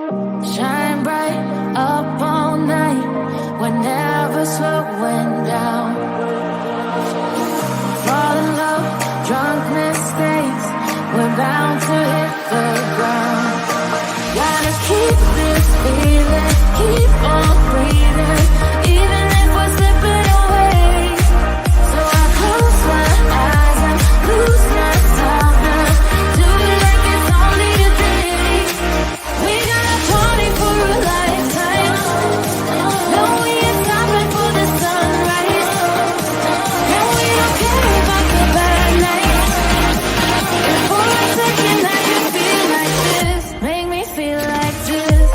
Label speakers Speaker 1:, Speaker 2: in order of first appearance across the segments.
Speaker 1: Shine bright up all night, we're never slowing down. Fall in love, drunk mistakes, we're bound to hit the ground. Gotta keep this feeling, keep on breathing, even if we're slipping away. So I close my eyes and lose myself now. Do it like it's only today. We got a party for a lifetime. No, we ain't stopping for the sunrise. No, we don't care about the bad nights. And for a second I can feel like this. Make me feel like this.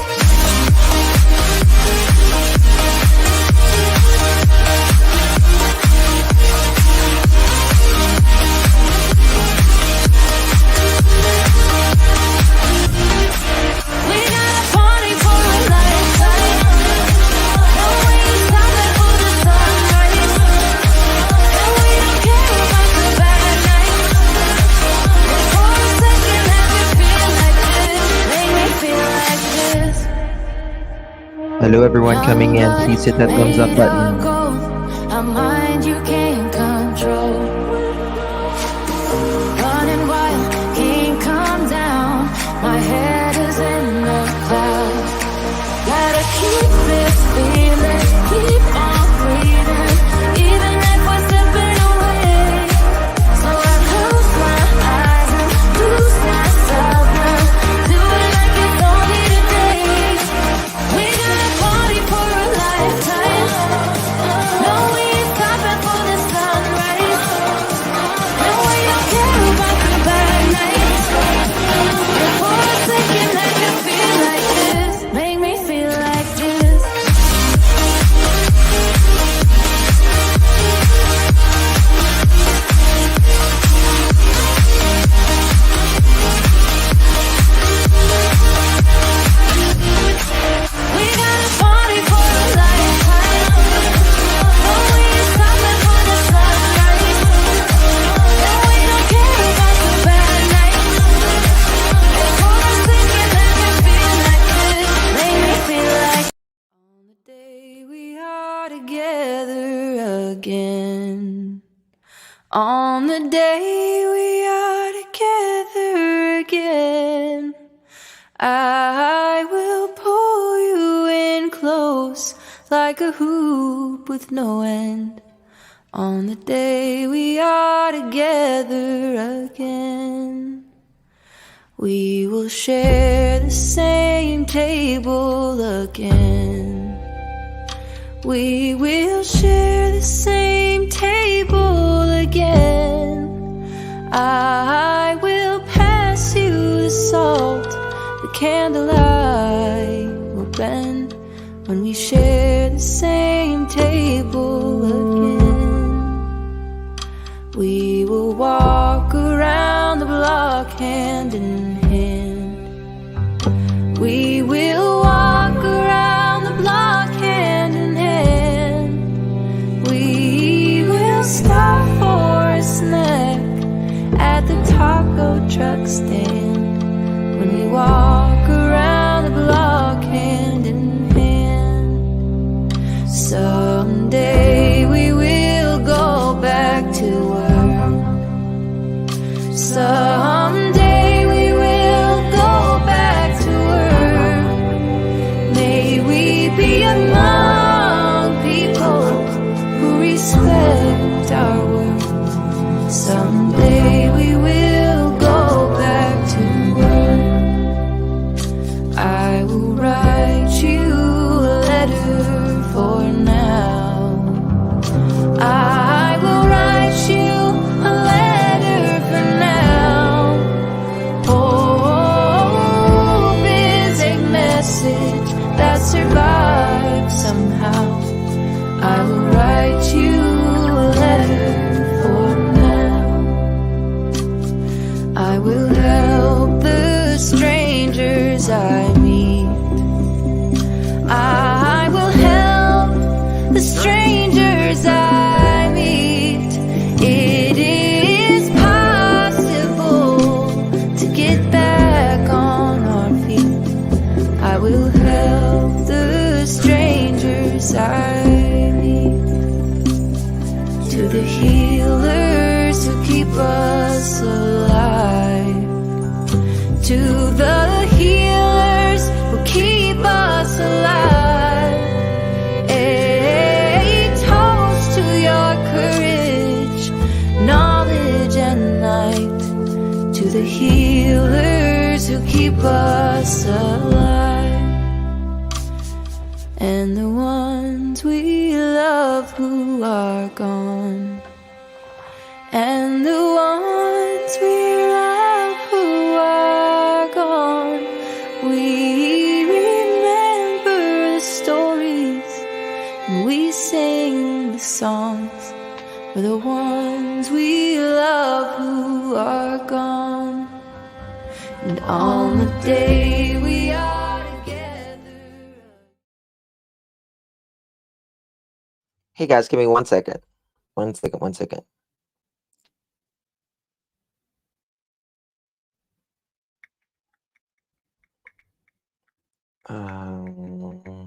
Speaker 1: We got a party for a lifetime. No, we ain't stopping for the sunrise. No, we don't care about the bad nights. And for a second I can feel like this. Make me feel like this.
Speaker 2: Hello everyone coming in, please hit that thumbs up button.
Speaker 1: A mind you can't control. Running wild, can't come down. My head is in the clouds. Gotta keep this feeling, keep on breathing, even if we're slipping away. So I close my eyes and lose myself now. Do it like it's only today. We got a party for a lifetime. No, we ain't stopping for the sunrise. No, we don't care about the bad nights. And for a second I can feel like this. Make me feel like this. We got a party for a lifetime. No, we ain't stopping for the sunrise. No, we don't care about the bad nights. And for a second I can feel like this. Make me feel like on the day we are together again. On the day we are together again, I will pull you in close like a hoop with no end. On the day we are together again, we will share the same table again. We will share the same table again. I will pass you the salt, the candlelight will bend when we share the same table again. We will walk around the block hand in hand. We will walk around the block hand in hand. We will stop for a snack at the taco truck stand when we walk around the block hand in hand. Someday we will go back to work. Someday we will go back to work. May we be among people who respect our work. Someday we will go back to work. I will write you a letter for now. I will write you a letter for now. Hope is a message that survives somehow. I will write you a letter for now. I will help the strangers I meet. I will help the strangers I meet. It is possible to get back on our feet. I will to the healers who keep us alive. A toast to your courage, knowledge, and light. To the healers who keep us alive. And the ones we love who are gone. And the ones we love who are gone. We remember the stories and we sing the songs for the ones we love who are gone. And on the day we are together.
Speaker 2: Hey guys, give me 1 second. 1 second, 1 second. Um,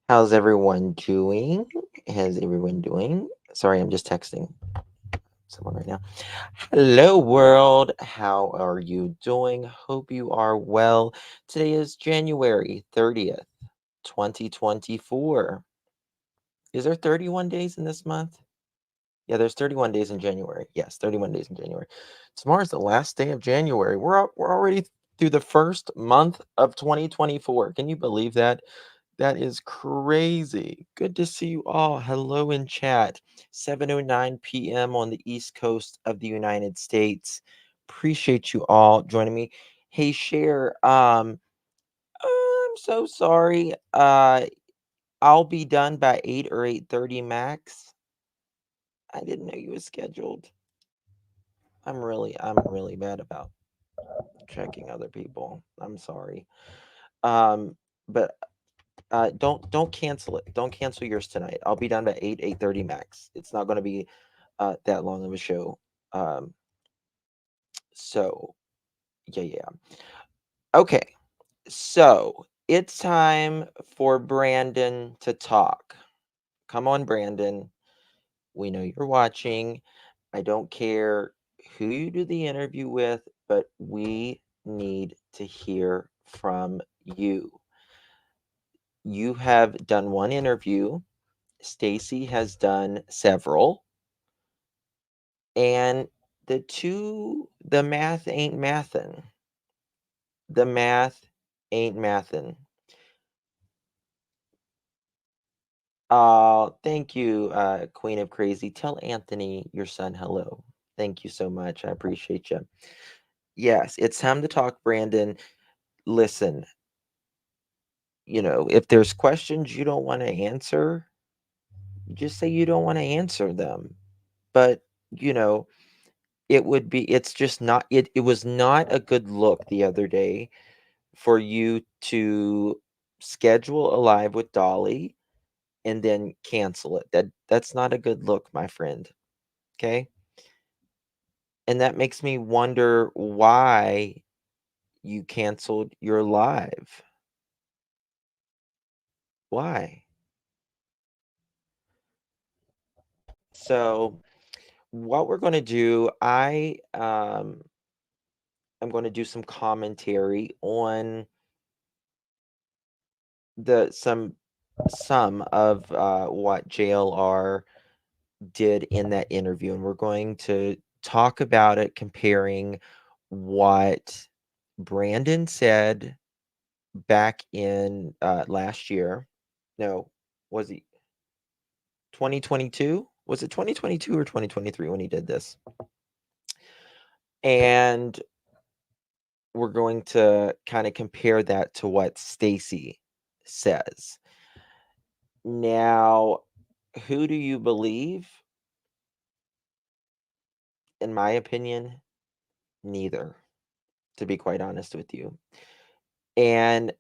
Speaker 2: how's everyone doing? How's everyone doing? Sorry, I'm just texting someone right now. Hello, world. How are you doing? Hope you are well. Today is January 30th, 2024. Is there 31 days in this month? Yeah, there's 31 days in January. Yes, 31 days in January. Tomorrow's the last day of January. We're already through the first month of 2024. Can you believe that? That is crazy. Good to see you all. Hello in chat. 7:09 p.m. on the East Coast of the United States. Appreciate you all joining me. Hey, Cher, I'm so sorry. I'll be done by 8 or 8:30 max. I didn't know you was scheduled. I'm really bad about checking other people. I'm sorry. But don't cancel it. Don't cancel yours tonight. I'll be done by 8:30 max. It's not going to be that long of a show. Um, so yeah. Okay. So it's time for Brandon to talk. Come on, Brandon. We know you're watching. I don't care who you do the interview with, but we need to hear from you. You have done one interview. Stacy has done several. And the math ain't mathin'. The math ain't mathin'. Thank you, Queen of Crazy. Tell Anthony, your son, hello. Thank you so much. I appreciate you. Yes, it's time to talk, Brandon. Listen, if there's questions you don't want to answer, just say you don't want to answer them. But, you know, it's just not, it was not a good look the other day for you to schedule a live with Dolly and then cancel it. That's not a good look, my friend. Okay? And that makes me wonder why you canceled your live. Why? So, what we're going to do, I'm going to do some commentary on the some of what JLR did in that interview, and we're going to talk about it, comparing what Brandon said back in last year. No, was he 2022? Was it 2022 or 2023 when he did this? And we're going to kind of compare that to what Stacy says. Now, who do you believe? In my opinion, neither, to be quite honest with you. And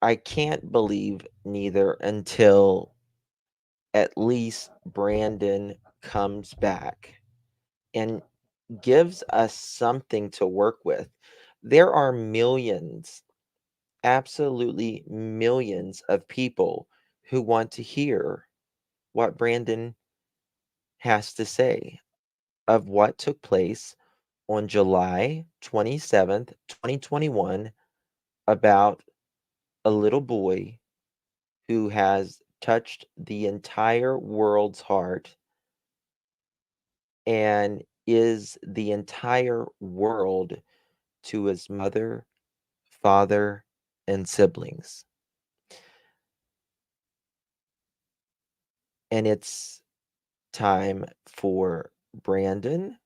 Speaker 2: I can't believe neither until at least Brandon comes back and gives us something to work with. There are millions absolutely millions of people who want to hear what Brandon has to say of what took place on July 27th, 2021, about a little boy who has touched the entire world's heart and is the entire world to his mother, father, and siblings. And it's time for Brandon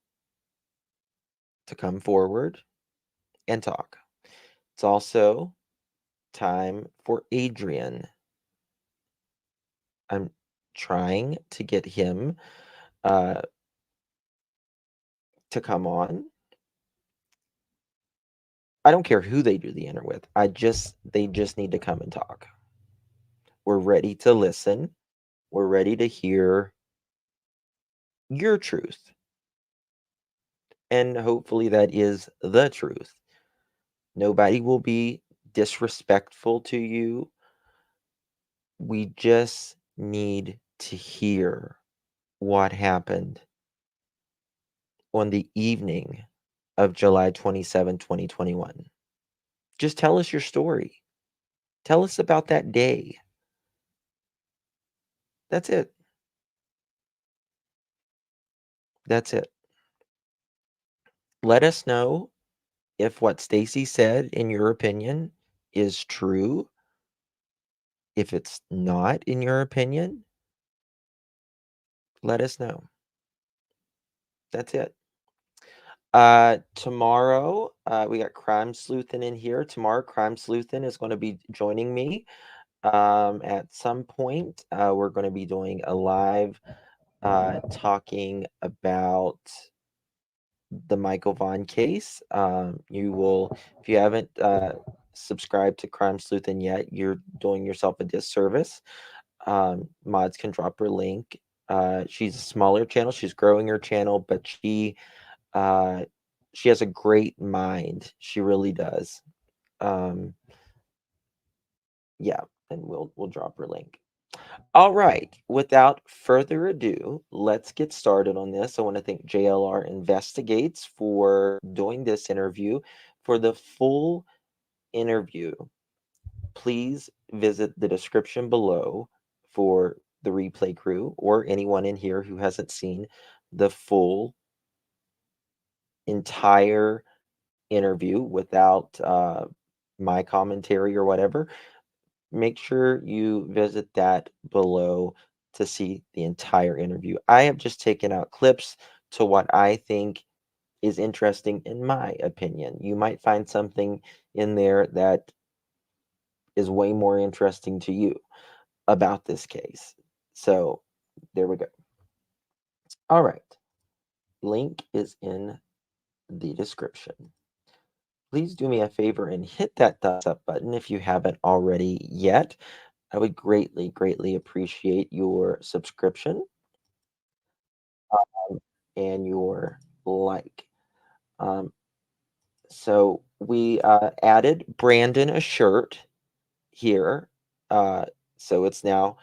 Speaker 2: to come forward and talk. It's also time for Adrian. I'm trying to get him uh, to come on. I don't care who they do the inner with. They just need to come and talk. We're ready to listen. We're ready to hear your truth. And hopefully that is the truth. Nobody will be disrespectful to you. We just need to hear what happened on the evening of July 27, 2021. Just tell us your story. Tell us about that day. That's it. That's it. Let us know if what Stacy said, in your opinion, is true. If it's not, in your opinion, let us know. That's it. Tomorrow, we got Crime Sleuthin in here. Tomorrow, Crime Sleuthin is going to be joining me. At some point, we're going to be doing a live talking about the Michael Vaughn case. You will, if you haven't subscribed to Crime Sleuthin yet, you're doing yourself a disservice. Mods can drop her link. She's a smaller channel. She's growing her channel, but she has a great mind. She really does. Yeah, and we'll drop her link. All right. Without further ado, let's get started on this. I want to thank JLR Investigates for doing this interview. For the full interview, please visit the description below for the replay crew or anyone in here who hasn't seen the full entire interview without my commentary or whatever. Make sure you visit that below to see the entire interview. I have just taken out clips to what I think is interesting in my opinion. You might find something in there that is way more interesting to you about this case. So there we go. All right. Link is in the description. Please do me a favor and hit that thumbs up button if you haven't already yet. I would greatly, greatly appreciate your subscription and your like. So we added Brandon a shirt here. So it's now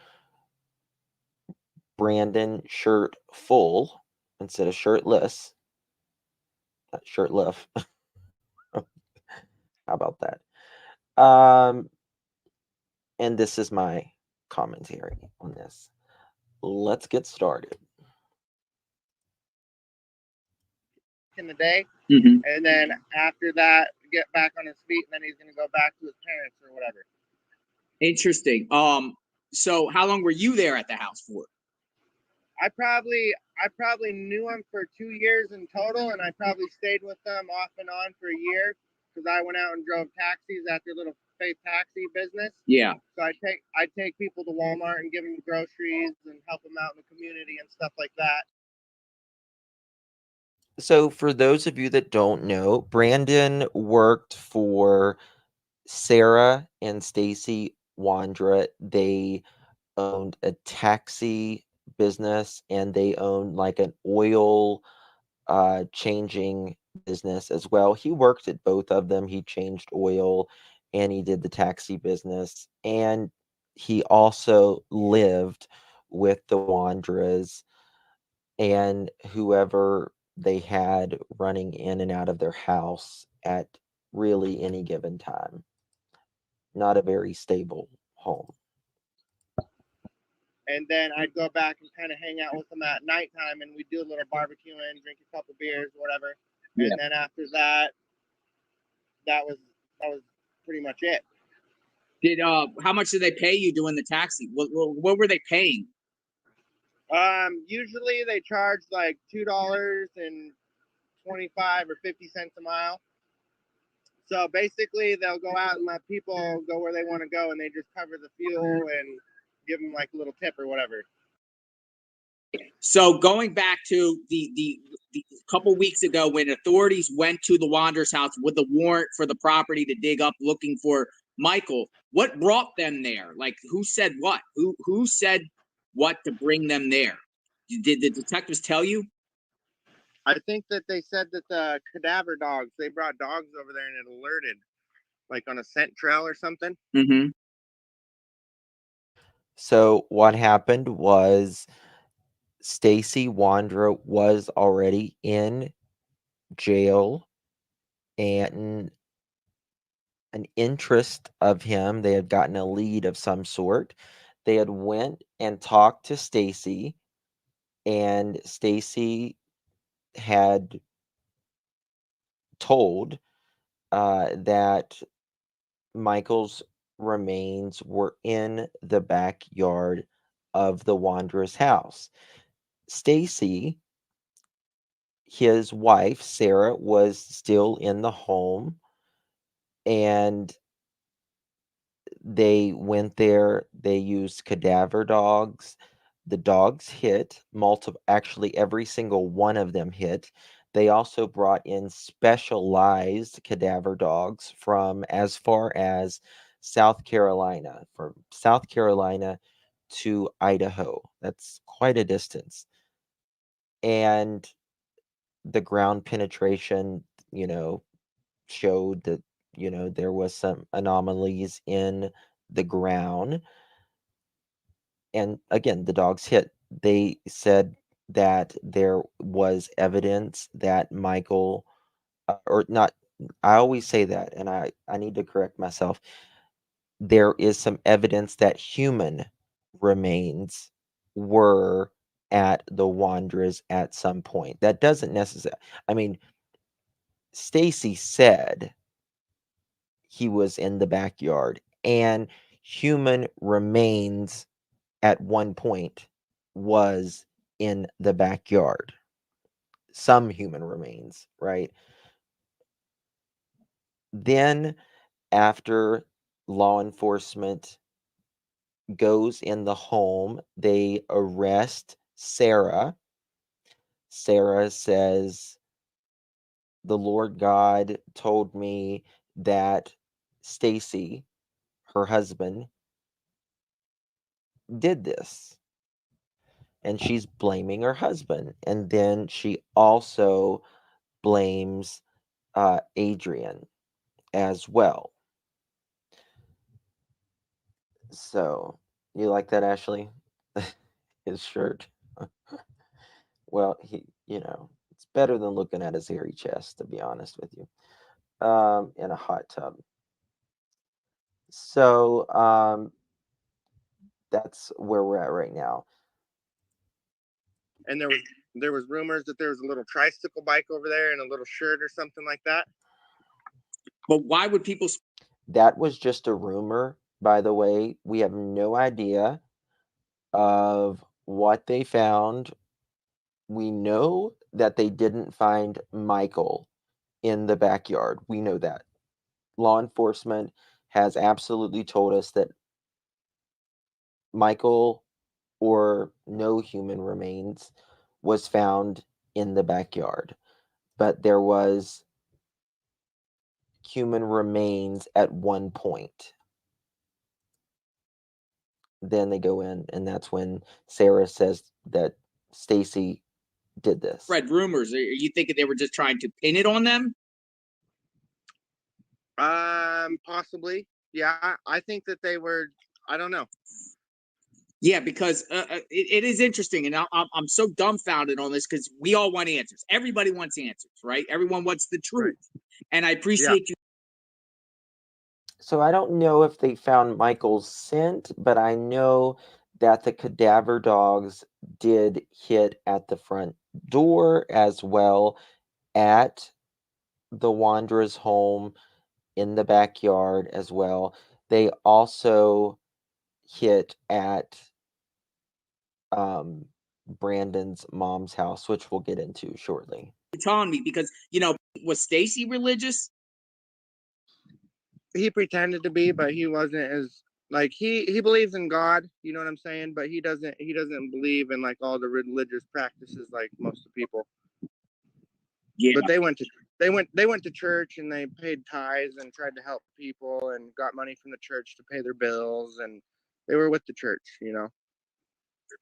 Speaker 2: Brandon shirt full instead of shirtless. Not shirtless. How about that? And this is my commentary on this. Let's get started.
Speaker 3: In the day,
Speaker 4: Mm-hmm.
Speaker 3: and then after that, get back on his feet, and then he's going to go back to his parents or whatever.
Speaker 4: Interesting. So how long were you there at the house for?
Speaker 3: I probably knew him for 2 years in total, and I probably stayed with them off and on for a year because I went out and drove taxis at their little faith taxi business.
Speaker 4: Yeah.
Speaker 3: So I'd take people to Walmart and give them groceries and help them out in the community and stuff like that.
Speaker 2: So for those of you that don't know, Brandon worked for Sarah and Stacy Wandra. They owned a taxi business and they owned like an oil changing business as well. He worked at both of them. He changed oil and he did the taxi business, and he also lived with the Wanderas and whoever they had running in and out of their house at really any given time. Not a very stable home.
Speaker 3: And then I'd go back and kind of hang out with them at nighttime, and we'd do a little barbecuing, drink a couple beers, whatever.
Speaker 4: Yeah.
Speaker 3: And then after that, that was pretty much it.
Speaker 4: Did how much did they pay you doing the taxi? What were they paying?
Speaker 3: Usually they charge like $2.25 or 50 cents a mile. So basically, they'll go out and let people go where they want to go, and they just cover the fuel and give them like a little tip or whatever.
Speaker 4: So going back to the couple weeks ago when authorities went to the Wanderers' house with the warrant for the property to dig up looking for Michael, what brought them there? Like, who said what? Who said what to bring them there? Did the detectives tell you?
Speaker 3: I think that they said that the cadaver dogs, they brought dogs over there and it alerted, like on a scent trail or something.
Speaker 4: Mm-hmm.
Speaker 2: So what happened was Stacy Wandra was already in jail, and an interest of him, they had gotten a lead of some sort. They had went and talked to Stacy, and Stacy had told that Michael's remains were in the backyard of the Wanderer's house. Stacy, his wife, Sarah, was still in the home, and they went there. They used cadaver dogs. The dogs hit multiple, actually, every single one of them hit. They also brought in specialized cadaver dogs from as far as South Carolina, from South Carolina to Idaho. That's quite a distance. And the ground penetration, showed that, there was some anomalies in the ground. And again, the dogs hit. They said that there was evidence that Michael, or not, I always say that, and I need to correct myself. There is some evidence that human remains were at the Wanderers at some point. That doesn't necessarily, I mean, Stacy said he was in the backyard, and human remains at one point was in the backyard. Some human remains, right? Then, after law enforcement goes in the home, they arrest Sarah. Sarah says, "The Lord God told me that Stacy, her husband, did this." And she's blaming her husband. And then she also blames Adrian as well. So, you like that, Ashley? His shirt. Well, it's better than looking at his hairy chest, to be honest with you, in a hot tub. So, that's where we're at right now.
Speaker 3: And there was rumors that there was a little tricycle bike over there and a little shirt or something like that.
Speaker 4: But why would people?
Speaker 2: That was just a rumor, by the way. We have no idea of what they found. We know that they didn't find Michael in the backyard. We know that. Law enforcement has absolutely told us that Michael or no human remains was found in the backyard. But there was human remains at one point. Then they go in, and that's when Sarah says that Stacy did this.
Speaker 4: Read rumors. Are you thinking they were just trying to pin it on them?
Speaker 3: Possibly. Yeah, I think that they were. I don't know.
Speaker 4: Yeah, because it is interesting, and I'm so dumbfounded on this because we all want answers. Everybody wants answers, right? Everyone wants the truth, and I
Speaker 3: Yeah.
Speaker 4: appreciate you.
Speaker 2: So I don't know if they found Michael's scent, but I know that the cadaver dogs did hit at the front door as well at the Wanderer's home in the backyard as well. They also hit at Brandon's mom's house, which we'll get into shortly.
Speaker 4: Telling me because was Stacy religious?
Speaker 3: He pretended to be, but he wasn't as like he believes in God. You know what I'm saying? But he doesn't believe in like all the religious practices like most of the people.
Speaker 4: Yeah,
Speaker 3: But they went to church and they paid tithes and tried to help people and got money from the church to pay their bills and they were with the church.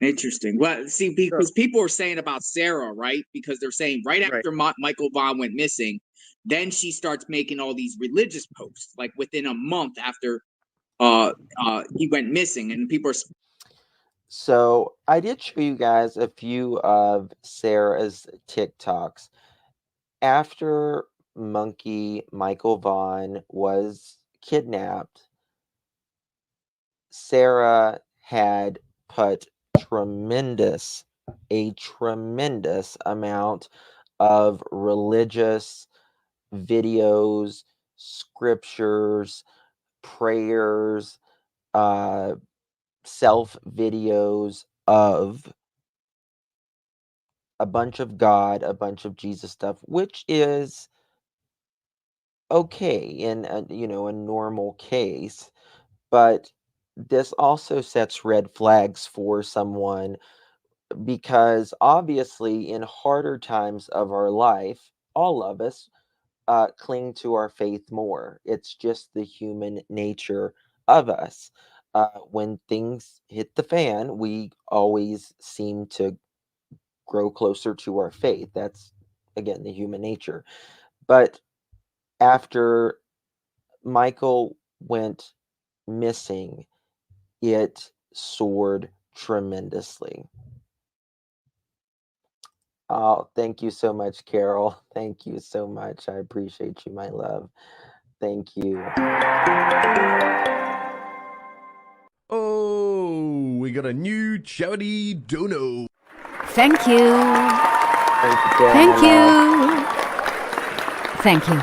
Speaker 4: interesting. Well, see,
Speaker 3: So
Speaker 4: because people are saying about Sarah, right? Because they're saying right
Speaker 3: right.
Speaker 4: after Michael Vaughn went missing, then she starts making all these religious posts, like within a month after he went missing, and people are.
Speaker 2: So I did show you guys a few of Sarah's TikToks. After Monkey Michael Vaughn was kidnapped, Sarah had put a tremendous amount of religious videos, scriptures, prayers, self videos of a bunch of God, a bunch of Jesus stuff, which is okay in a normal case, but this also sets red flags for someone because obviously in harder times of our life, all of us cling to our faith more. It's just the human nature of us. When things hit the fan, we always seem to grow closer to our faith. That's, again, the human nature. But after Michael went missing, it soared tremendously. Oh, thank you so much, Carol. Thank you so much. I appreciate you, my love. Thank you.
Speaker 5: Oh, we got a new charity dono.
Speaker 6: Thank you.
Speaker 2: Thank you, Carol,
Speaker 6: Thank
Speaker 2: my love.
Speaker 6: you. Thank you.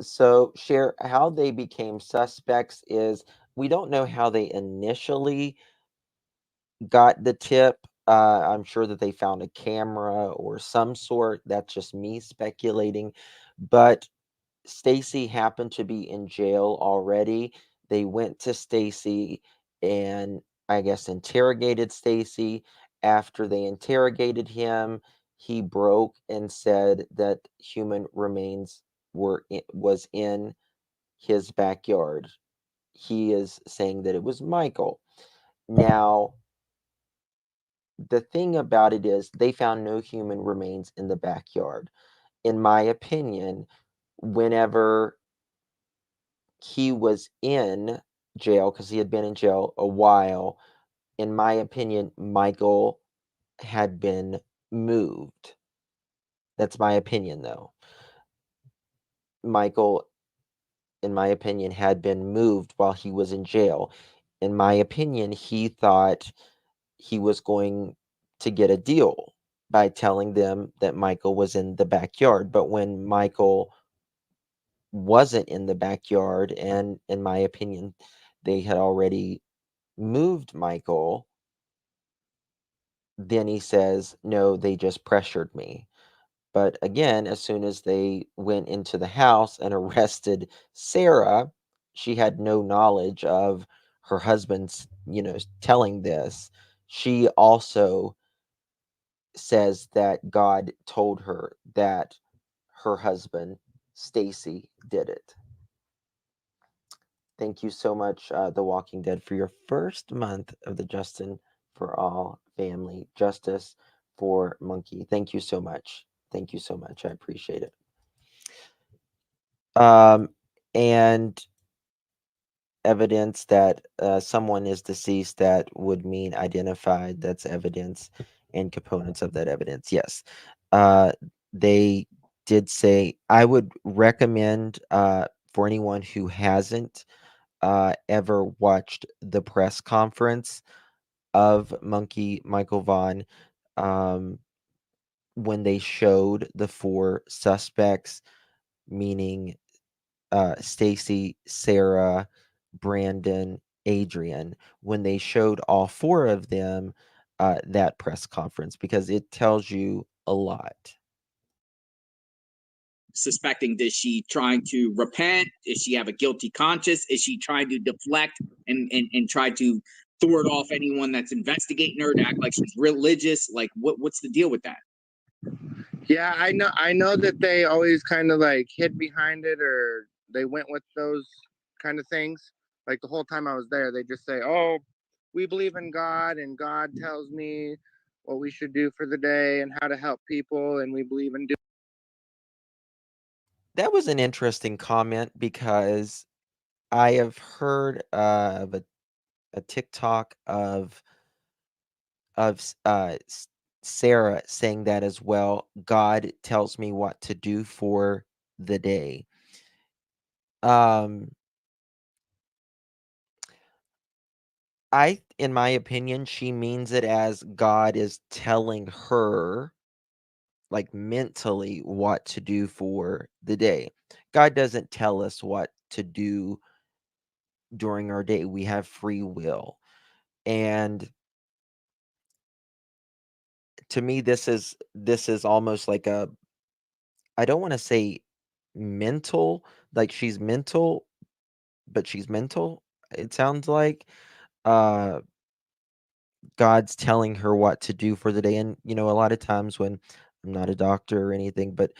Speaker 2: So, share how they became suspects is we don't know how they initially got the tip. I'm sure that they found a camera or some sort. That's just me speculating. But Stacy happened to be in jail already. They went to Stacy and I guess interrogated Stacy. After they interrogated him, he broke and said that human remains was in his backyard. He is saying that it was Michael. Now, the thing about it is they found no human remains in the backyard. In my opinion, whenever he was in jail, because he had been in jail a while, in my opinion, Michael had been moved. That's my opinion, though. Michael, in my opinion, had been moved while he was in jail. In my opinion, he thought he was going to get a deal by telling them that Michael was in the backyard. But when Michael wasn't in the backyard, and in my opinion, they had already moved Michael, then he says, no, they just pressured me. But again, as soon as they went into the house and arrested Sarah, she had no knowledge of her husband's, telling this. She also says that God told her that her husband, Stacy, did it. Thank you so much, The Walking Dead, for your first month of the Justin for All Family Justice for Monkey. Thank you so much. Thank you so much. I appreciate it. And evidence that someone is deceased, that would mean identified. That's evidence and components of that evidence. Yes. They did say, I would recommend for anyone who hasn't ever watched the press conference of Monkey Michael Vaughn, when they showed the 4 suspects, meaning Stacy, Sarah, Brandon, Adrian, when they showed all 4 of them that press conference, because it tells you a lot.
Speaker 4: Suspecting, does she trying to repent? Does she have a guilty conscience? Is she trying to deflect and try to thwart off anyone that's investigating her to act like she's religious? Like, what's the deal with that?
Speaker 3: Yeah, I know that they always kind of like hid behind it, or they went with those kind of things. Like the whole time I was there, they just say, "Oh, we believe in God, and God tells me what we should do for the day and how to help people, and we believe in doing."
Speaker 2: That was an interesting comment, because I have heard of a TikTok of Sarah saying that as well. God tells me what to do for the day. In my opinion, she means it as God is telling her, like, mentally what to do for the day. God doesn't tell us what to do during our day. We have free will. And to me, this is almost like a, I don't want to say mental, like she's mental, but she's mental. It sounds like God's telling her what to do for the day. And a lot of times, when I'm not a doctor or anything, but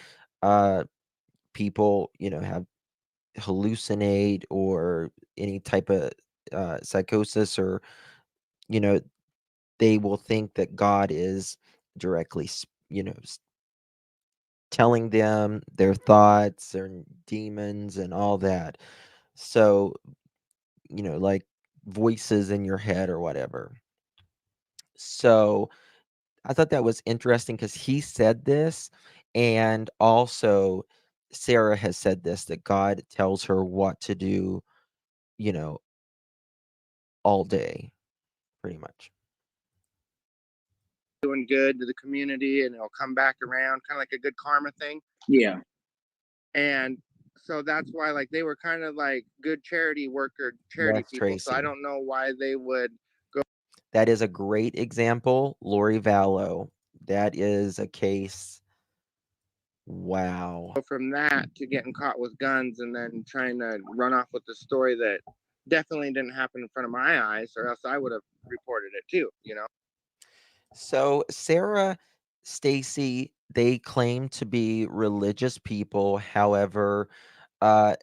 Speaker 2: people have hallucinate or any type of psychosis, or you know they will think that God is directly telling them their thoughts and demons and all that. So, like voices in your head or whatever. So I thought that was interesting, because he said this, and also Sarah has said this, that God tells her what to do, you know, all day, pretty much.
Speaker 3: Doing good to the community, and it'll come back around, kind of like a good karma thing.
Speaker 4: Yeah.
Speaker 3: And so that's why, like, they were kind of like good charity
Speaker 2: Yes,
Speaker 3: people. So I
Speaker 2: Tracy.
Speaker 3: don't know why they would go
Speaker 2: That is a great example, Lori Vallow. That is a case. Wow.
Speaker 3: from that to getting caught with guns and then trying to run off with the story that definitely didn't happen in front of my eyes, or else I would have reported it too,
Speaker 2: So Sarah, Stacy, they claim to be religious people. However, uh,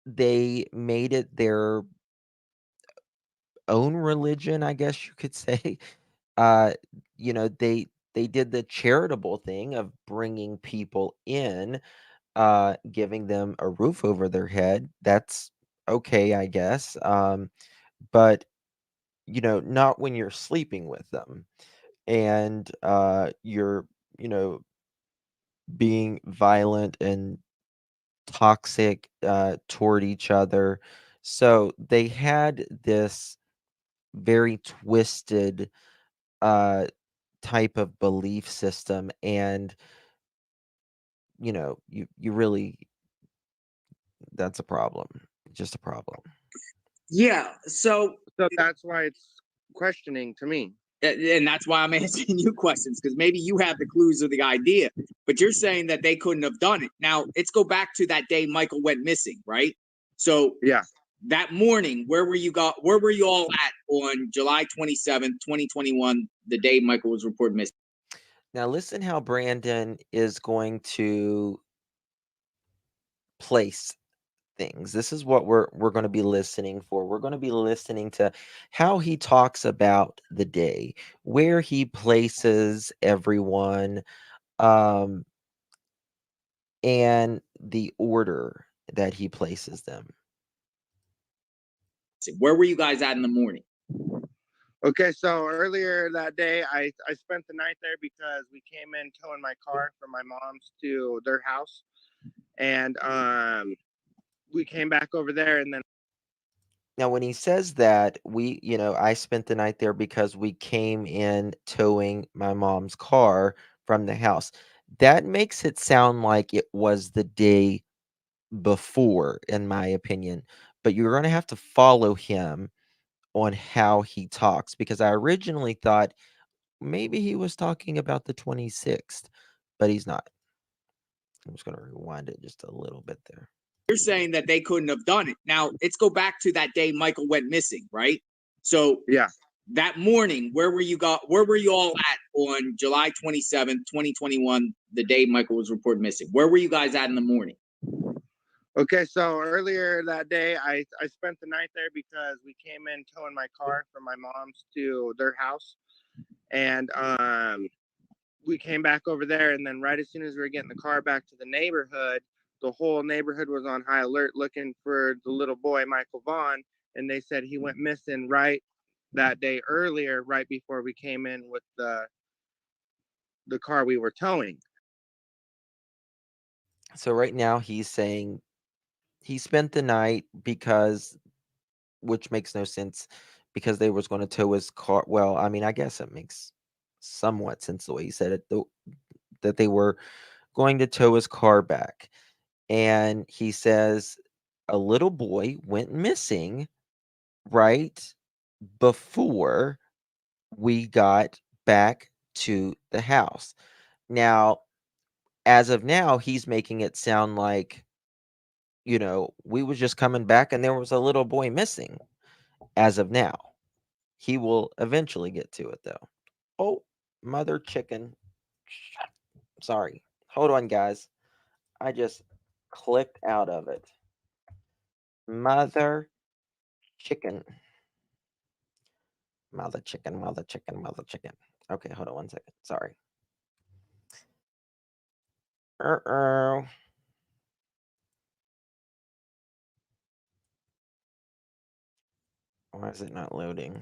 Speaker 2: they made it their own religion, I guess you could say. Uh, they did the charitable thing of bringing people in, giving them a roof over their head. That's okay, I guess. But not when you're sleeping with them, and you're being violent and toxic toward each other. So they had this very twisted type of belief system, and you really, that's a problem. Just a problem.
Speaker 4: Yeah. So
Speaker 3: that's why it's questioning to me.
Speaker 4: And that's why I'm asking you questions, because maybe you have the clues or the idea, but you're saying that they couldn't have done it. Now, let's go back to that day Michael went missing, right? So
Speaker 3: yeah,
Speaker 4: that morning, where were you all at on July 27th, 2021, the day Michael was reported missing?
Speaker 2: Now listen how Brandon is going to place things. This is what we're going to be listening for. We're going to be listening to how he talks about the day, where he places everyone, um, and the order that he places them.
Speaker 4: Where were you guys at in the morning?
Speaker 3: Okay, so earlier that day, I spent the night there because we came in towing my car from my mom's to their house, and we came back over there, and then
Speaker 2: Now, when he says that, I spent the night there because we came in towing my mom's car from the house. That makes it sound like it was the day before, in my opinion. But you're going to have to follow him on how he talks, because I originally thought maybe he was talking about the 26th, but he's not. I'm just going to rewind it just a little bit there.
Speaker 4: You're saying that they couldn't have done it. Now, let's go back to that day Michael went missing, right? So
Speaker 3: yeah.
Speaker 4: that morning, where were you all at on July 27th, 2021, the day Michael was reported missing? Where were you guys at in the morning?
Speaker 3: Okay, so earlier that day, I spent the night there because we came in towing my car from my mom's to their house, and we came back over there, and then right as soon as we were getting the car back to the neighborhood, the whole neighborhood was on high alert looking for the little boy, Michael Vaughn, and they said he went missing right that day earlier, right before we came in with the car we were towing.
Speaker 2: So right now he's saying he spent the night because, which makes no sense, because they was going to tow his car. Well, I mean, I guess it makes somewhat sense the way he said it, though, that they were going to tow his car back. And he says a little boy went missing right before we got back to the house. Now, as of now, he's making it sound like, we was just coming back and there was a little boy missing as of now. He will eventually get to it though. Oh, mother chicken. Sorry. Hold on, guys. I just clicked out of it. Mother chicken. Mother chicken, mother chicken, mother chicken. Okay, hold on 1 second. Sorry. Uh-oh. Why is it not loading?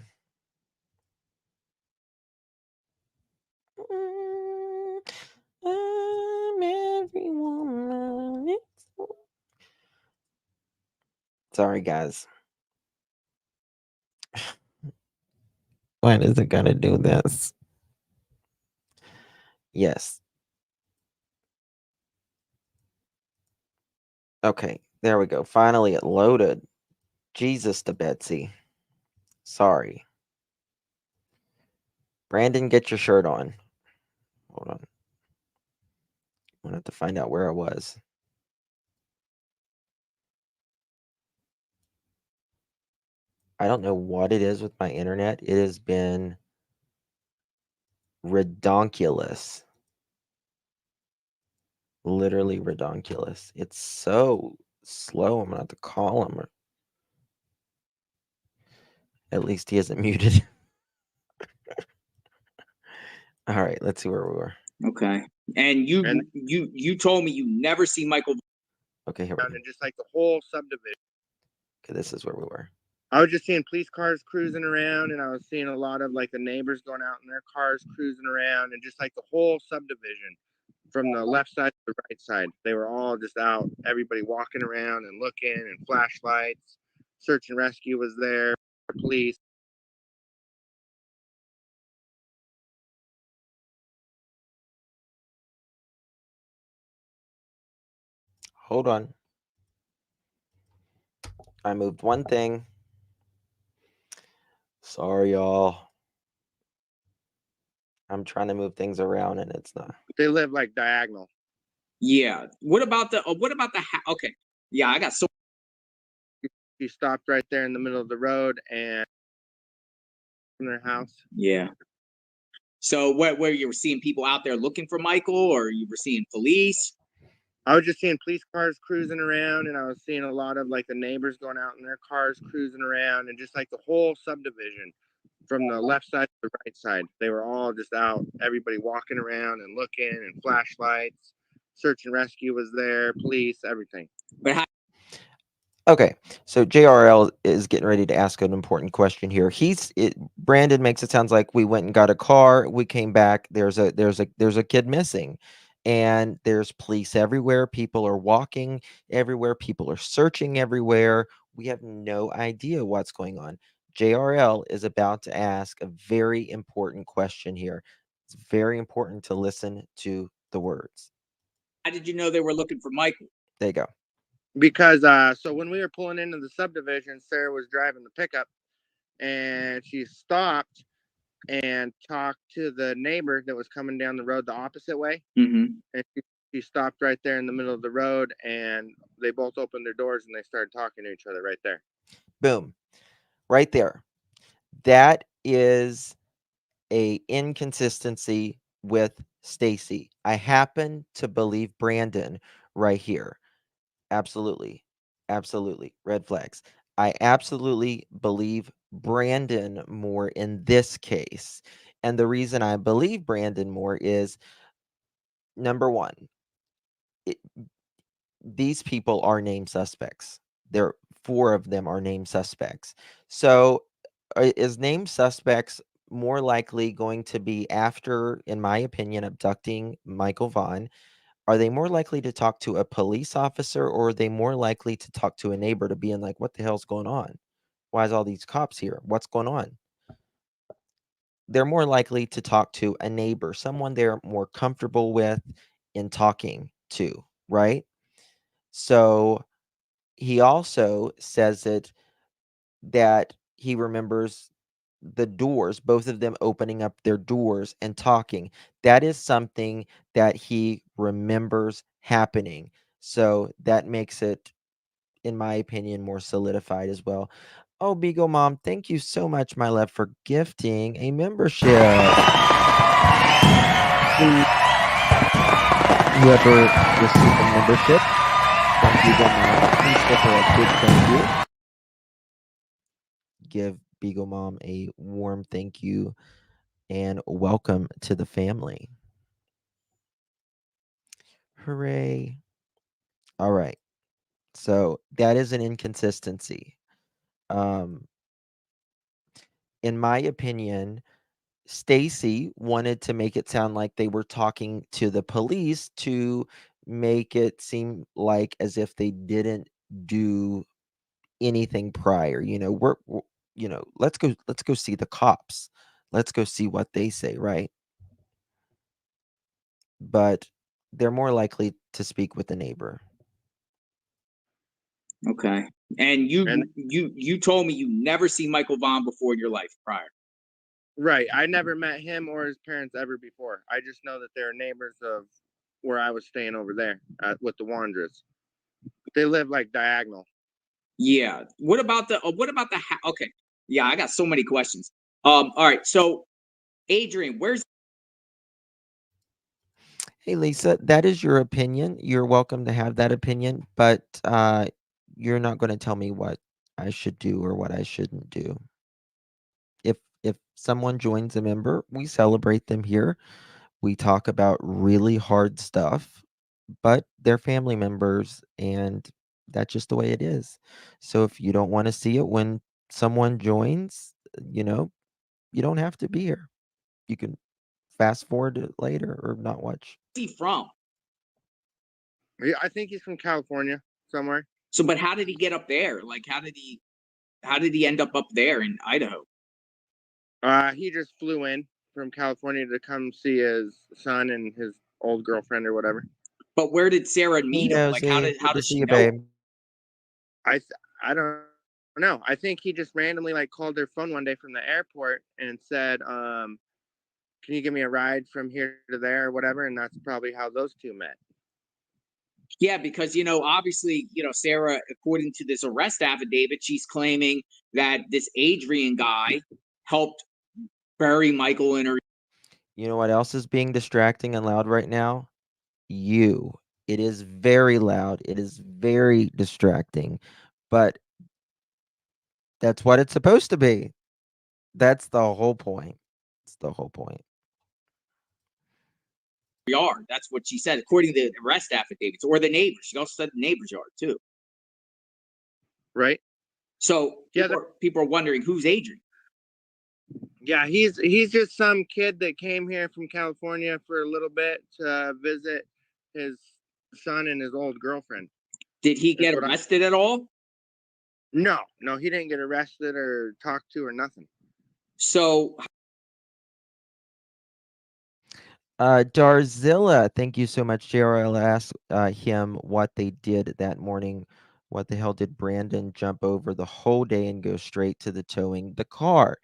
Speaker 2: I'm every woman. Sorry, guys. When is it gonna do this? Yes. Okay, there we go. Finally, it loaded. Jesus to Betsy. Sorry. Brandon, get your shirt on. Hold on. I'm gonna have to find out where I was. I don't know what it is with my internet. It has been redonkulous. Literally redonkulous. It's so slow. I'm gonna have to call him. At least he isn't muted. All right, let's see where we were.
Speaker 4: Okay. And you told me you never see Michael.
Speaker 2: Okay, here we go.
Speaker 3: And just like the whole subdivision.
Speaker 2: Okay, this is where we were.
Speaker 3: I was just seeing police cars cruising around, and I was seeing a lot of like the neighbors going out in their cars cruising around, and just like the whole subdivision from the left side to the right side. They were all just out, everybody walking around and looking, and flashlights. Search and rescue was there, police.
Speaker 2: Hold on. I moved one thing. Sorry, y'all. I'm trying to move things around and it's not.
Speaker 3: They live like diagonal.
Speaker 4: Yeah. What about the okay. Yeah, I got so.
Speaker 3: He stopped right there in the middle of the road and from their house.
Speaker 4: Yeah. So where you were seeing people out there looking for Michael, or you were seeing police?
Speaker 3: I was just seeing police cars cruising around, and I was seeing a lot of like the neighbors going out in their cars cruising around, and just like the whole subdivision from the left side to the right side. They were all just out, everybody walking around and looking, and flashlights. Search and rescue was there, police, everything.
Speaker 4: But how
Speaker 2: Okay, so JRL is getting ready to ask an important question here. Brandon makes it sounds like we went and got a car, we came back, there's a kid missing, and there's police everywhere, people are walking everywhere, people are searching everywhere. We have no idea what's going on. JRL is about to ask a very important question here. It's very important to listen to the words.
Speaker 4: did you know they were looking for Michael?
Speaker 2: There you go.
Speaker 3: Because so when we were pulling into the subdivision, Sarah was driving the pickup, and she stopped and talked to the neighbor that was coming down the road the opposite way.
Speaker 4: Mm-hmm.
Speaker 3: And she stopped right there in the middle of the road, and they both opened their doors and they started talking to each other right there.
Speaker 2: Boom. Right there. That is a inconsistency with Stacy. I happen to believe Brandon right here. Absolutely. Absolutely. Red flags. I absolutely believe Brandon more in this case. And the reason I believe Brandon more is number one, it, these people are named suspects. There, four of them are named suspects. So, is named suspects more likely going to be after, in my opinion, abducting Michael Vaughn? Are they more likely to talk to a police officer, or are they more likely to talk to a neighbor to be in like, what the hell's going on? Why is all these cops here? What's going on? They're more likely to talk to a neighbor, someone they're more comfortable with in talking to, right? So he also says that he remembers the doors, both of them opening up their doors and talking. That is something that he remembers happening. So that makes it, in my opinion, more solidified as well. Oh, Beagle Mom, thank you so much, my love, for gifting a membership. Whoever received a membership from Beagle Mom, please give her a big thank you. Give Beagle Mom a warm thank you and welcome to the family. Hooray. All right. So that is an inconsistency. In my opinion, Stacy wanted to make it sound like they were talking to the police to make it seem like as if they didn't do anything prior. Let's go see the cops. Let's go see what they say, right? But they're more likely to speak with the neighbor.
Speaker 4: Okay. And you
Speaker 3: And
Speaker 4: you told me you never seen Michael Vaughn before in your life prior.
Speaker 3: right, I never met him or his parents ever before. I just know that they're neighbors of where I was staying over there with the Wanderers. They live like diagonal.
Speaker 4: Yeah. What about the okay. Yeah, I got so many questions. All right. So Adrian, where's
Speaker 2: Hey, Lisa, that is your opinion. You're welcome to have that opinion, but you're not going to tell me what I should do or what I shouldn't do. If someone joins a member, we celebrate them here. We talk about really hard stuff, but they're family members, and that's just the way it is. So if you don't want to see it when someone joins, you don't have to be here. You can fast forward it later or not watch.
Speaker 4: he from?
Speaker 3: I think he's from California somewhere.
Speaker 4: So but how did he get up there? Like how did he end up there in Idaho?
Speaker 3: He just flew in from California to come see his son and his old girlfriend or whatever.
Speaker 4: But where did Sarah
Speaker 2: Hey,
Speaker 4: meet him? Like how
Speaker 2: Nosy.
Speaker 4: did how
Speaker 2: Good to
Speaker 4: does
Speaker 2: see
Speaker 4: she
Speaker 2: you,
Speaker 4: know him?
Speaker 2: babe.
Speaker 3: I don't know. I think he just randomly like called their phone one day from the airport and said, "Can you give me a ride from here to there or whatever?" And that's probably how those two met.
Speaker 4: Yeah, because obviously, Sarah, according to this arrest affidavit, she's claiming that this Adrian guy helped bury Michael in her.
Speaker 2: You know what else is being distracting and loud right now? You. It is very loud. It is very distracting, but that's what it's supposed to be. That's the whole point. It's the whole point.
Speaker 4: Yard. That's what she said, according to the arrest affidavits, or the neighbors. She also said the neighbor's yard too.
Speaker 3: Right?
Speaker 4: So
Speaker 3: Yeah,
Speaker 4: people are wondering who's Adrian.
Speaker 3: Yeah, he's just some kid that came here from California for a little bit to visit his son and his old girlfriend.
Speaker 4: Did he get arrested at all?
Speaker 3: No, he didn't get arrested or talked to or nothing.
Speaker 4: So
Speaker 2: Darzilla, thank you so much. JRL asked him what they did that morning. What the hell did Brandon jump over the whole day and go straight to the towing the car?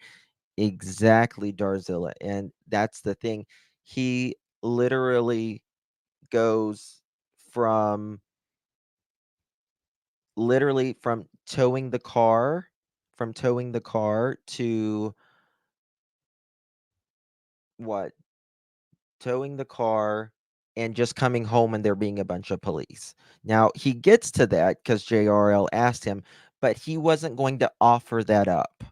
Speaker 2: Exactly, Darzilla. And that's the thing. He literally goes from towing the car to what? Towing the car and just coming home and there being a bunch of police. Now, he gets to that because JRL asked him, but he wasn't going to offer that up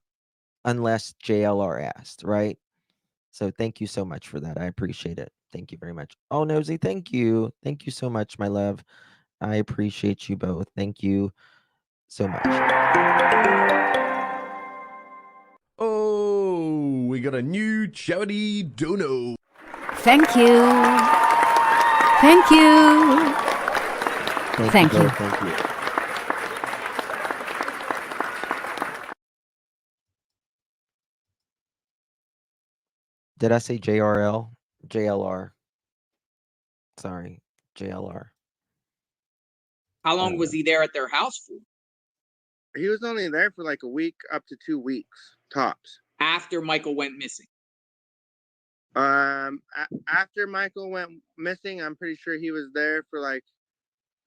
Speaker 2: unless JLR asked, right? So thank you so much for that. I appreciate it. Thank you very much. Oh, Nosy, thank you. Thank you so much, my love. I appreciate you both. Thank you so much.
Speaker 5: Oh, we got a new charity dono.
Speaker 6: Thank you. Thank you. Thank you.
Speaker 2: both. Thank you. Did I say JRL? JLR. Sorry, JLR.
Speaker 4: how long was he there at their house for?
Speaker 3: He was only there for like a week up to 2 weeks tops.
Speaker 4: After Michael went missing.
Speaker 3: After Michael went missing, I'm pretty sure he was there for like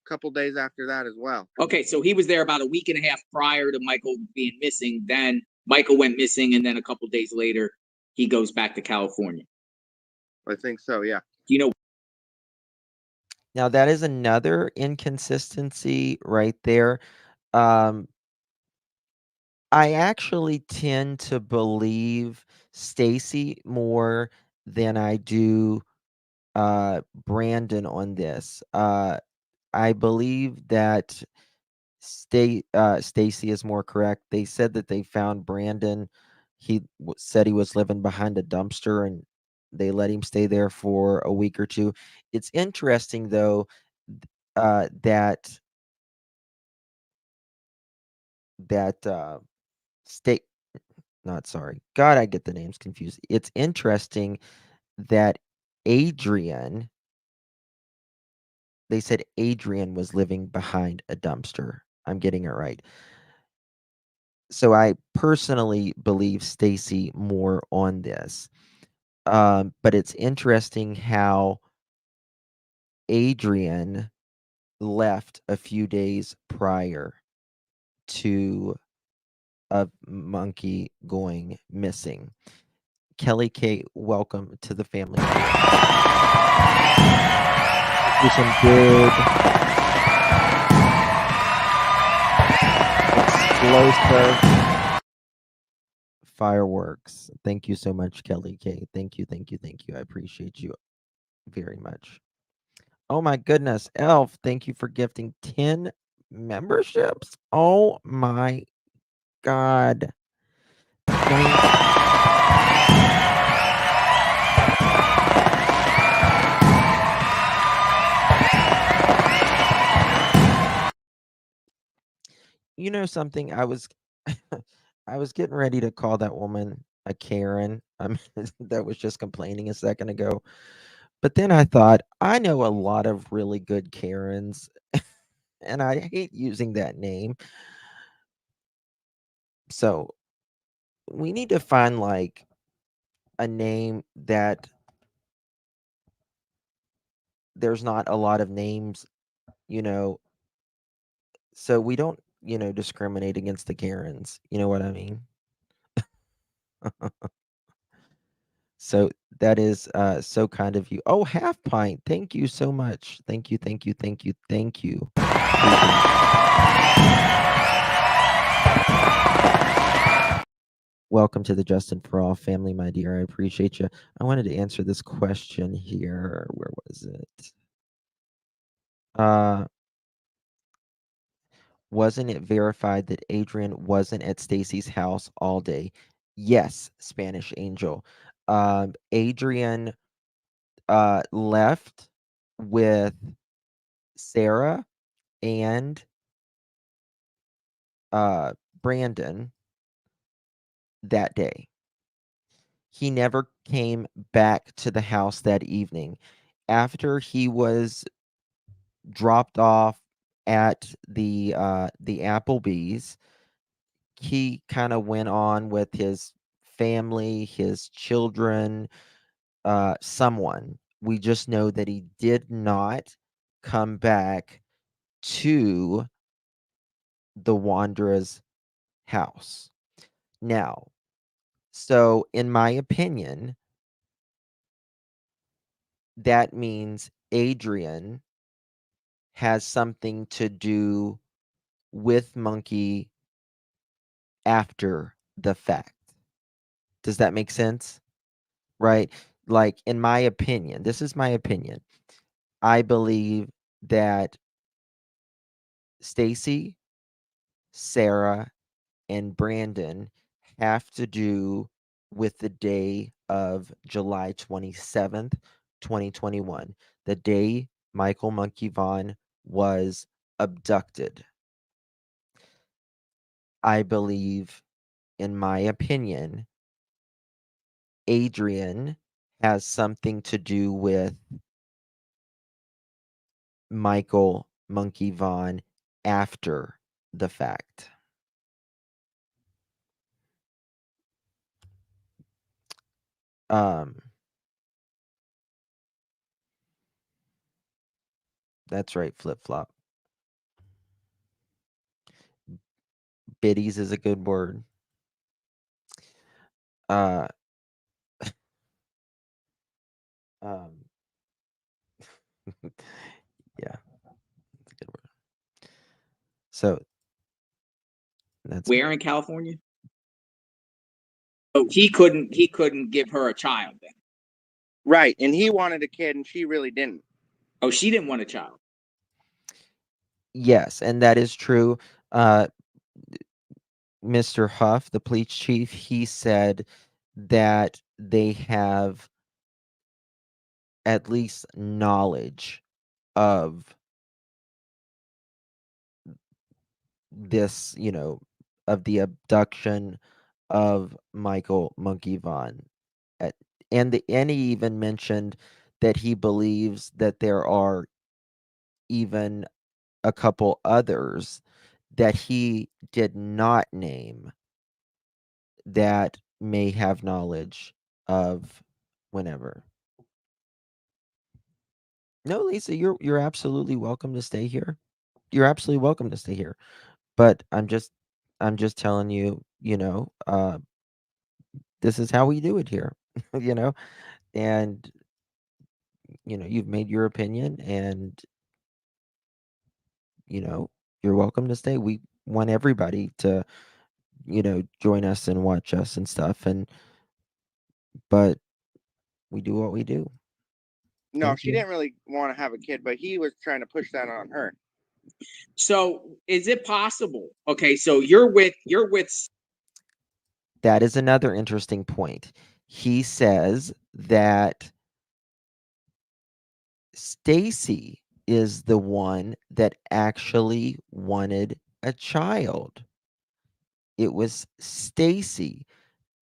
Speaker 3: a couple days after that as well.
Speaker 4: Okay, so he was there about a week and a half prior to Michael being missing. Then Michael went missing, and then a couple days later, he goes back to California.
Speaker 3: I think so, yeah.
Speaker 4: You know,
Speaker 2: Now that is another inconsistency right there. I actually tend to believe Stacy more than I do Brandon on this. I believe that Stacy is more correct. They said that they found Brandon. He said he was living behind a dumpster and they let him stay there for a week or two. It's interesting though that state not sorry. God, I get the names confused. It's interesting that Adrian they said Adrian was living behind a dumpster. I'm getting it right. So I personally believe Stacy more on this. But it's interesting how Adrian left a few days prior to a monkey going missing. Kelly K, welcome to the family. Do some good explosive fireworks. Thank you so much, Kelly K. Thank you. I appreciate you very much. Oh my goodness, Elf, thank you for gifting 10 memberships. Oh my god. You know something? I was I was getting ready to call that woman a Karen. That was just complaining a second ago. But then I thought, I know a lot of really good Karens, and I hate using that name. So we need to find like a name that there's not a lot of names, you know, so we don't, discriminate against the Karens. You know what I mean? So that is so kind of you. Oh, half pint. Thank you so much. Thank you, thank you, thank you, thank you. Welcome to the Justin for All family, my dear. I appreciate you. I wanted to answer this question here. Where was it? Wasn't it verified that Adrian wasn't at Stacy's house all day? Yes, Spanish Angel. Adrian left with Sarah and Brandon that day. He never came back to the house that evening. After he was dropped off at the Applebee's, he kind of went on with his family, his children, someone. We just know that he did not come back to the Wanderer's house. Now, so in my opinion, that means Adrian has something to do with Monkey after the fact. Does that make sense? Right? Like, in my opinion, this is my opinion. I believe that Stacy, Sarah, and Brandon have to do with the day of July 27th, 2021, the day Michael Monkey Vaughn was abducted. I believe, in my opinion, Adrian has something to do with Michael Monkey Vaughn after the fact. That's right, flip flop. Biddies is a good word. Uh, um, yeah, that's a good word. So that's
Speaker 4: Where in California? Oh, he couldn't give her a child then.
Speaker 3: Right, and he wanted a kid, and she really didn't.
Speaker 4: Oh, she didn't want a child.
Speaker 2: yes, and that is true. Mr. Huff, the police chief, he said that they have at least knowledge of this, of the abduction of Michael Monkey Vaughn. And he even mentioned that he believes that there are even a couple others that he did not name that may have knowledge of whenever. No, Lisa, you're absolutely welcome to stay here. You're absolutely welcome to stay here. But I'm just telling you, this is how we do it here, you know? And you've made your opinion, and you're welcome to stay. We want everybody to, join us and watch us and stuff, but we do what we do.
Speaker 3: No,
Speaker 2: Thank
Speaker 3: she
Speaker 2: you.
Speaker 3: didn't really want to have a kid, but he was trying to push that on her.
Speaker 4: So is it possible? Okay, so you're with
Speaker 2: That is another interesting point. He says that Stacy is the one that actually wanted a child. It was Stacy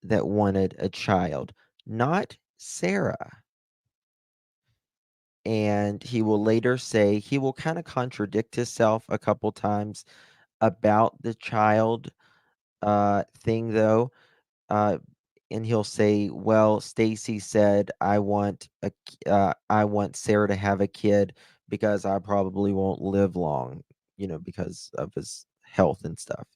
Speaker 2: that wanted a child, not Sarah. And he will later say, he will kind of contradict himself a couple times about the child thing, though. And he'll say, well, Stacy said, I want Sarah to have a kid because I probably won't live long, because of his health and stuff.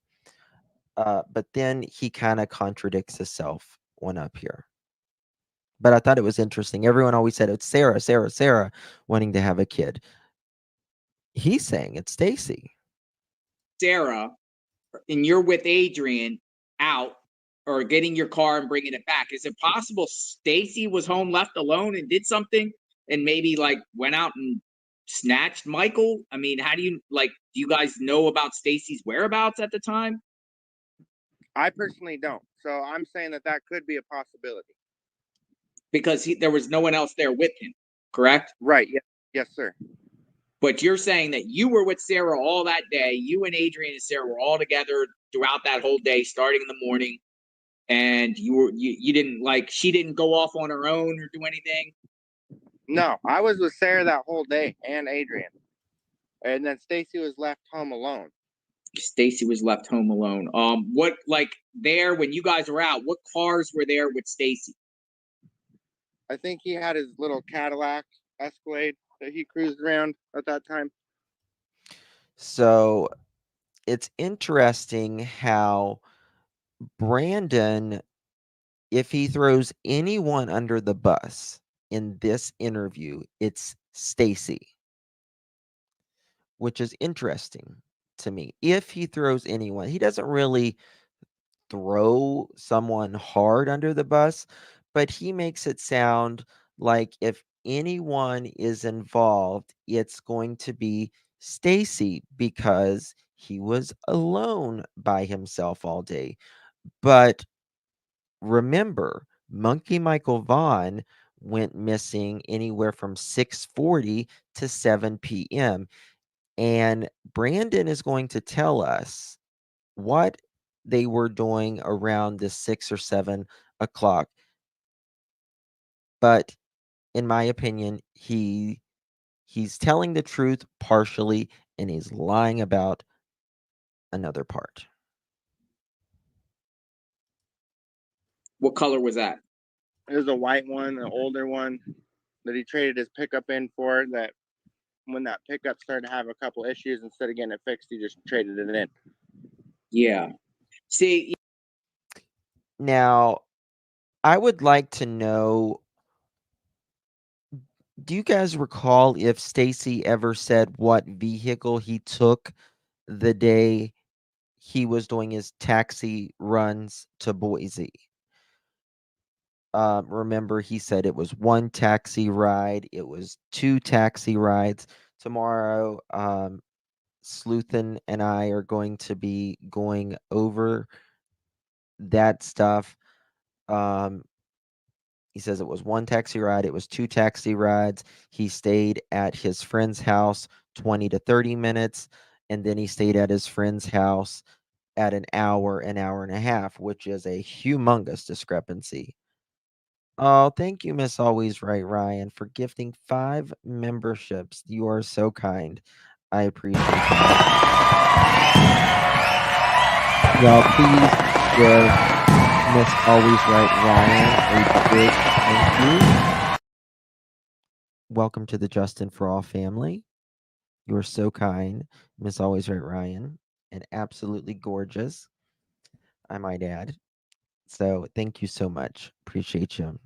Speaker 2: But then he kind of contradicts himself one up here. But I thought it was interesting. Everyone always said it's Sarah, Sarah, Sarah wanting to have a kid. He's saying it's Stacy.
Speaker 4: Sarah, and you're with Adrian out or getting your car and bringing it back, is it possible Stacy was home left alone and did something and maybe like went out and snatched Michael? I mean, how do you do you guys know about Stacy's whereabouts at the time?
Speaker 3: I personally don't. So I'm saying that could be a possibility.
Speaker 4: Because there was no one else there with him, correct?
Speaker 3: Right. Yes. Yes, sir.
Speaker 4: But you're saying that you were with Sarah all that day. You and Adrian and Sarah were all together throughout that whole day, starting in the morning. And you didn't she didn't go off on her own or do anything?
Speaker 3: No, I was with Sarah that whole day and Adrian. And then Stacy was left home alone.
Speaker 4: Stacy was left home alone. What there when you guys were out, what cars were there with Stacy?
Speaker 3: I think he had his little Cadillac Escalade that he cruised around at that time.
Speaker 2: So it's interesting how Brandon, if he throws anyone under the bus in this interview, it's Stacy, which is interesting to me. If he throws anyone, he doesn't really throw someone hard under the bus, but he makes it sound like if anyone is involved, it's going to be Stacy because he was alone by himself all day. But remember, Monkey Michael Vaughn went missing anywhere from 6:40 to 7 p.m. And Brandon is going to tell us what they were doing around the 6 or 7 o'clock. But in my opinion, he's telling the truth partially and he's lying about another part.
Speaker 4: What color was that?
Speaker 3: It was a white one, an older one that he traded his pickup in for. That when that pickup started to have a couple issues, instead of getting it fixed, he just traded it in.
Speaker 4: Yeah. See,
Speaker 2: Now, I would like to know, do you guys recall if Stacy ever said what vehicle he took the day he was doing his taxi runs to Boise? Remember, he said it was 1 taxi ride, it was 2 taxi rides. Tomorrow, Sleuthen and I are going to be going over that stuff. He says it was 1 taxi ride, it was 2 taxi rides. He stayed at his friend's house 20 to 30 minutes, and then he stayed at his friend's house at an hour and a half, which is a humongous discrepancy. Oh, thank you, Miss Always Right Ryan, for gifting 5 memberships. You are so kind. I appreciate that. Y'all, please give Miss Always Right Ryan a big thank you. Welcome to the Justin for All family. You are so kind, Miss Always Right Ryan, and absolutely gorgeous, I might add. So thank you so much. Appreciate you.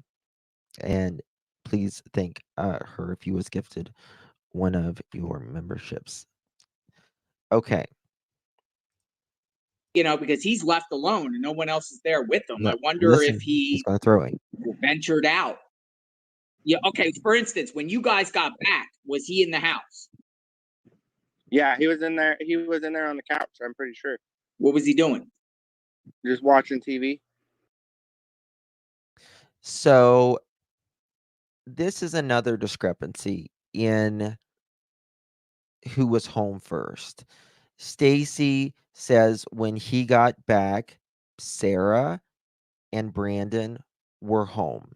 Speaker 2: And please thank her if you was gifted one of your memberships. Okay.
Speaker 4: because he's left alone and no one else is there with him.
Speaker 2: No,
Speaker 4: I wonder
Speaker 2: listen,
Speaker 4: if
Speaker 2: he's
Speaker 4: he
Speaker 2: going to throw it.
Speaker 4: ventured out. Yeah, okay. For instance, when you guys got back, was he in the house?
Speaker 3: Yeah, he was in there. He was in there on the couch. I'm pretty sure,
Speaker 4: What was he doing?
Speaker 3: just watching TV.
Speaker 2: So this is another discrepancy in who was home first. Stacy says when he got back, Sarah and Brandon were home.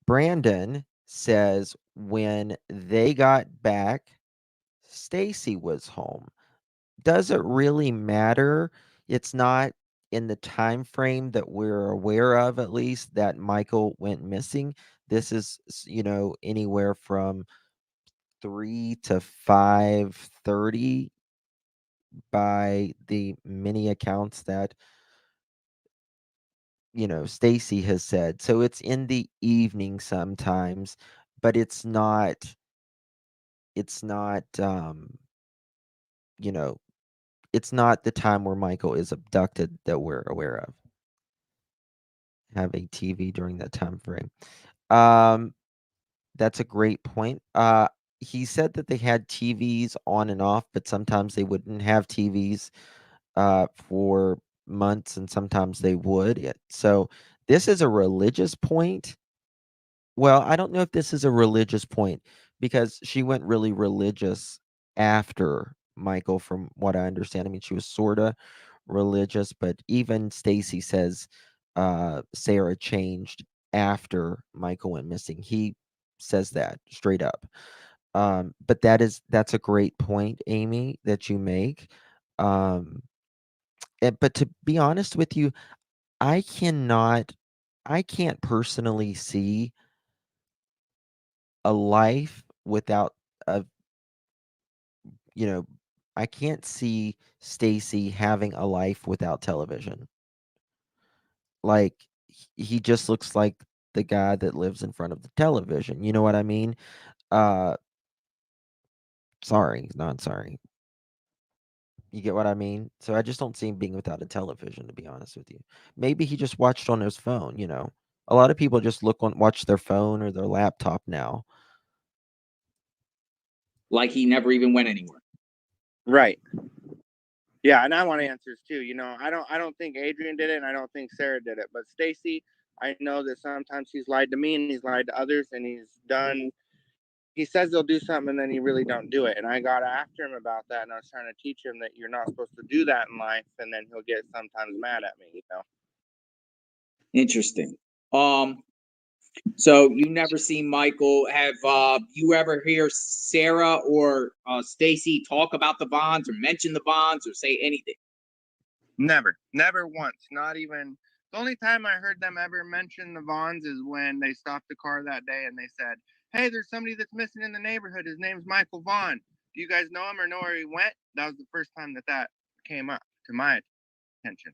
Speaker 2: Brandon says when they got back, Stacy was home. Does it really matter? It's not in the time frame that we're aware of, at least, that Michael went missing. This is, anywhere from 3 to 5:30 by the many accounts that Stacy has said. So it's in the evening sometimes, but it's not it's not the time where Michael is abducted that we're aware of. Have a TV during that time frame. That's a great point. He said that they had TVs on and off, but sometimes they wouldn't have TVs for months, and sometimes they would. So this is a religious point. Well, I don't know if this is a religious point because she went really religious after Michael, from what I understand. I mean, she was sorta religious, but even Stacy says Sarah changed after Michael went missing. He says that straight up. But that's a great point, Amy, that you make. But to be honest with you, I can't personally see a life without a you know I can't see Stacy having a life without television. Like, he just looks like the guy that lives in front of the television. You know what I mean? Uh Sorry, not sorry. You get what I mean? So I just don't see him being without a television, to be honest with you. Maybe he just watched on his phone. A lot of people just watch their phone or their laptop now.
Speaker 4: Like he never even went anywhere.
Speaker 3: Right. Yeah, and I want answers too. I don't think Adrian did it, and I don't think Sarah did it. But Stacy, I know that sometimes he's lied to me and he's lied to others, and he says he'll do something and then he really don't do it. And I got after him about that, and I was trying to teach him that you're not supposed to do that in life, and then he'll get sometimes mad at me.
Speaker 4: Interesting. So you never seen Michael. Have you ever hear Sarah or Stacy talk about the bonds or mention the bonds or say anything?
Speaker 3: Never once. Not even. The only time I heard them ever mention the Vaughns is when they stopped the car that day and they said, "Hey, there's somebody that's missing in the neighborhood. His name's Michael Vaughn. Do you guys know him or know where he went?" That was the first time that came up to my attention.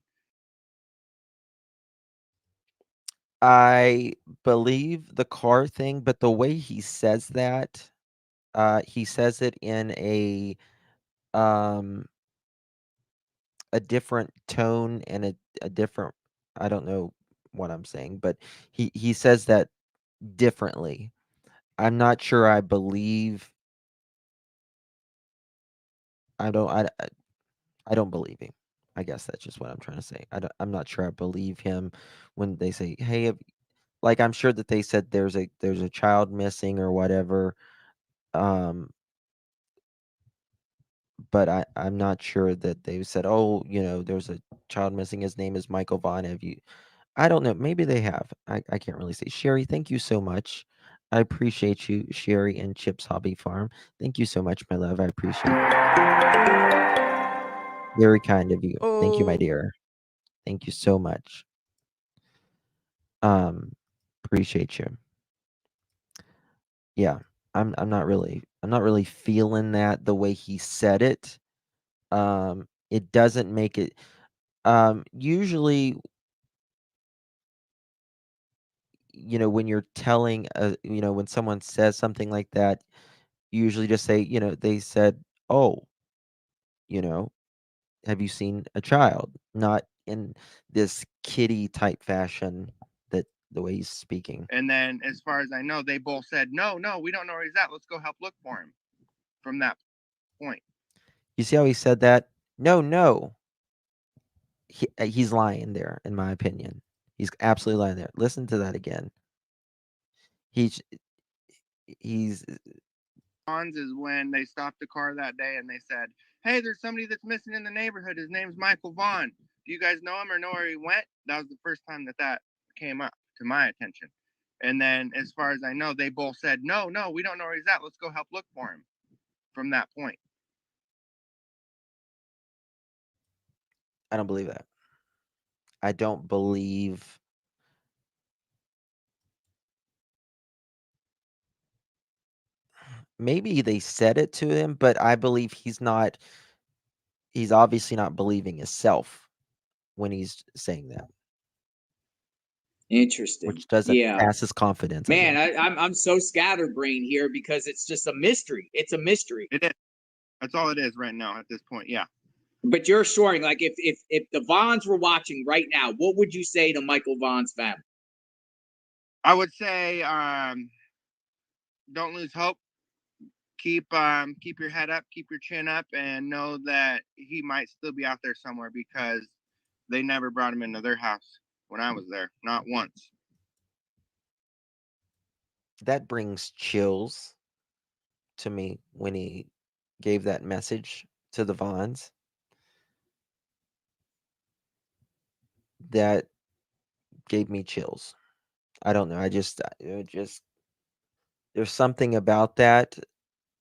Speaker 2: I believe the car thing, but the way he says that, he says it in um a different tone and a different, I don't know what I'm saying, but he says that differently. I'm not sure I believe I don't I don't believe him. I guess that's just what I'm trying to say. I'm not sure I believe him when they say, "Hey, like, I'm sure that they said there's a child missing or whatever." Um, but I'm not sure that they said, "Oh, there's a child missing. His name is Michael Vaughn. Have you?" I don't know. Maybe they have. I can't really say. Sherry, thank you so much. I appreciate you, Sherry and Chip's Hobby Farm. Thank you so much, my love. I appreciate it. Very kind of you. Thank you, my dear. Thank you so much. Appreciate you. Yeah. I'm not really feeling that the way he said it. It doesn't make it usually, when you're telling when someone says something like that, you usually just say, they said, "Oh, you know, have you seen a child?" Not in this kitty type fashion that the way he's speaking.
Speaker 3: And then, as far as I know, they both said, "No, we don't know where he's at. Let's go help look for him." From that point.
Speaker 2: You see how he said that? No. He's lying there, in my opinion. He's absolutely lying there. Listen to that again. He's he's
Speaker 3: Bonds is when they stopped the car that day and they said, "Hey, there's somebody that's missing in the neighborhood. His name's Michael Vaughn. Do you guys know him or know where he went?" That was the first time that came up to my attention. And then, as far as I know, they both said, "No, we don't know where he's at. Let's go help look for him." From that point.
Speaker 2: I don't believe that. I don't believe maybe they said it to him, but I believe he's obviously not believing himself when he's saying that.
Speaker 4: Interesting.
Speaker 2: which doesn't
Speaker 4: Yeah.
Speaker 2: pass as confidence. I
Speaker 4: Man,
Speaker 2: guess.
Speaker 4: I'm so scatterbrained here because it's just a mystery. It's a mystery.
Speaker 3: It is. That's all it is right now at this point. Yeah.
Speaker 4: But you're assuring, like, if the Vaughns were watching right now, what would you say to Michael Vaughn's family?
Speaker 3: I would say, don't lose hope. Keep your head up, keep your chin up, and know that he might still be out there somewhere because they never brought him into their house when I was there, not once.
Speaker 2: That brings chills to me when he gave that message to the Vaughns. That gave me chills. I don't know. Just there's something about that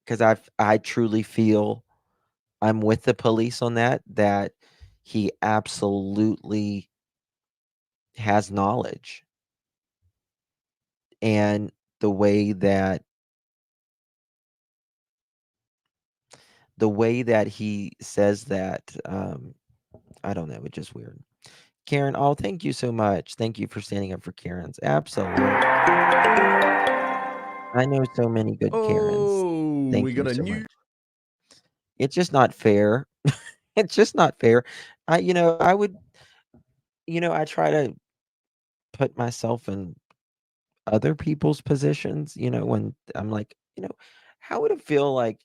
Speaker 2: because I truly feel I'm with the police on that he absolutely has knowledge, and the way that he says that, I don't know, it's just weird. Karen, oh, thank you so much. Thank you for standing up for Karens. Absolutely. I know so many good Karens.
Speaker 5: Oh,
Speaker 2: Thank
Speaker 5: we
Speaker 2: you
Speaker 5: got a
Speaker 2: so
Speaker 5: new.
Speaker 2: much. It's just not fair. It's just not fair. I try to put myself in other people's positions, when I'm like, how would it feel like,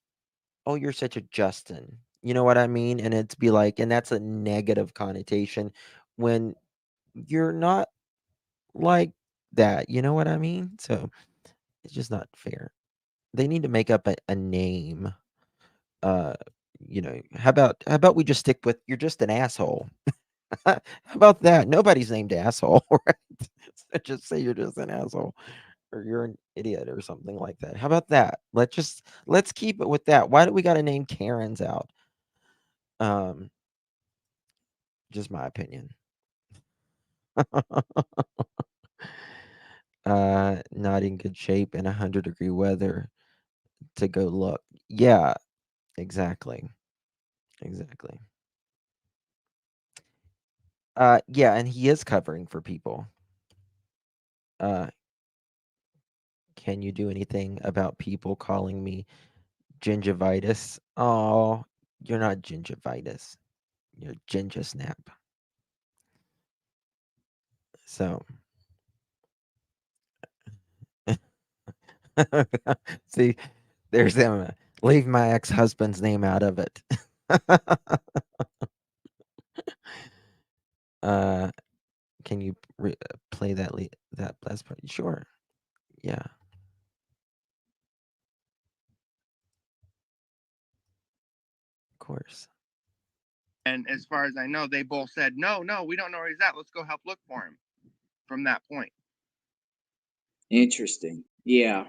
Speaker 2: oh, you're such a Justin. You know what I mean? And it's be like, and that's a negative connotation when you're not like that. You know what I mean? So it's just not fair. They need to make up a name. Uh, how about we just stick with you're just an asshole? How about that? Nobody's named asshole, right? So just say you're just an asshole or you're an idiot or something like that. How about that? Let's keep it with that. Why do we got to name Karens out? Um, just my opinion. Not in good shape in 100-degree weather to go look. Yeah, exactly. Exactly. Yeah, and he is covering for people. Can you do anything about people calling me gingivitis? Oh, you're not gingivitis. You're ginger snap. So, see, there's them. Leave my ex-husband's name out of it. Can you play that last part? Sure. Yeah. Of course.
Speaker 3: And as far as I know, they both said, no, we don't know where he's at. Let's go help look for him from that point.
Speaker 4: Interesting. Yeah.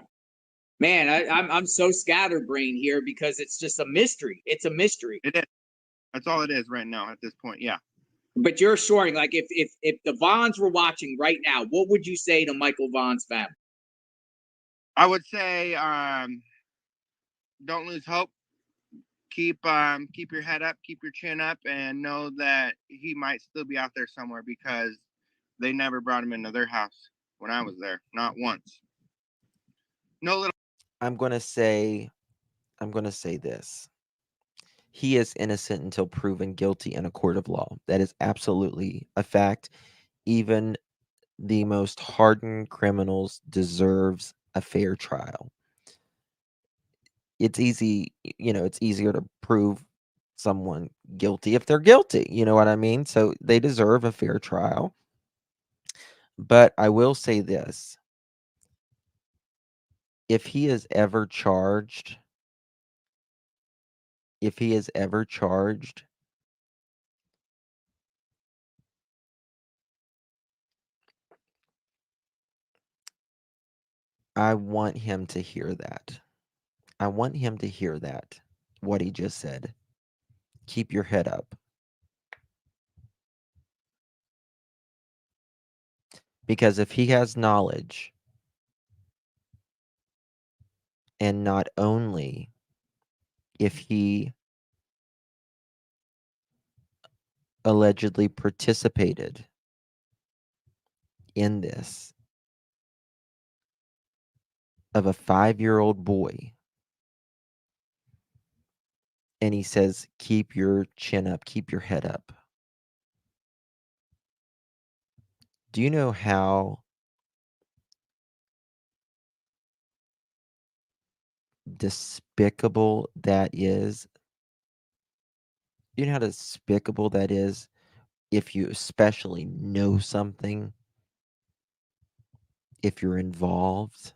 Speaker 4: Man, I'm so scatterbrained here because it's just a mystery. It's a mystery.
Speaker 3: It is. That's all it is right now at this point. Yeah.
Speaker 4: But you're assuring, like, if the Vaughns were watching right now, what would you say to Michael Vaughn's family?
Speaker 3: I would say, don't lose hope. Keep your head up, keep your chin up, and know that he might still be out there somewhere because they never brought him into their house when I was there, not once. No little.
Speaker 2: I'm gonna say this. He is innocent until proven guilty in a court of law. That is absolutely a fact. Even the most hardened criminals deserves a fair trial. It's easy, it's easier to prove someone guilty if they're guilty, you know what I mean? So they deserve a fair trial. But I will say this. If he is ever charged, I want him to hear that. I want him to hear that, what he just said. Keep your head up. Because if he has knowledge, and not only if he allegedly participated in this of a 5-year-old boy. And he says, keep your chin up, keep your head up. Do you know how despicable that is? You know how despicable that is if you especially know something, if you're involved?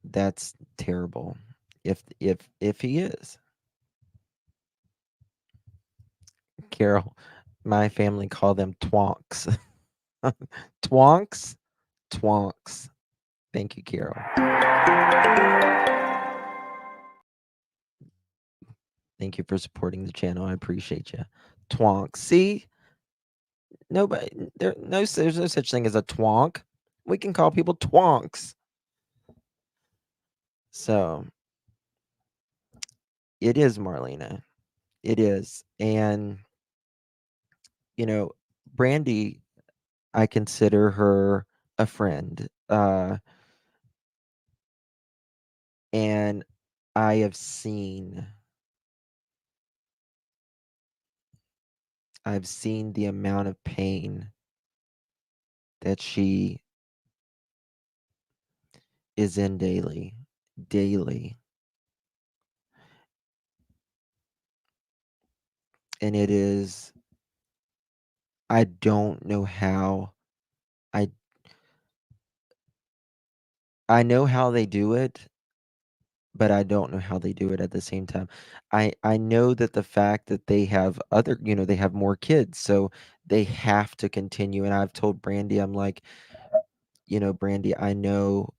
Speaker 2: That's terrible. If he is. Carol, my family call them twonks. Twonks? Twonks. Thank you, Carol. Thank you for supporting the channel. I appreciate you. Twonk. See? There's no such thing as a twonk. We can call people twonks. So it is, Marlena. It is. And Brandy, I consider her a friend. And I have seen the amount of pain that she is in daily. And it is, I don't know how. I know how they do it, but I don't know how they do it at the same time. I know that the fact that they have they have more kids, so they have to continue. And I've told Brandy, I'm like, Brandy, I know,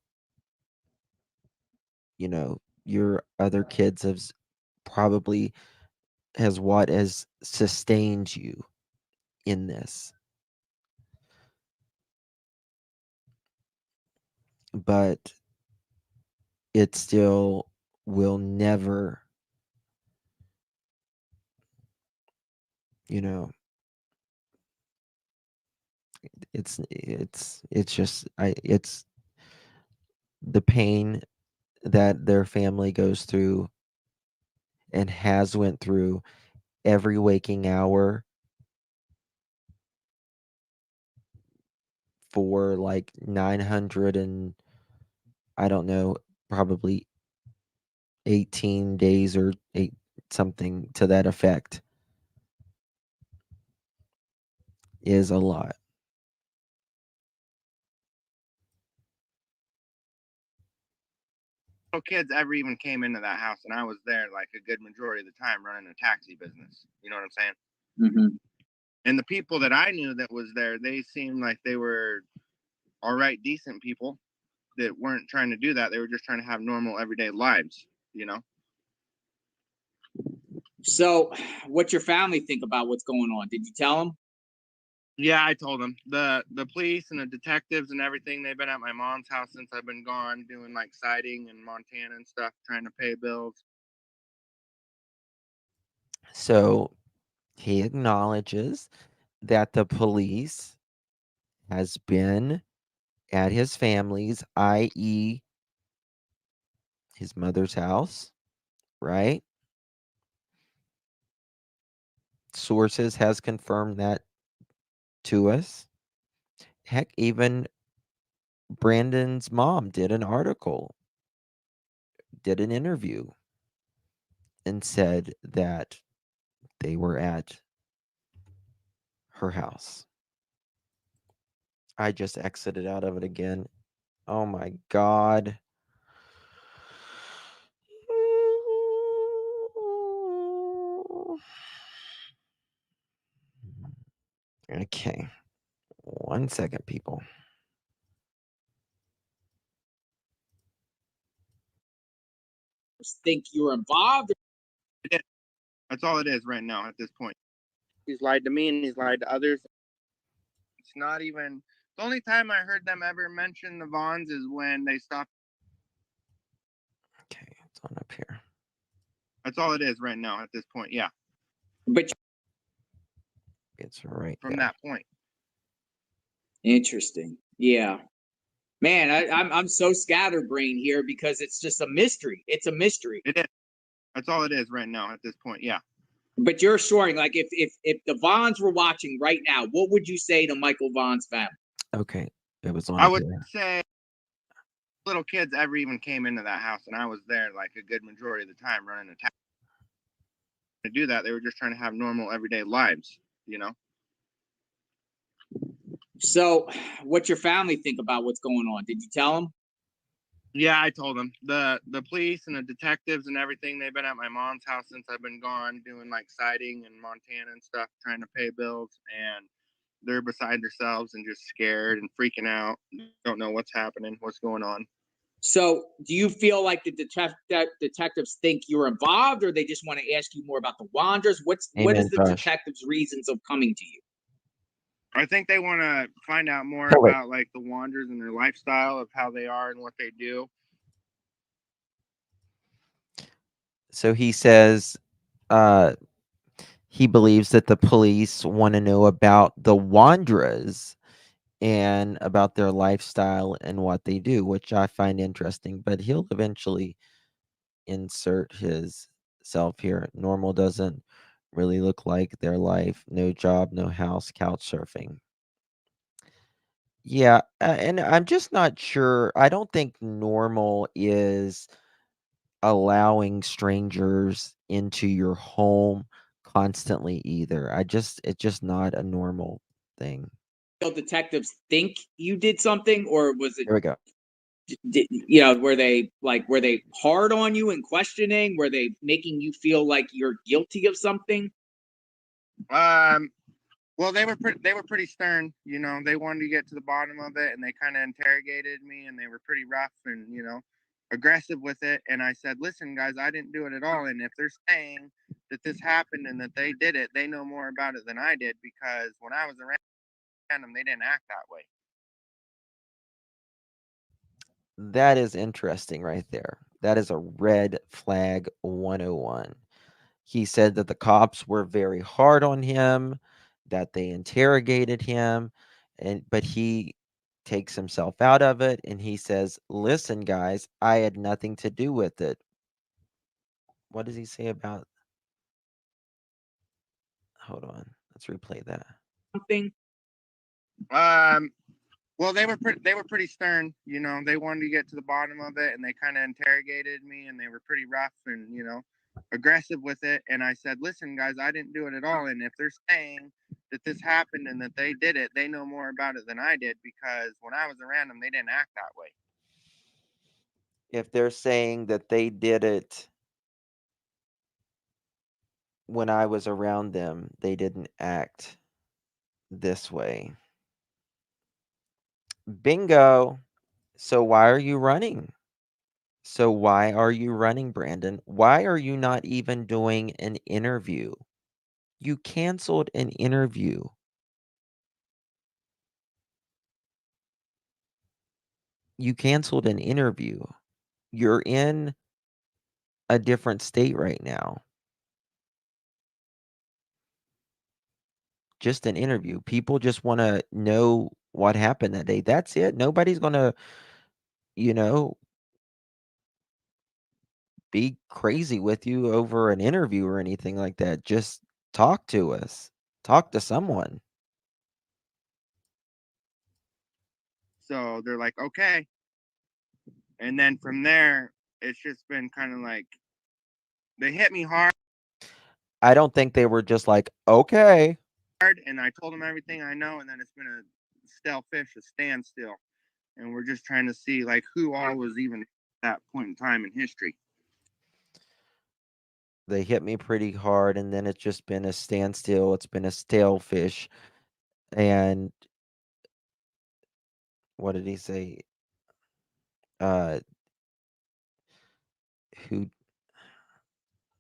Speaker 2: your other kids probably has sustained you in this. But it still will never, it's just it's the pain that their family goes through and has went through every waking hour for like 900 and I don't know, probably 18 days or something to that effect is a lot.
Speaker 3: No kids ever even came into that house, and I was there like a good majority of the time running a taxi business. You know what I'm saying?
Speaker 4: Mm-hmm.
Speaker 3: And the people that I knew that was there, they seemed like they were all right, decent people that weren't trying to do that. They were just trying to have normal everyday lives,
Speaker 4: So, what's your family think about what's going on? Did you tell them?
Speaker 3: Yeah, I told them. The police and the detectives and everything, they've been at my mom's house since I've been gone, doing like siding in Montana and stuff, trying to pay bills.
Speaker 2: So he acknowledges that the police has been at his family's, i.e., his mother's house, right? Sources has confirmed that to us. Heck, even Brandon's mom did an article, did an interview, and said that they were at her house. I just exited out of it again. Oh my God. Okay. 1 second, people.
Speaker 4: Think you're involved?
Speaker 3: That's all it is right now at this point. He's lied to me and he's lied to others. It's not even the only time I heard them ever mention the Vaughns is when they stopped.
Speaker 2: Okay, it's on up here.
Speaker 3: That's all it is right now at this point. Yeah.
Speaker 4: But
Speaker 2: It's right
Speaker 3: From
Speaker 2: there.
Speaker 3: that point.
Speaker 4: interesting. Yeah. Man, I'm so scatterbrained here because it's just a mystery. It's a mystery.
Speaker 3: It is. That's all it is right now at this point. Yeah.
Speaker 4: But you're assuring, like, if the Vaughns were watching right now, what would you say to Michael Vaughn's family?
Speaker 2: Okay, it was on.
Speaker 3: I would say little kids ever even came into that house, and I was there like a good majority of the time running a taxi. To do that, they were just trying to have normal everyday lives, you know.
Speaker 4: So, what's your family think about what's going on? Did you tell them?
Speaker 3: Yeah, I told them. The police and the detectives and everything, they've been at my mom's house since I've been gone, doing like siding in Montana and stuff, trying to pay bills, and they're beside themselves and just scared and freaking out. Don't know what's happening, what's going on.
Speaker 4: So, do you feel like the detectives think you're involved, or they just want to ask you more about the Wanderers? What
Speaker 2: Amen,
Speaker 4: is the
Speaker 2: Josh.
Speaker 4: detectives' reasons of coming to you?
Speaker 3: I think they want to find out more
Speaker 2: Oh, wait.
Speaker 3: about like the Wanderers and their lifestyle, of how they are and what they do.
Speaker 2: So he says he believes that the police want to know about the Wanderers and about their lifestyle and what they do, which I find interesting. But he'll eventually insert his self here. Normal doesn't really look like their life. No job, no house, couch surfing. Yeah, and I'm just not sure. I don't think normal is allowing strangers into your home constantly either. It's just not a normal thing.
Speaker 4: Detectives think you did something, or was it?
Speaker 2: Here we go.
Speaker 4: You know, were they hard on you and questioning? Were they making you feel like you're guilty of something?
Speaker 3: Well, they were pretty stern. You know, they wanted to get to the bottom of it, and they kind of interrogated me, and they were pretty rough and aggressive with it. And I said, "Listen, guys, I didn't do it at all. And if they're saying that this happened and that they did it, they know more about it than I did, because when I was around them, they didn't act that way."
Speaker 2: That is interesting right there. That is a red flag 101. He said that the cops were very hard on him, that they interrogated him, but he takes himself out of it and he says, "Listen, guys, I had nothing to do with it." What does he say about? Hold on. Let's replay that.
Speaker 4: Something.
Speaker 3: Well, they were pretty stern. You know, they wanted to get to the bottom of it, and they kind of interrogated me, and they were pretty rough and aggressive with it. And I said, "Listen, guys, I didn't do it at all. And if they're saying that this happened and that they did it, they know more about it than I did, because when I was around them, they didn't act that way."
Speaker 2: If they're saying that they did it when I was around them, they didn't act this way. Bingo. So why are you running? So why are you running, Brandon? Why are you not even doing an interview? You canceled an interview. You canceled an interview. You're in a different state right now. Just an interview. People just want to know what happened that day. That's it. Nobody's going to, you know, be crazy with you over an interview or anything like that. Just talk to us. Talk to someone.
Speaker 3: So they're like, "Okay." And then from there, it's just been kind of like, they hit me hard,
Speaker 2: I don't think they were just like, okay.
Speaker 3: and I told them everything I know, and then it's been a stale fish, a standstill. And we're just trying to see like who all was even at that point in time in history.
Speaker 2: They hit me pretty hard, and then it's just been a standstill. It's been a stale fish. And what did he say? Who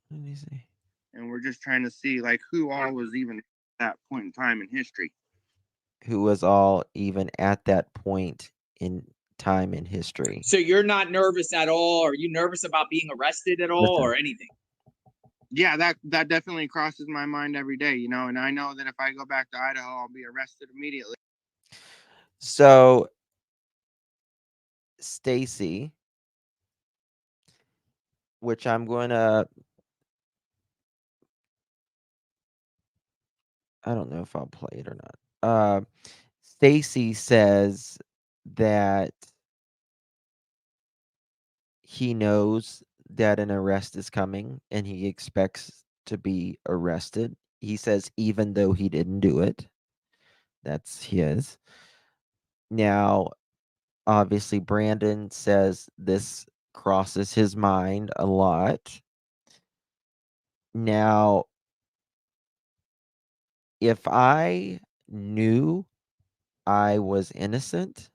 Speaker 2: what did he say?
Speaker 3: And we're just trying to see like who all was even at that point in time in history.
Speaker 2: Who was all even at that point in time in history?
Speaker 4: So you're not nervous at all? Are you nervous about being arrested at all,
Speaker 2: Listen.
Speaker 4: or anything?
Speaker 3: Yeah, that definitely crosses my mind every day, you know, and I know that if I go back to Idaho, I'll be arrested immediately.
Speaker 2: So, Stacy, which I'm going to, I don't know if I'll play it or not. Stacy says that he knows that an arrest is coming and he expects to be arrested. He says even though he didn't do it. That's his. Now, obviously, Brandon says this crosses his mind a lot. Now, if I knew I was innocent,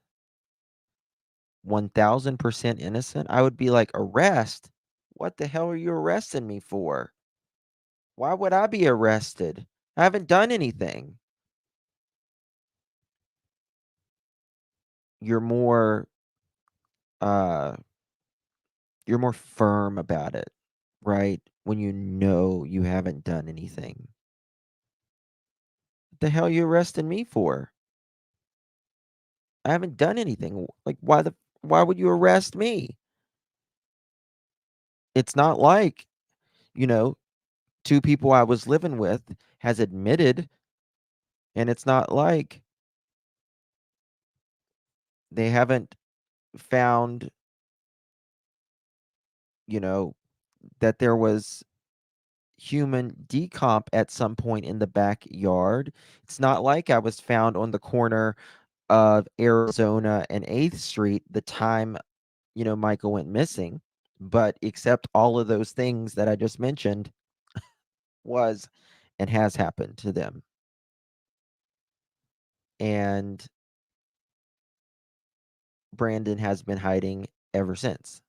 Speaker 2: 1000% innocent, I would be like, arrest? What the hell are you arresting me for? Why would I be arrested? I haven't done anything. You're more you're more firm about it, right? When you know you haven't done anything. What the hell are you arresting me for? I haven't done anything. Like why would you arrest me? It's not like, you know, two people I was living with has admitted, and it's not like they haven't found, you know, that there was human decomp at some point in the backyard. It's not like I was found on the corner of Arizona and 8th Street the time, you know, Michael went missing. But except all of those things that I just mentioned was and has happened to them. And Brandon has been hiding ever since.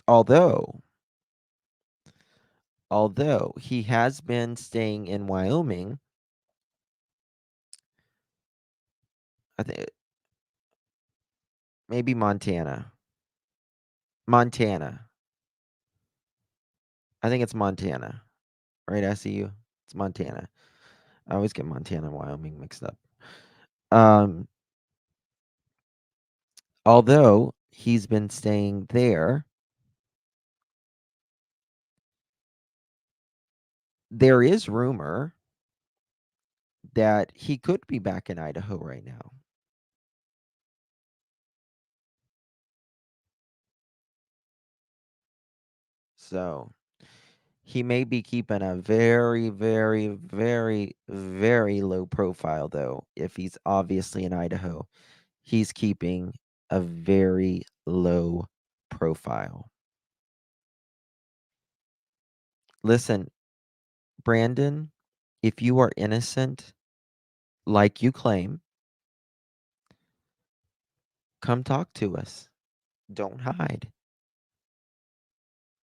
Speaker 2: Although he has been staying in Wyoming, I think maybe Montana. Montana. I think it's Montana. Right, I see you. It's Montana. I always get Montana and Wyoming mixed up. Although he's been staying there, there is rumor that he could be back in Idaho right now. So he may be keeping a very, very, very, very low profile, though. If he's obviously in Idaho, he's keeping a very low profile. Listen, Brandon, if you are innocent, like you claim, come talk to us. Don't hide.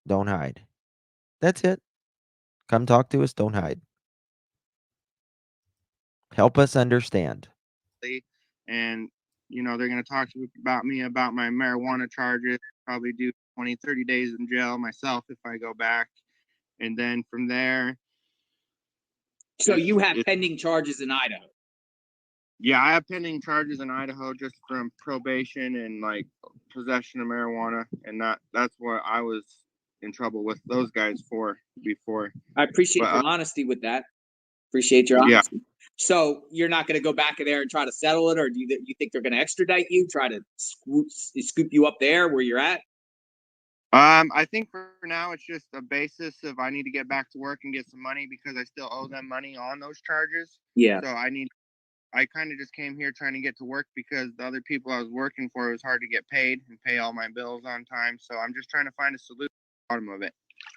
Speaker 2: Don't hide. That's it. Come talk to us. Don't hide. Help us understand.
Speaker 3: And, you know, they're going to talk about me about my marijuana charges, probably do 20, 30 days in jail myself if I go back. And then from there.
Speaker 4: So you have pending charges in Idaho?
Speaker 3: Yeah, I have pending charges in Idaho just from probation and like possession of marijuana. And that's what I was in trouble with those guys for before.
Speaker 4: I appreciate your honesty with that. Appreciate your honesty.
Speaker 3: Yeah.
Speaker 4: So you're not going to go back in there and try to settle it, or do you think they're going to extradite you, try to scoop you up there where you're at?
Speaker 3: I think for now it's just a basis of I need to get back to work and get some money because I still owe them money on those charges.
Speaker 4: Yeah.
Speaker 3: So I kind of just came here trying to get to work because the other people I was working for, it was hard to get paid and pay all my bills on time. So I'm just trying to find a solution at the bottom of it.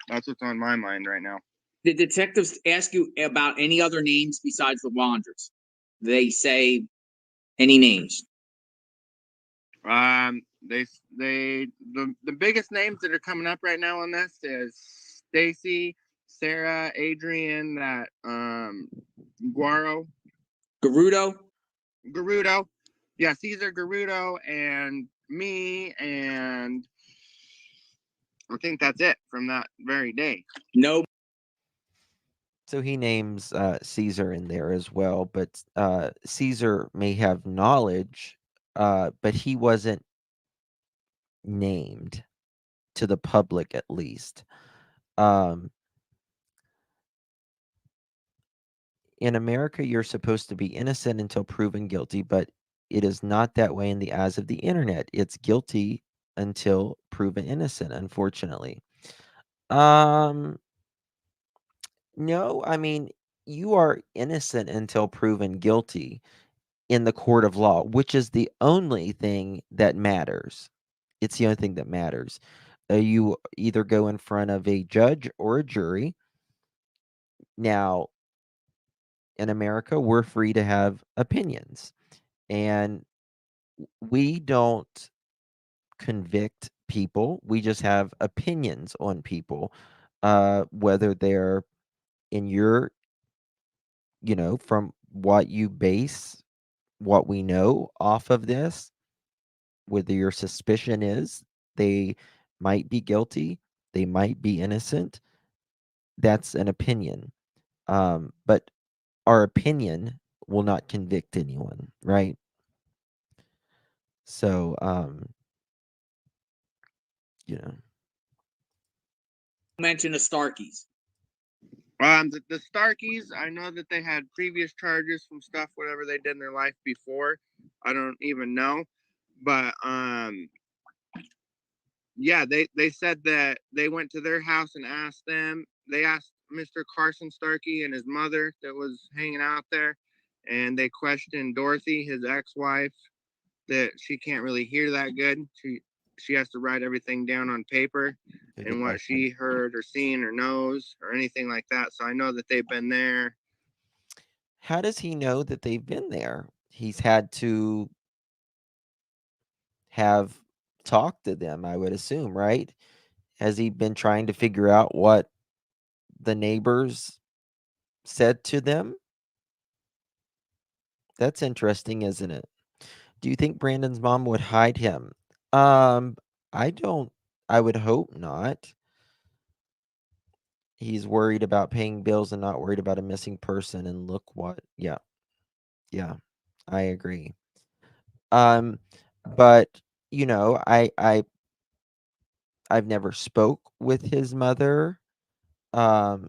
Speaker 3: That's what's on my mind right now.
Speaker 4: Did detectives ask you about any other names besides the Wanderers? They say any names?
Speaker 3: The biggest names that are coming up right now on this is Stacy, Sarah, Adrian, that Garudo. Yeah, Caesar Garudo and me and I think that's it from that very day.
Speaker 4: No.
Speaker 2: So he names Caesar in there as well, but Caesar may have knowledge, but he wasn't named to the public, at least. In America, you're supposed to be innocent until proven guilty, but it is not that way in the eyes of the internet. It's guilty until proven innocent, unfortunately. No, I mean, you are innocent until proven guilty in the court of law, which is the only thing that matters. It's the only thing that matters. You either go in front of a judge or a jury. Now, in America, we're free to have opinions, and we don't convict people. We just have opinions on people, whether they're in your, from what you base what we know off of this, whether your suspicion is they might be guilty, they might be innocent. That's an opinion. But our opinion will not convict anyone, right? So, you know,
Speaker 4: Mention the Starkeys.
Speaker 3: The Starkeys, I know that they had previous charges from stuff, whatever they did in their life before. I don't even know. But yeah, they said that they went to their house and asked them. They asked Mr. Carson Starkey and his mother that was hanging out there, and they questioned Dorothy, his ex-wife, that she can't really hear that good. She has to write everything down on paper and what she heard or seen or knows or anything like that. So I know that they've been there.
Speaker 2: How does he know that they've been there? He's had to have talked to them, I would assume, right? Has he been trying to figure out what the neighbors said to them? That's interesting, isn't it? Do you think Brandon's mom would hide him? I don't. I would hope not. He's worried about paying bills and not worried about a missing person. And look what. Yeah, I agree. But I've never spoke with his mother. But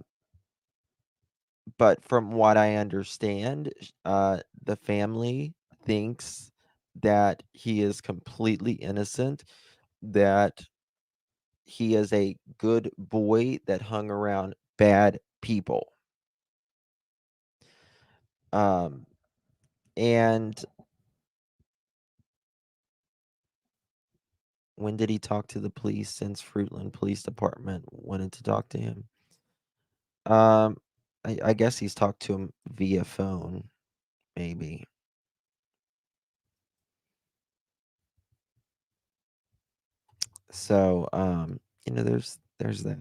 Speaker 2: from what I understand, the family thinks that he is completely innocent, that he is a good boy that hung around bad people. And when did he talk to the police since Fruitland Police Department wanted to talk to him? I guess he's talked to him via phone, maybe. So, there's that.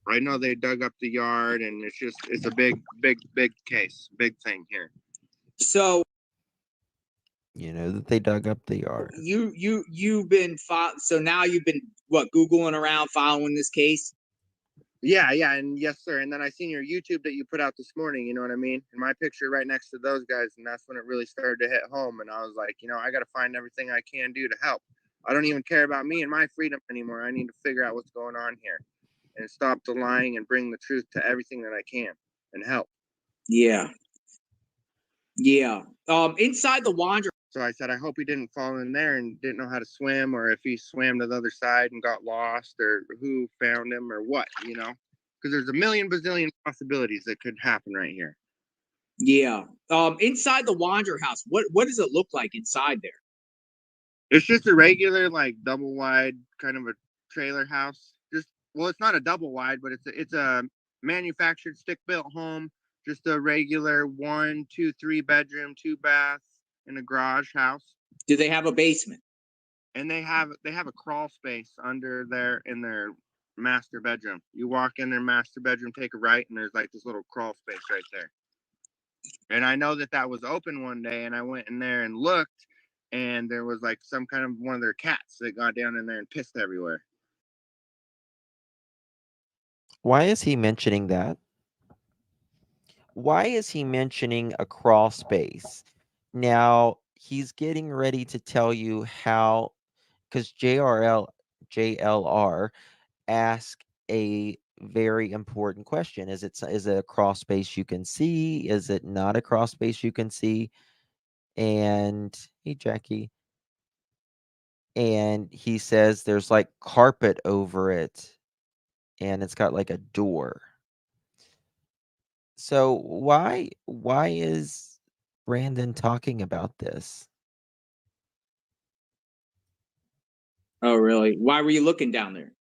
Speaker 3: I know they dug up the yard, and it's a big case, big thing here.
Speaker 4: So
Speaker 2: That they dug up the yard.
Speaker 4: you've been so now you've been Googling around following this case.
Speaker 3: Yeah, and yes, sir. And then I seen your YouTube that you put out this morning. You know what I mean? And my picture right next to those guys, and that's when it really started to hit home. And I was like, I got to find everything I can do to help. I don't even care about me and my freedom anymore. I need to figure out what's going on here, and stop the lying and bring the truth to everything that I can and help.
Speaker 4: Yeah. Inside the Wander.
Speaker 3: So I said, I hope he didn't fall in there and didn't know how to swim, or if he swam to the other side and got lost, or who found him, or what, because there's a million bazillion possibilities that could happen right here.
Speaker 4: Yeah. Inside the Wander house, what does it look like inside there?
Speaker 3: It's just a regular, like, double wide kind of a trailer house. It's not a double wide, but it's a manufactured stick built home. Just a regular 1, 2, 3 bedroom, 2 bath, in a garage house.
Speaker 4: Do they have a basement?
Speaker 3: And they have a crawl space under there in their master bedroom. You walk in their master bedroom, take a right, and there's like this little crawl space right there. And I know that was open one day, and I went in there and looked, and there was like some kind of one of their cats that got down in there and pissed everywhere.
Speaker 2: Why is he mentioning that? Why is he mentioning a crawl space? Now, he's getting ready to tell you how, because JLR asked a very important question. Is it a crawl space you can see? Is it not a crawl space you can see? And hey, Jackie. And he says there's like carpet over it, and it's got like a door. So why is Brandon talking about this?
Speaker 4: Oh, really? Why were you looking down there?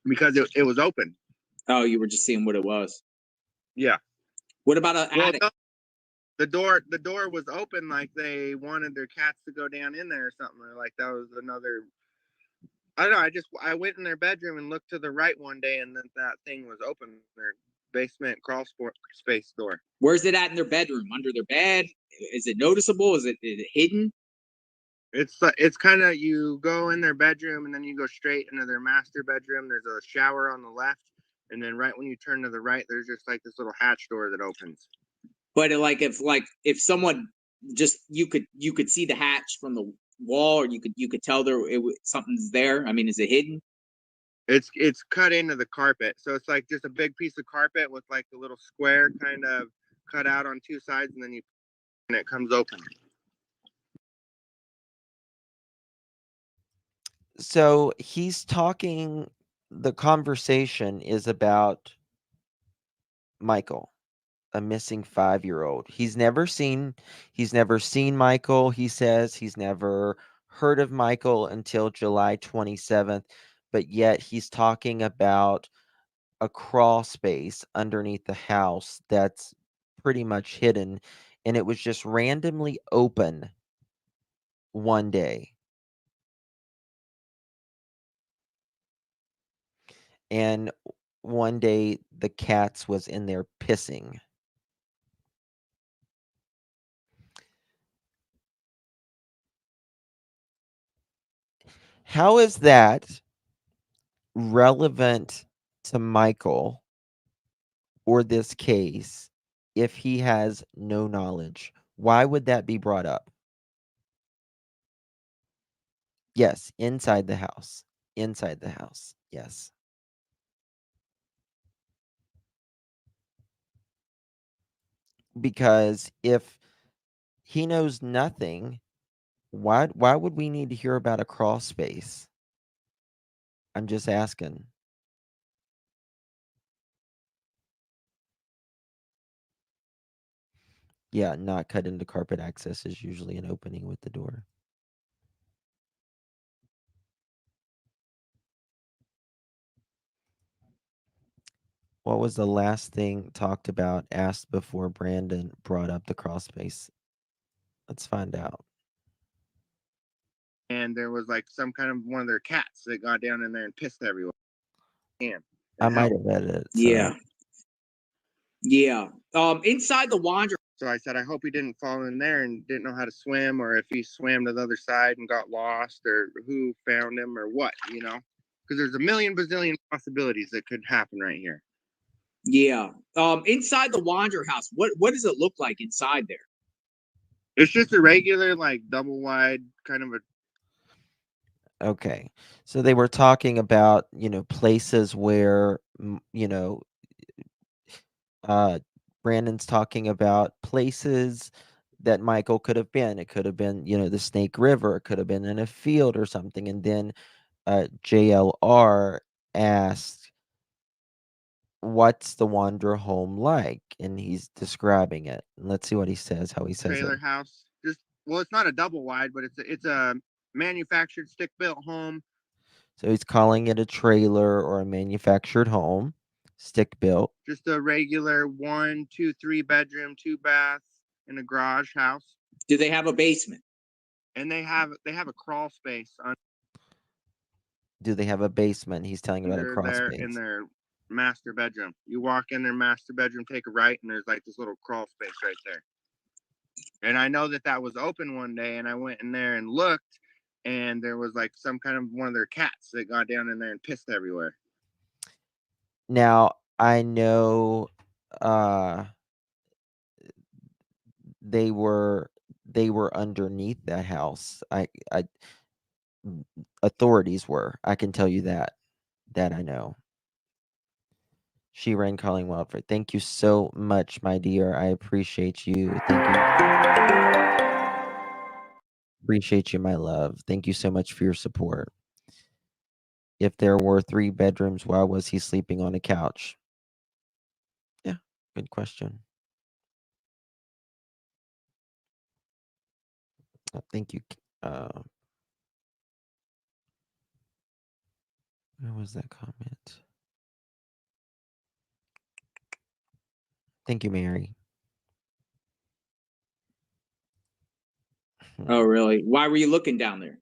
Speaker 3: Because it was open.
Speaker 4: Oh, you were just seeing what it was.
Speaker 3: Yeah.
Speaker 4: What about an
Speaker 3: Well,
Speaker 4: attic?
Speaker 3: no, the door was open, like they wanted their cats to go down in there or something. Or like that was another. I don't know. I went in their bedroom and looked to the right one day, and then that thing was open. Their basement crawl space door.
Speaker 4: Where's it at in their bedroom? Under their bed? Is it noticeable? Is it hidden?
Speaker 3: It's kind of, you go in their bedroom and then you go straight into their master bedroom. There's a shower on the left, and then right when you turn to the right, there's just like this little hatch door that opens.
Speaker 4: But if someone just you could see the hatch from the wall, or you could tell something's there. I mean, is it hidden?
Speaker 3: It's cut into the carpet, so it's like just a big piece of carpet with like a little square kind of cut out on two sides, and then it comes open.
Speaker 2: So he's talking, the conversation is about Michael, a missing 5-year-old. He's never seen Michael. He says he's never heard of Michael until July 27th, but yet he's talking about a crawl space underneath the house that's pretty much hidden, and it was just randomly open one day. And one day the cats was in there pissing. How is that relevant to Michael or this case if he has no knowledge? Why would that be brought up? Yes, inside the house. Inside the house. Yes. Because if he knows nothing, why would we need to hear about a crawl space? I'm just asking. Yeah, not cut into carpet access is usually an opening with the door. What was the last thing talked about, asked before Brandon brought up the crawl space? Let's find out.
Speaker 3: And there was like some kind of one of their cats that got down in there and pissed everywhere.
Speaker 2: I might have edited it.
Speaker 4: Yeah. Yeah. Inside the Wander.
Speaker 3: So I said, I hope he didn't fall in there and didn't know how to swim, or if he swam to the other side and got lost, or who found him, or what, because there's a million bazillion possibilities that could happen right here.
Speaker 4: Yeah. Inside the Wander house, what does it look like inside there?
Speaker 3: It's just a regular, like, double wide kind of a.
Speaker 2: Okay. So they were talking about, places where, Brandon's talking about places that Michael could have been. It could have been, the Snake River. It could have been in a field or something. And then JLR asked, what's the Wanderer home like? And he's describing it. Let's see what he says, how he says
Speaker 3: Trailer
Speaker 2: it.
Speaker 3: house. It's not a double wide, but it's a manufactured stick built home.
Speaker 2: So he's calling it a trailer or a manufactured home, stick built.
Speaker 3: Just a regular 1, 2, 3 bedroom, 2 baths in a garage house.
Speaker 4: Do they have a basement?
Speaker 3: And they have a crawl space
Speaker 2: Do they have a basement? He's telling about a
Speaker 3: under
Speaker 2: crawl
Speaker 3: there
Speaker 2: space.
Speaker 3: in their master bedroom. You walk in their master bedroom, take a right, and there's like this little crawl space right there. And I know that was open one day, and I went in there and looked, and there was like some kind of one of their cats that got down in there and pissed everywhere.
Speaker 2: Now, I know they were underneath that house. Authorities were. I can tell you that. That I know. She ran calling wildfire. Thank you so much, my dear. I appreciate you. Thank you. Appreciate you, my love. Thank you so much for your support. If there were 3 bedrooms, why was he sleeping on a couch? Yeah, good question. Thank you. Where was that comment? Thank you, Mary.
Speaker 4: Oh, really? Why were you looking down there?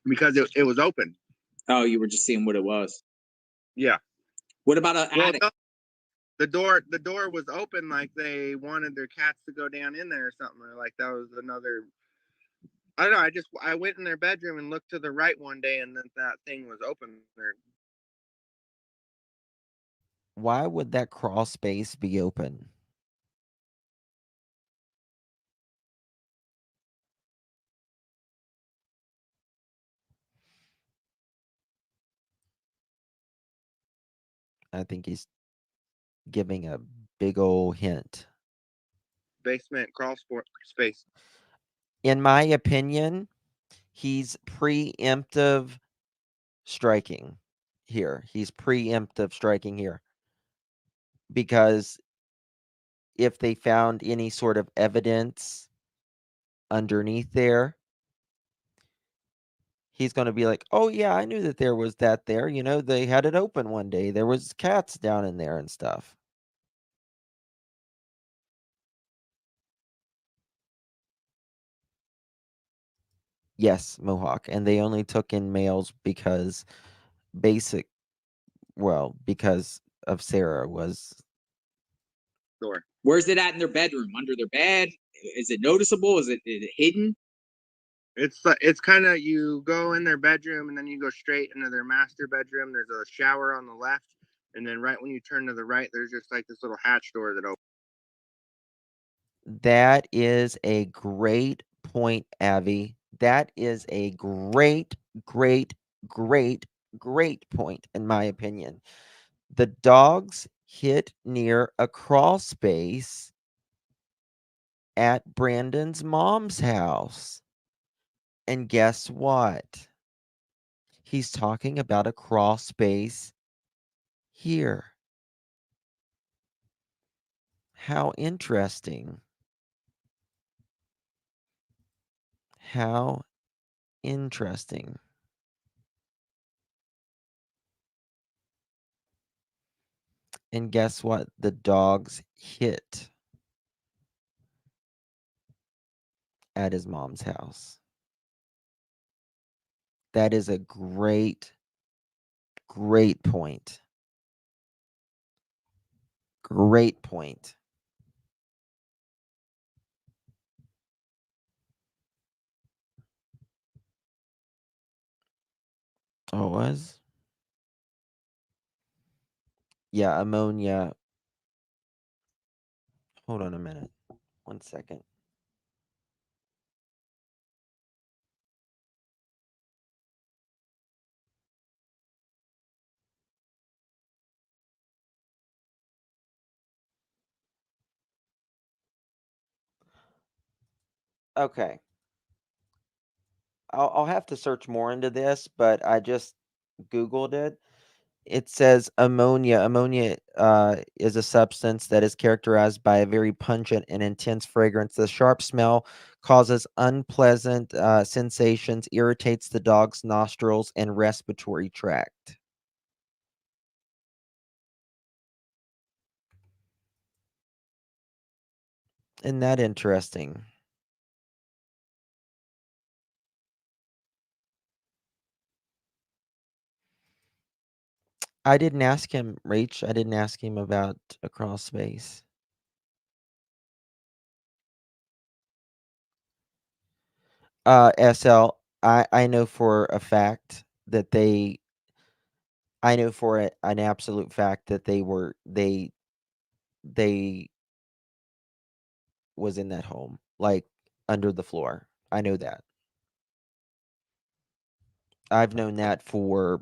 Speaker 3: Because it was open.
Speaker 4: Oh, you were just seeing what it was.
Speaker 3: Yeah.
Speaker 4: What about an attic?
Speaker 3: No, the door was open, like they wanted their cats to go down in there or something. Or like that was another. I don't know. I went in their bedroom and looked to the right one day, and then that thing was open there.
Speaker 2: Why would that crawl space be open? I think he's giving a big old hint.
Speaker 3: Basement crawl space.
Speaker 2: In my opinion, he's preemptive striking here. He's preemptive striking here. Because if they found any sort of evidence underneath there, he's going to be like, oh yeah, I knew that there was that there. You know, they had it open one day. There was cats down in there and stuff. Yes, Mohawk. And they only took in males because because of Sarah was.
Speaker 3: Door.
Speaker 4: Where's it at in their bedroom? Under their bed? Is it noticeable? Is it hidden?
Speaker 3: It's kind of, you go in their bedroom and then you go straight into their master bedroom. There's a shower on the left, and then right when you turn to the right, there's just like this little hatch door that opens.
Speaker 2: That is a great point, Avi. That is a great, great, great, great point, in my opinion. The dogs hit near a crawl space at Brandon's mom's house. And guess what? He's talking about a crawl space here. How interesting. How interesting. And guess what? The dogs hit at his mom's house. That is a great, great point. Great point. Oh, it was? Yeah, ammonia. Hold on a minute. 1 second. Okay. I'll have to search more into this, but I just Googled it. It says ammonia. Ammonia is a substance that is characterized by a very pungent and intense fragrance. The sharp smell causes unpleasant sensations, irritates the dog's nostrils and respiratory tract. Isn't that interesting? I didn't ask him, Rach. I didn't ask him about a crawl space. SL, I know for a fact that I know for an absolute fact that they was in that home, like under the floor. I know that. I've known that for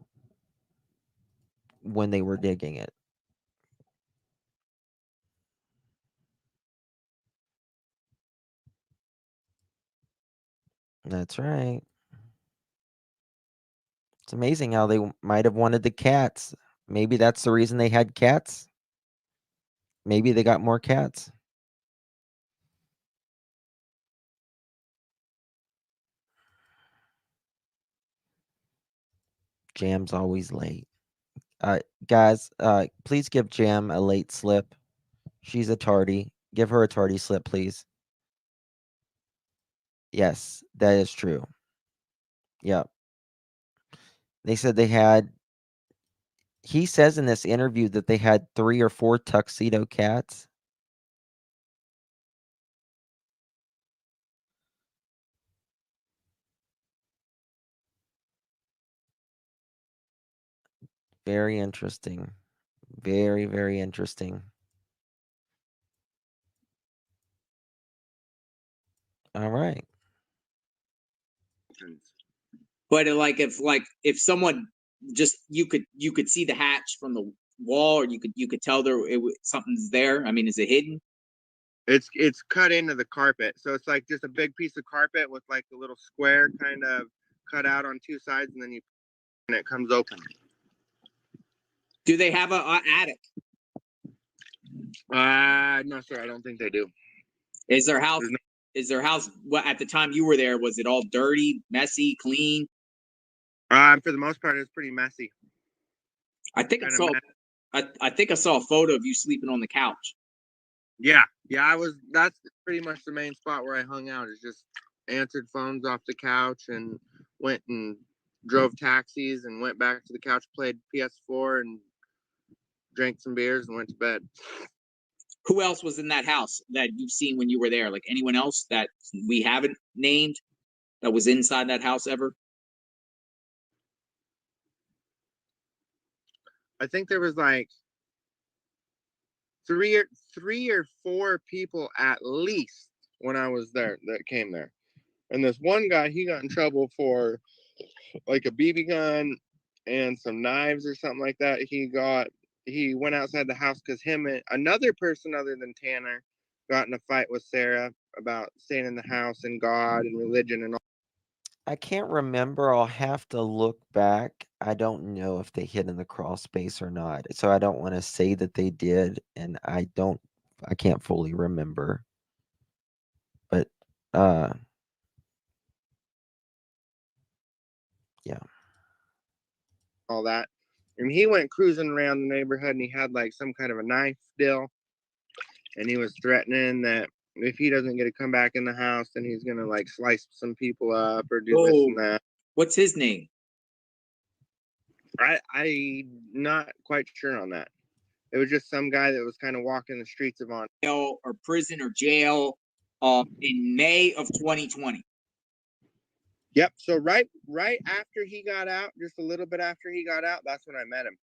Speaker 2: when they were digging it. That's right. It's amazing how they might have wanted the cats. Maybe that's the reason they had cats. Maybe they got more cats. Jam's always late. Guys, please give Jam a late slip. She's a tardy. Give her a tardy slip, please. Yes, that is true. Yep. They said they had. He says in this interview that they had 3 or 4 tuxedo cats. Very interesting. Very, very interesting. All right.
Speaker 4: But if someone just you could see the hatch from the wall, or you could tell something's there. I mean, is it hidden?
Speaker 3: It's cut into the carpet, so it's like just a big piece of carpet with like a little square kind of cut out on 2 sides, and then it comes open.
Speaker 4: Do they have a attic?
Speaker 3: No, sir, I don't think they do.
Speaker 4: Is their house what at the time you were there, was it all dirty, messy, clean?
Speaker 3: For the most part, it's pretty messy.
Speaker 4: I think I think I saw a photo of you sleeping on the couch.
Speaker 3: Yeah, that's pretty much the main spot where I hung out, is just answered phones off the couch and went and drove taxis and went back to the couch, played PS4 and drank some beers and went to bed.
Speaker 4: Who else was in that house that you've seen when you were there? Like anyone else that we haven't named that was inside that house ever?
Speaker 3: I think there was like three or four people at least when I was there that came there. And this one guy, he got in trouble for like a BB gun and some knives or something like that. He went outside the house because him and another person other than Tanner got in a fight with Sarah about staying in the house and God and religion and all.
Speaker 2: I can't remember. I'll have to look back. I don't know if they hid in the crawl space or not. So I don't want to say that they did, and I can't fully remember. But yeah.
Speaker 3: All that. And he went cruising around the neighborhood and he had like some kind of a knife deal. And he was threatening that if he doesn't get to come back in the house, then he's gonna like slice some people up or do this and that.
Speaker 4: What's his name?
Speaker 3: I'm not quite sure on that. It was just some guy that was kind of walking the streets of
Speaker 4: Or prison or jail in May of 2020.
Speaker 3: Yep. So right after he got out, just a little bit after he got out, that's when I met him.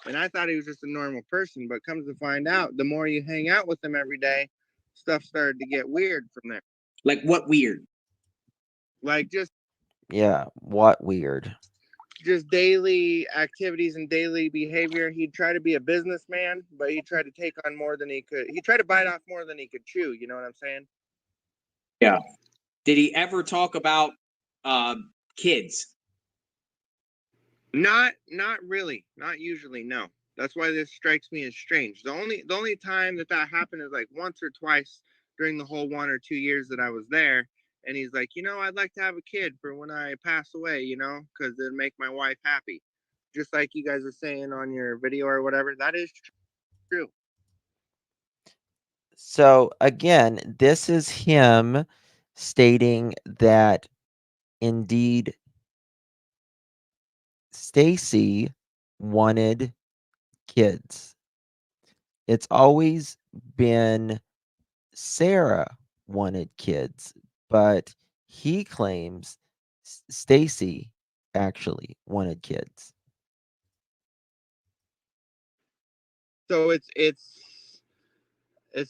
Speaker 3: And I thought he was just a normal person, but comes to find out, the more you hang out with him every day, stuff started to get weird from there.
Speaker 4: Like what weird?
Speaker 3: Like
Speaker 2: What weird?
Speaker 3: Just daily activities and daily behavior. He'd try to be a businessman, but he tried to take on more than he could. He tried to bite off more than he could chew. You know what I'm saying?
Speaker 4: Yeah. Did he ever talk about kids?
Speaker 3: Not really. Not usually. No. That's why this strikes me as strange. The only time that happened is like once or twice during the whole 1 or 2 years that I was there. And he's like, I'd like to have a kid for when I pass away, because it'd make my wife happy. Just like you guys are saying on your video or whatever. That is true.
Speaker 2: So again, this is him stating that indeed Stacy wanted kids. It's always been Sarah wanted kids, but He claims Stacy actually wanted kids.
Speaker 3: So it's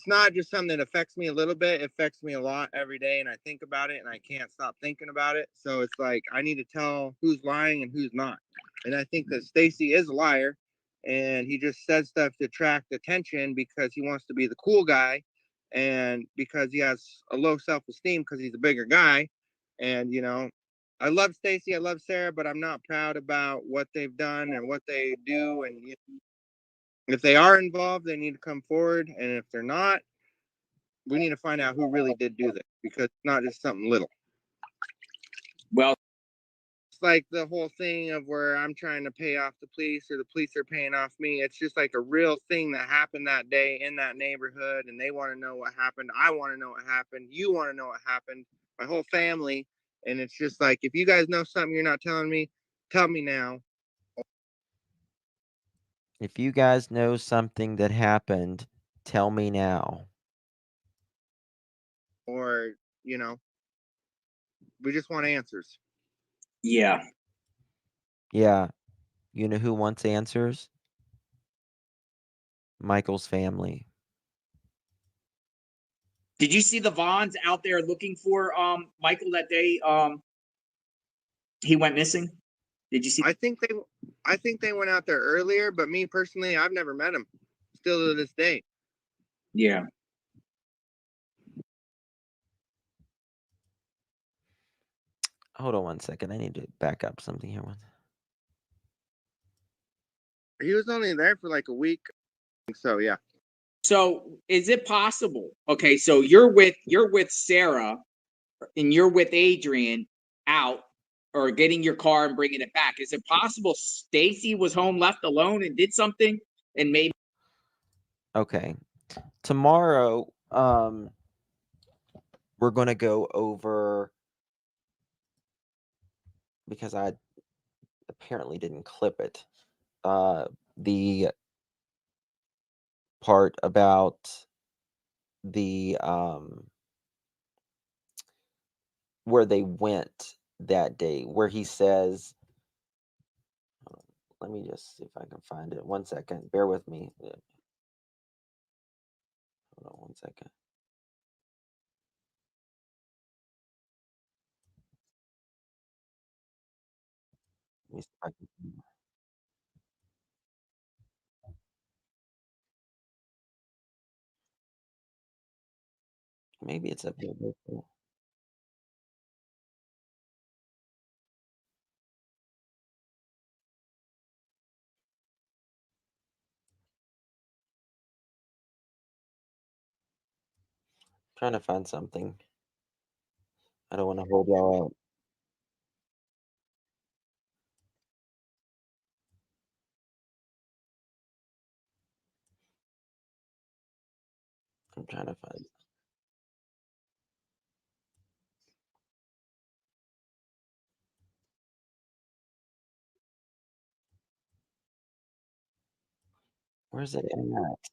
Speaker 3: not just something that affects me a little bit. It affects me a lot every day, and I think about it, and I can't stop thinking about it. So it's like I need to tell who's lying and who's not. And I think that Stacy is a liar, and he just says stuff to attract attention because he wants to be the cool guy, and because he has a low self-esteem because he's a bigger guy. And I love Stacy, I love Sarah, but I'm not proud about what they've done and what they do. And if they are involved, they need to come forward. And if they're not, we need to find out who really did do this, because it's not just something little.
Speaker 4: Well,
Speaker 3: It's like the whole thing of where I'm trying to pay off the police or the police are paying off me. It's just like a real thing that happened that day in that neighborhood, and they want to know what happened. I want to know what happened. You want to know what happened. My whole family. And it's just like, if you guys know something you're not telling me, tell me now.
Speaker 2: If you guys know something that happened, tell me now.
Speaker 3: Or, we just want answers.
Speaker 4: yeah.
Speaker 2: Yeah. You know who wants answers? Michael's family.
Speaker 4: Did you see the Vaughns out there looking for Michael that day he went missing? Did you see?
Speaker 3: I think they went out there earlier, but me personally, I've never met him. Still to this day.
Speaker 4: Yeah.
Speaker 2: Hold on one second. I need to back up something here.
Speaker 3: He was only there for like a week. So yeah.
Speaker 4: So is it possible? Okay, so you're with Sarah and you're with Adrian out or getting your car and bringing it back. Is it possible Stacy was home left alone and did something and maybe?
Speaker 2: Okay. Tomorrow, we're going to go over, because I apparently didn't clip it, the part about the where they went that day, where he says, let me just see if I can find it. 1 second. Bear with me. Hold on 1 second. Let me see if I can. Maybe it's up here. Trying to find something. I don't want to hold y'all out. I'm trying to find. Where's it at?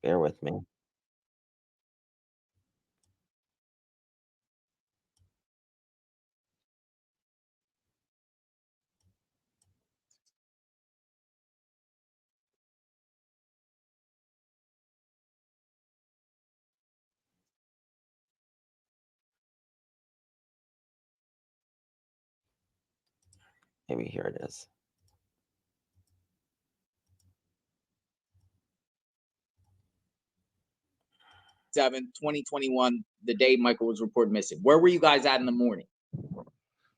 Speaker 2: Bear with me. Maybe here it is.
Speaker 4: 2021, the day Michael was reported missing. Where were you guys at in the morning?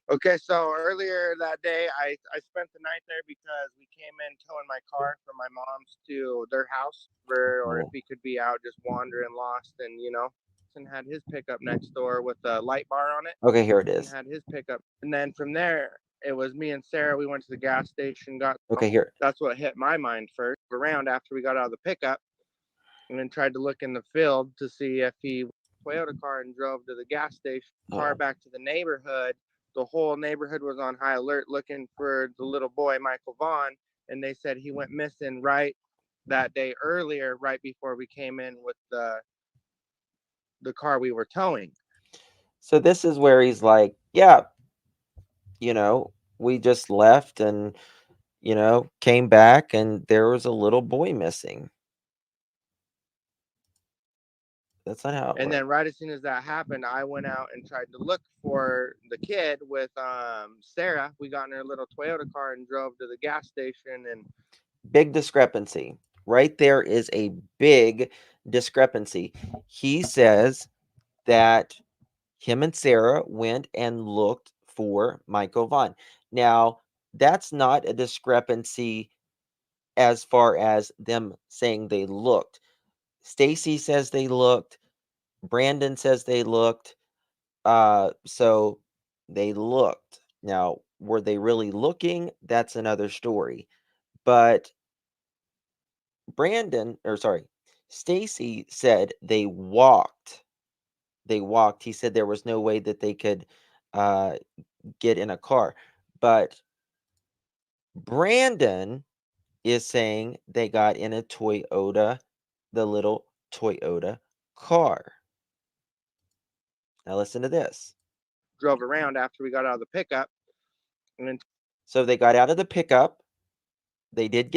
Speaker 3: Okay, so earlier that day, I spent the night there because we came in towing my car from my mom's to their house, or if he could be out just wandering lost, and had his pickup next door with a light bar on it.
Speaker 2: Okay, here it is.
Speaker 3: And had his pickup, and then from there it was me and Sarah. We went to the gas station, got.
Speaker 2: Okay, here.
Speaker 3: That's what hit my mind first. Around after we got out of the pickup, and then tried to look in the field to see if he Toyota car and drove to the gas station. Car back to the neighborhood. The whole neighborhood was on high alert looking for the little boy Michael Vaughn, and they said he went missing right that day earlier, right before we came in with the car we were towing.
Speaker 2: So this is where he's like, yeah, we just left and, came back and there was a little boy missing. That's not how it
Speaker 3: And
Speaker 2: works.
Speaker 3: then right as soon as that happened, I went out and tried to look for the kid with Sarah. We got in her little Toyota car and drove to the gas station. And
Speaker 2: Big discrepancy. Right there is a big discrepancy. He says that him and Sarah went and looked for Michael Vaughn. Now, that's not a discrepancy as far as them saying they looked. Stacy says they looked. Brandon says they looked. So they looked. Now, were they really looking? That's another story. But Stacy said they walked. They walked. He said there was no way that they could uh, get in a car. But Brandon is saying they got in a Toyota, the little Toyota car. Now listen to this.
Speaker 3: drove around after we got out of the pickup. And then
Speaker 2: So they got out of the pickup. They did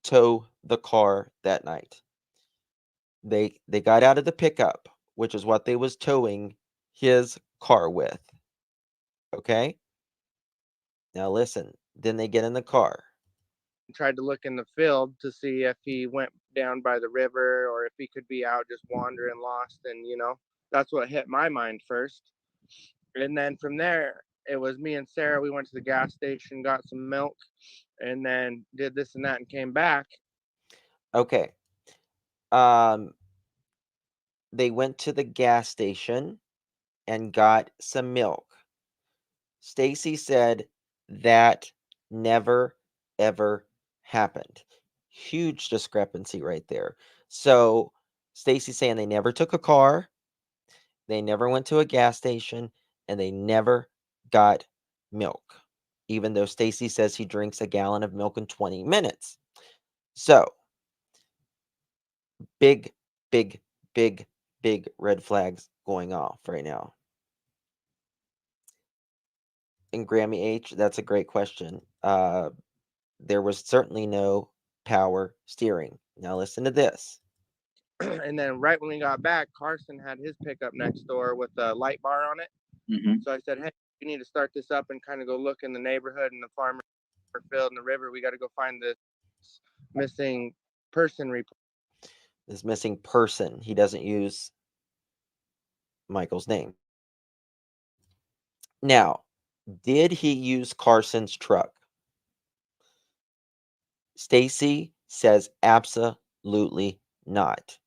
Speaker 2: tow the car that night. They got out of the pickup, which is what they was towing his car with. Okay? Now listen. Then they get in the car.
Speaker 3: tried to look in the field to see if he went down by the river or if he could be out just wandering lost. And, that's what hit my mind first. And then from there, it was me and Sarah. We went to the gas station, got some milk, and then did this and that and came back.
Speaker 2: Okay. They went to the gas station and got some milk. Stacy said that never ever happened. Huge discrepancy right there. So Stacy's saying they never took a car, they never went to a gas station, and they never got milk. Even though Stacy says he drinks a gallon of milk in 20 minutes. So big, big, big, big red flags going off right now. And Grammy H, that's a great question. There was certainly no power steering. Now listen to this.
Speaker 3: And then right when we got back, Carson had his pickup next door with a light bar on it.
Speaker 4: Mm-hmm.
Speaker 3: So I said, hey, we need to start this up and kind of go look in the neighborhood and the farmer field and the river. We got to go find this missing person report.
Speaker 2: This missing person. He doesn't use Michael's name. Now, did he use Carson's truck? Stacy says absolutely not.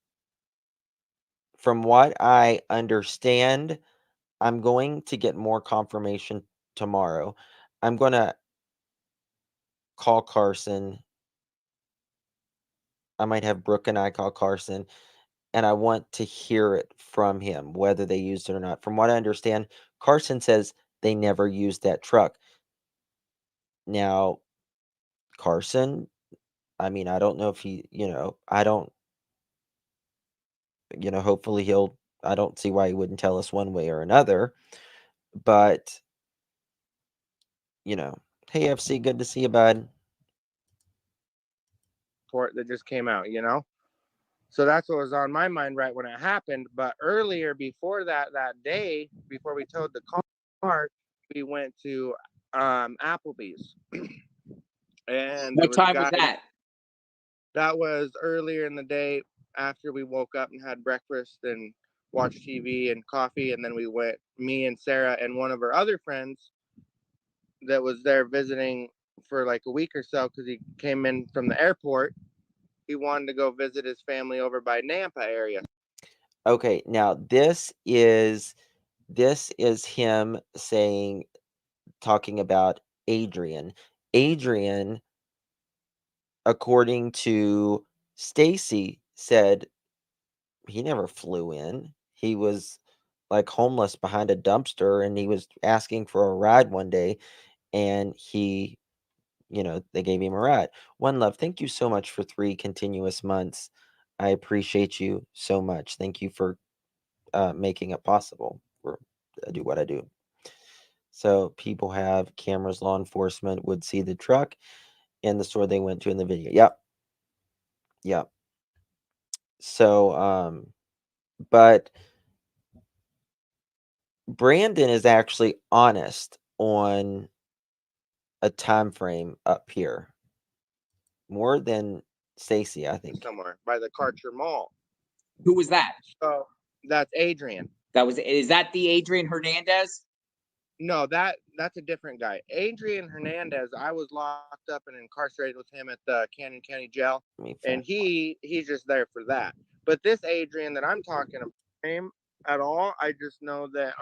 Speaker 2: From what I understand, I'm going to get more confirmation tomorrow. I'm going to call Carson. I might have Brooke and I call Carson, and I want to hear it from him, whether they used it or not. From what I understand, Carson says they never used that truck. Now, Carson, I mean, I don't know if he, I don't, hopefully I don't see why he wouldn't tell us one way or another. But, hey, FC, good to see you, bud.
Speaker 3: That just came out, So that's what was on my mind right when it happened. But earlier, before that day, before we towed the car, we went to Applebee's. And
Speaker 4: What time was that?
Speaker 3: That was earlier in the day after we woke up and had breakfast and watched TV and coffee. And then we went, me and Sarah and one of our other friends that was there visiting for like a week or so because he came in from the airport. He wanted to go visit his family over by Nampa area.
Speaker 2: Okay, now this is him talking about Adrian. Adrian, according to Stacy, said he never flew in. He was like homeless behind a dumpster and he was asking for a ride one day and he they gave him a ride. One Love, thank you so much for 3 continuous months. I appreciate you so much. Thank you for making it possible for I do what I do. So people have cameras. Law enforcement would see the truck in the store they went to in the video. Yep. So, but Brandon is actually honest on a time frame up here, more than Stacy, I think.
Speaker 3: somewhere by the Karcher Mall.
Speaker 4: Who was that?
Speaker 3: So that's Adrian.
Speaker 4: Is that the Adrian Hernandez?
Speaker 3: No, that's a different guy. Adrian Hernandez, I was locked up and incarcerated with him at the Canyon County Jail, and he's just there for that. But this Adrian that I'm talking about, name at all, I just know that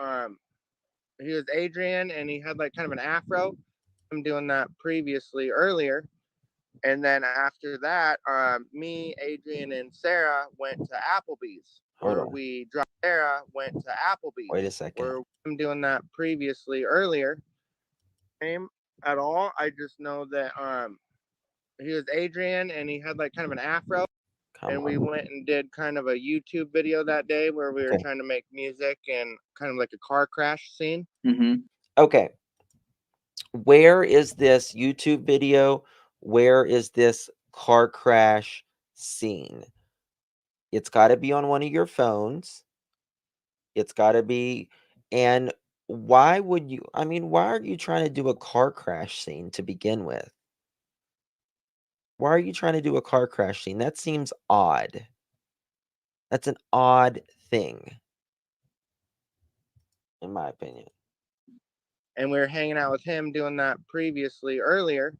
Speaker 3: he was Adrian and he had like kind of an afro. I'm doing that previously earlier. And then after that, me, Adrian, and Sarah went to Applebee's. We dropped. Sarah went to Applebee's.
Speaker 2: Wait a second.
Speaker 3: I'm doing that previously earlier. Name at all? I just know that he was Adrian and he had like kind of an afro. We went and did kind of a YouTube video that day where we were trying to make music and kind of like a car crash scene.
Speaker 4: Mm-hmm.
Speaker 2: Okay. Where is this YouTube video? Where is this car crash scene? It's got to be on one of your phones. It's got to be. And why would you? I mean, why are you trying to do a car crash scene to begin with? Why are you trying to do a car crash scene? That seems odd. That's an odd thing, in my opinion.
Speaker 3: And we were hanging out with him doing that previously earlier.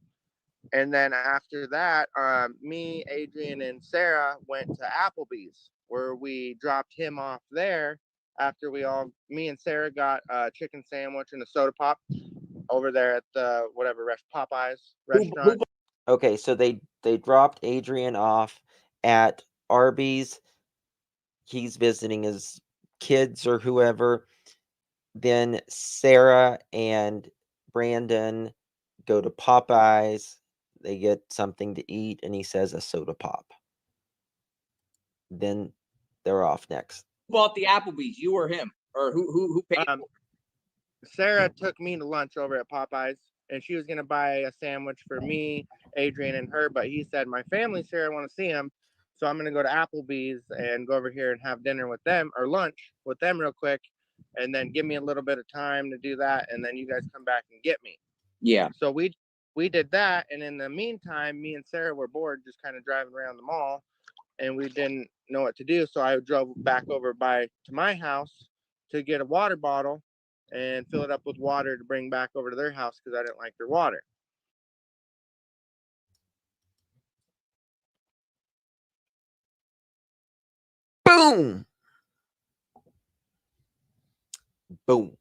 Speaker 3: And then after that, me, Adrian, and Sarah went to Applebee's where we dropped him off there after me and Sarah got a chicken sandwich and a soda pop over there at the Popeyes restaurant.
Speaker 2: Okay, so they dropped Adrian off at Arby's. He's visiting his kids or whoever. Then Sarah and Brandon go to Popeyes. They get something to eat, and he says a soda pop. Then they're off next.
Speaker 4: Who bought the Applebee's? You or him? Or who paid?
Speaker 3: Sarah took me to lunch over at Popeyes, and she was gonna buy a sandwich for me, Adrian, and her. But he said my family's here. I want to see him, so I'm gonna go to Applebee's and go over here and have dinner with them or lunch with them real quick, and then give me a little bit of time to do that, and then you guys come back and get me.
Speaker 4: Yeah.
Speaker 3: So we did that, and in the meantime, me and Sarah were bored, just kind of driving around the mall, and we didn't know what to do. So I drove back over to my house to get a water bottle and fill it up with water to bring back over to their house because I didn't like their water.
Speaker 2: Boom! Boom.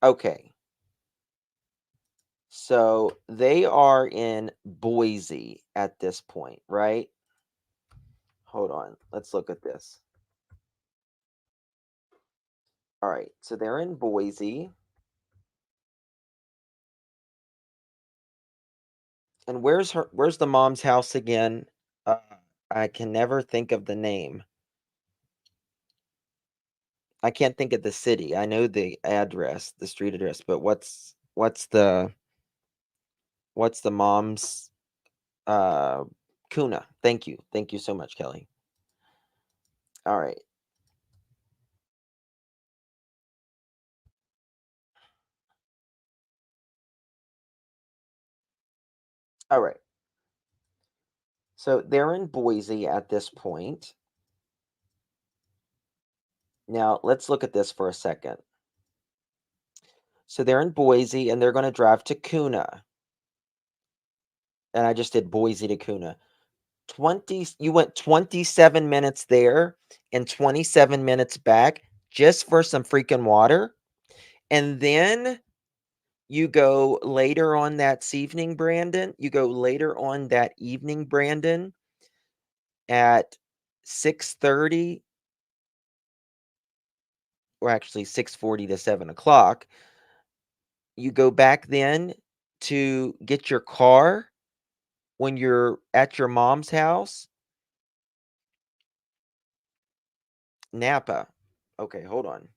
Speaker 2: Okay. So they are in Boise at this point, right? Hold on. Let's look at this. All right. So they're in Boise. And where's the mom's house again? I can never think of the name. I can't think of the city. I know the address, the street address, but what's the mom's Kuna? Thank you. Thank you so much, Kelly. All right. All right. So they're in Boise at this point. Now, let's look at this for a second. So they're in Boise, and they're going to drive to Kuna. And I just did Boise to Kuna. You went 27 minutes there and 27 minutes back just for some freaking water. And then you go later on that evening, Brandon. At 6:30, or actually 6:40 to 7 o'clock. You go back then to get your car when you're at your mom's house? Napa. Okay, hold on.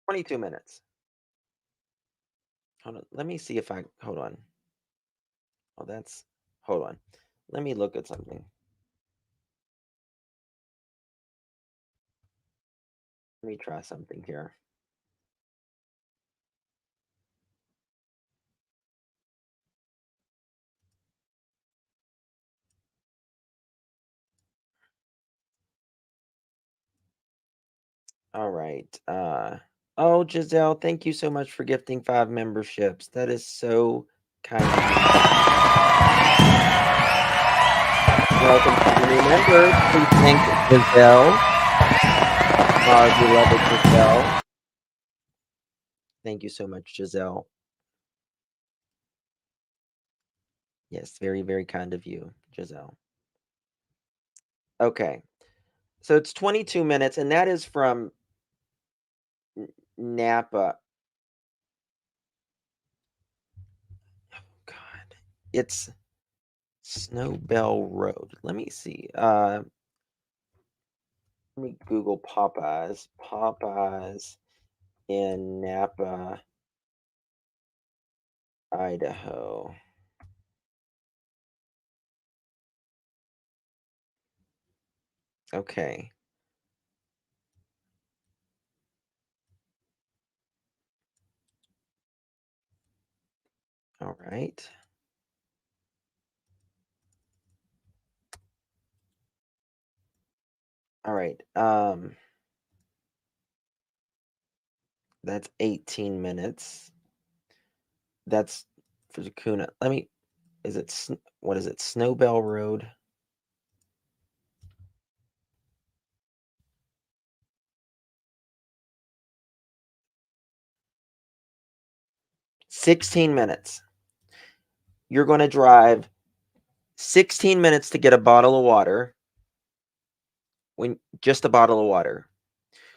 Speaker 2: "22 minutes." Hold on. Let me see if I hold on. Oh, that's hold on. Let me look at something. Let me try something here. All right. Oh, Giselle, thank you so much for gifting 5 memberships. That is so kind of you. Welcome to the new members. Please thank Giselle, our beloved Giselle. Thank you so much, Giselle. Yes, very, very kind of you, Giselle. Okay. So it's 22 minutes, and that is from Napa. God, it's Snowbell Road. Let me see. Let me Google Popeyes. Popeyes in Napa, Idaho. Okay. All right. All right. That's 18 minutes. That's for Kuna. Let me. Is it what is it? Snowbell Road. $16 minutes. You're going to drive 16 minutes to get a bottle of water. When just a bottle of water.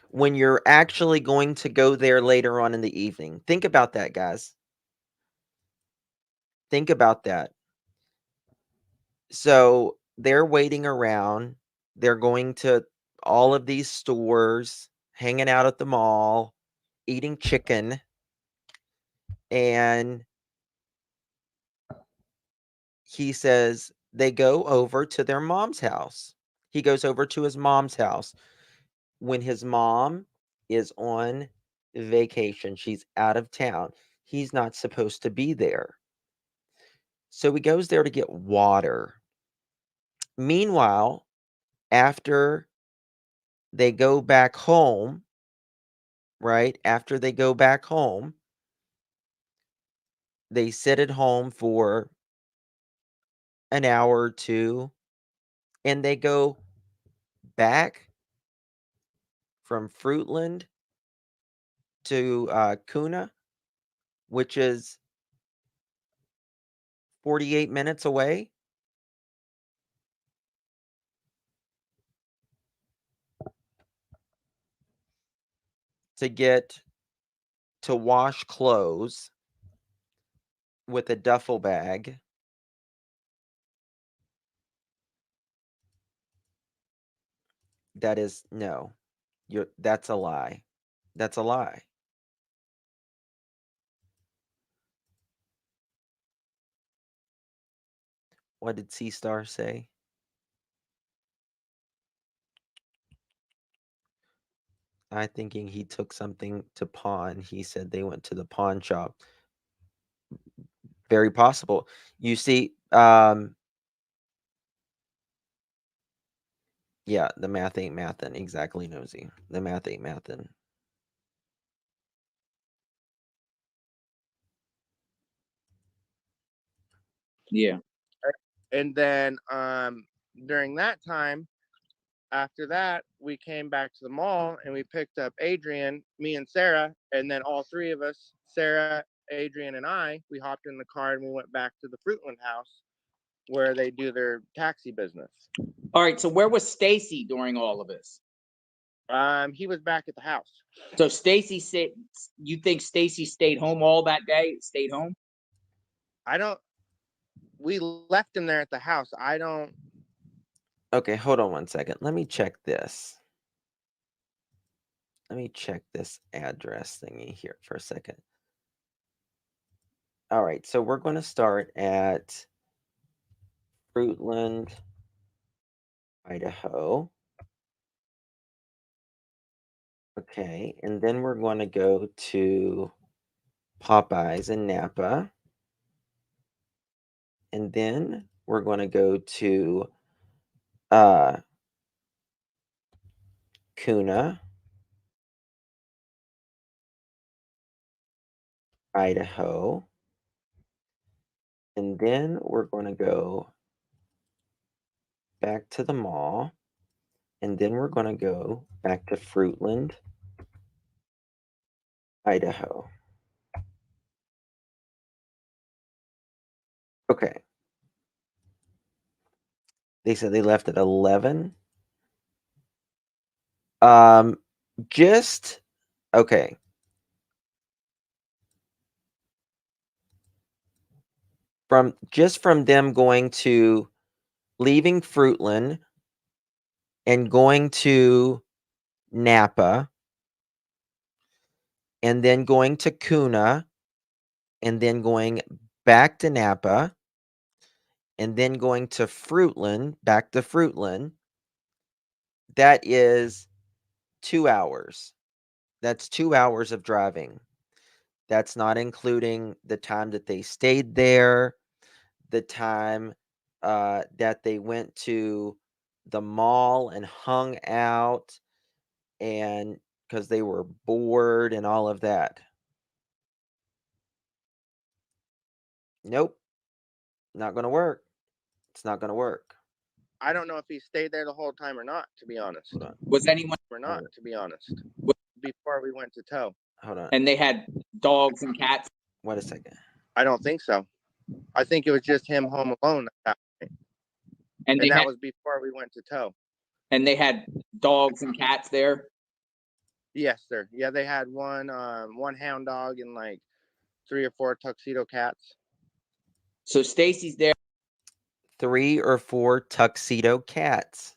Speaker 2: When you're actually going to go there later on in the evening. Think about that, guys. Think about that. So they're waiting around. They're going to all of these stores, hanging out at the mall, eating chicken, and he says they go over to their mom's house. He goes over to his mom's house when his mom is on vacation. She's out of town. He's not supposed to be there. So he goes there to get water. Meanwhile, after they go back home, right? After they go back home, they sit at home for an hour or two and they go back from Fruitland to Kuna, which is 48 minutes away. To get to wash clothes with a duffel bag. That is no. That's a lie. That's a lie. What did C Star say? I thinking he took something to pawn. He said they went to the pawn shop. Very possible. You see, yeah, the math ain't mathin'. Exactly, Nosy. The math ain't mathin'.
Speaker 4: Yeah.
Speaker 3: And then during that time, after that, we came back to the mall and we picked up Adrian, me and Sarah, and then all three of us, Sarah, Adrian, and I, we hopped in the car and we went back to the Fruitland house. where they do their taxi business.
Speaker 4: All right. So where was Stacy during all of this?
Speaker 3: He was back at the house.
Speaker 4: So Stacy said, you think Stacy stayed home all that day? Stayed home?
Speaker 3: We left him there at the house. I don't.
Speaker 2: Okay, hold on one second. Let me check this. Let me check this address thingy here for a second. All right, so we're going to start at Fruitland, Idaho. Okay, and then we're going to go to Popeyes in Napa. And then we're going to go to Kuna, Idaho. And then we're going to go back to the mall. And then we're going to go back to Fruitland, Idaho. Okay. They said they left at 11. Just okay. From them going to leaving Fruitland and going to Napa and then going to Kuna and then going back to Napa and then going to Fruitland, back to Fruitland. That is 2 hours. That's 2 hours of driving. That's not including the time that they stayed there, the time that they went to the mall and hung out, and because they were bored and all of that. Nope, not going to work. It's not going to work.
Speaker 3: I don't know if he stayed there the whole time or not. To be honest,
Speaker 2: Hold on.
Speaker 4: Was anyone?
Speaker 3: or not. To be honest,
Speaker 4: What-
Speaker 3: before we went to tow,
Speaker 2: Hold on.
Speaker 4: And they had dogs and cats.
Speaker 2: Wait a second.
Speaker 3: I don't think so. I think it was just him home alone at that point,
Speaker 4: And they
Speaker 3: and that
Speaker 4: had
Speaker 3: was before we went to tow.
Speaker 4: and they had dogs and cats there.
Speaker 3: Yes, sir. Yeah, they had one hound dog and like 3 or 4 tuxedo cats.
Speaker 4: So Stacy's there.
Speaker 2: 3 or 4 tuxedo cats.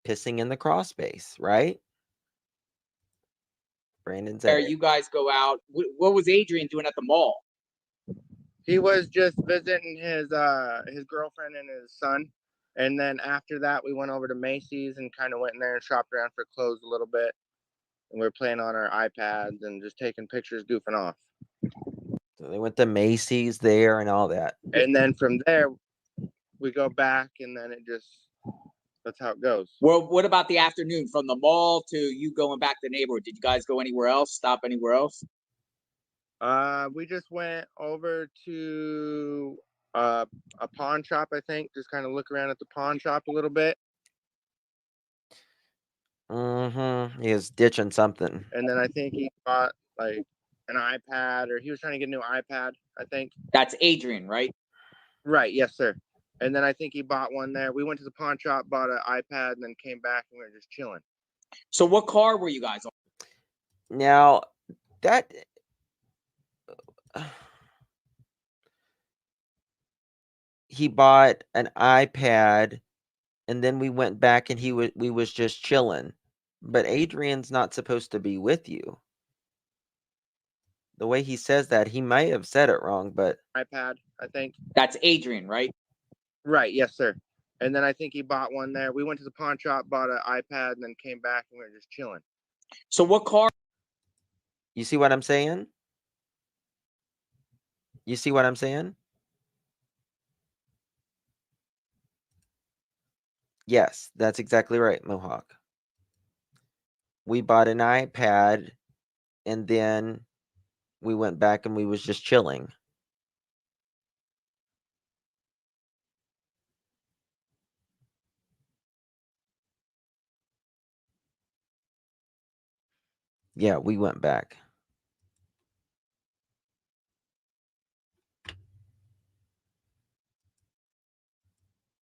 Speaker 2: Pissing in the crawl space, right? Brandon said it.
Speaker 4: You guys go out. What was Adrian doing at the mall?
Speaker 3: He was just visiting his girlfriend and his son, and then after that we went over to Macy's and kind of went in there and shopped around for clothes a little bit, and we were playing on our iPads and just taking pictures, goofing off.
Speaker 2: So they went to Macy's there and all that.
Speaker 3: And then from there we go back, and then that's how it goes.
Speaker 4: Well, what about the afternoon from the mall to you going back to the neighborhood? Did you guys go anywhere else? Stop anywhere else?
Speaker 3: We just went over to a pawn shop, I think, just kind of look around at the pawn shop a little bit.
Speaker 2: He was ditching something.
Speaker 3: And then I think he bought like an iPad, or he was trying to get a new iPad, I think.
Speaker 4: That's Adrian, right?
Speaker 3: Right, yes, sir. And then I think he bought one there. We went to the pawn shop, bought an iPad, and then came back and we were just chilling.
Speaker 4: So what car were you guys on?
Speaker 2: Now, that he bought an iPad and then we went back and we was just chilling. But Adrian's not supposed to be with you. The way he says that, he may have said it wrong, but
Speaker 3: iPad, I think.
Speaker 4: That's Adrian, right?
Speaker 3: Right, yes, sir. And then I think he bought one there. We went to the pawn shop, bought an iPad, and then came back and we were just chilling.
Speaker 4: So what car?
Speaker 2: you see what I'm saying? You see what I'm saying? Yes, that's exactly right, Mohawk. We bought an iPad and then we went back and we was just chilling. Yeah, we went back.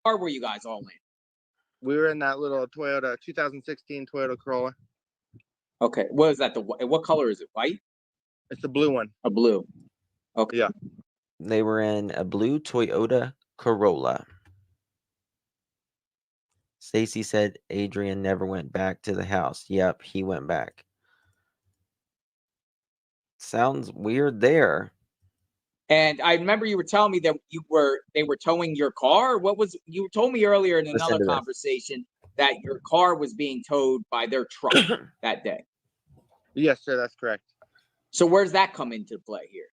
Speaker 4: car were you guys all in?
Speaker 3: We were in that little Toyota 2016 Toyota Corolla.
Speaker 4: Okay, what is that? What color is it? White?
Speaker 3: It's the blue one.
Speaker 4: A blue. Okay.
Speaker 3: Yeah.
Speaker 2: They were in a blue Toyota Corolla. Stacy said Adrian never went back to the house. Yep, he went back. Sounds weird there.
Speaker 4: And I remember you were telling me that they were towing your car. You told me earlier in
Speaker 2: Listen
Speaker 4: another
Speaker 2: to this.
Speaker 4: conversation that your car was being towed by their truck that day.
Speaker 3: Yes, sir. That's correct.
Speaker 4: So where's that come into play here?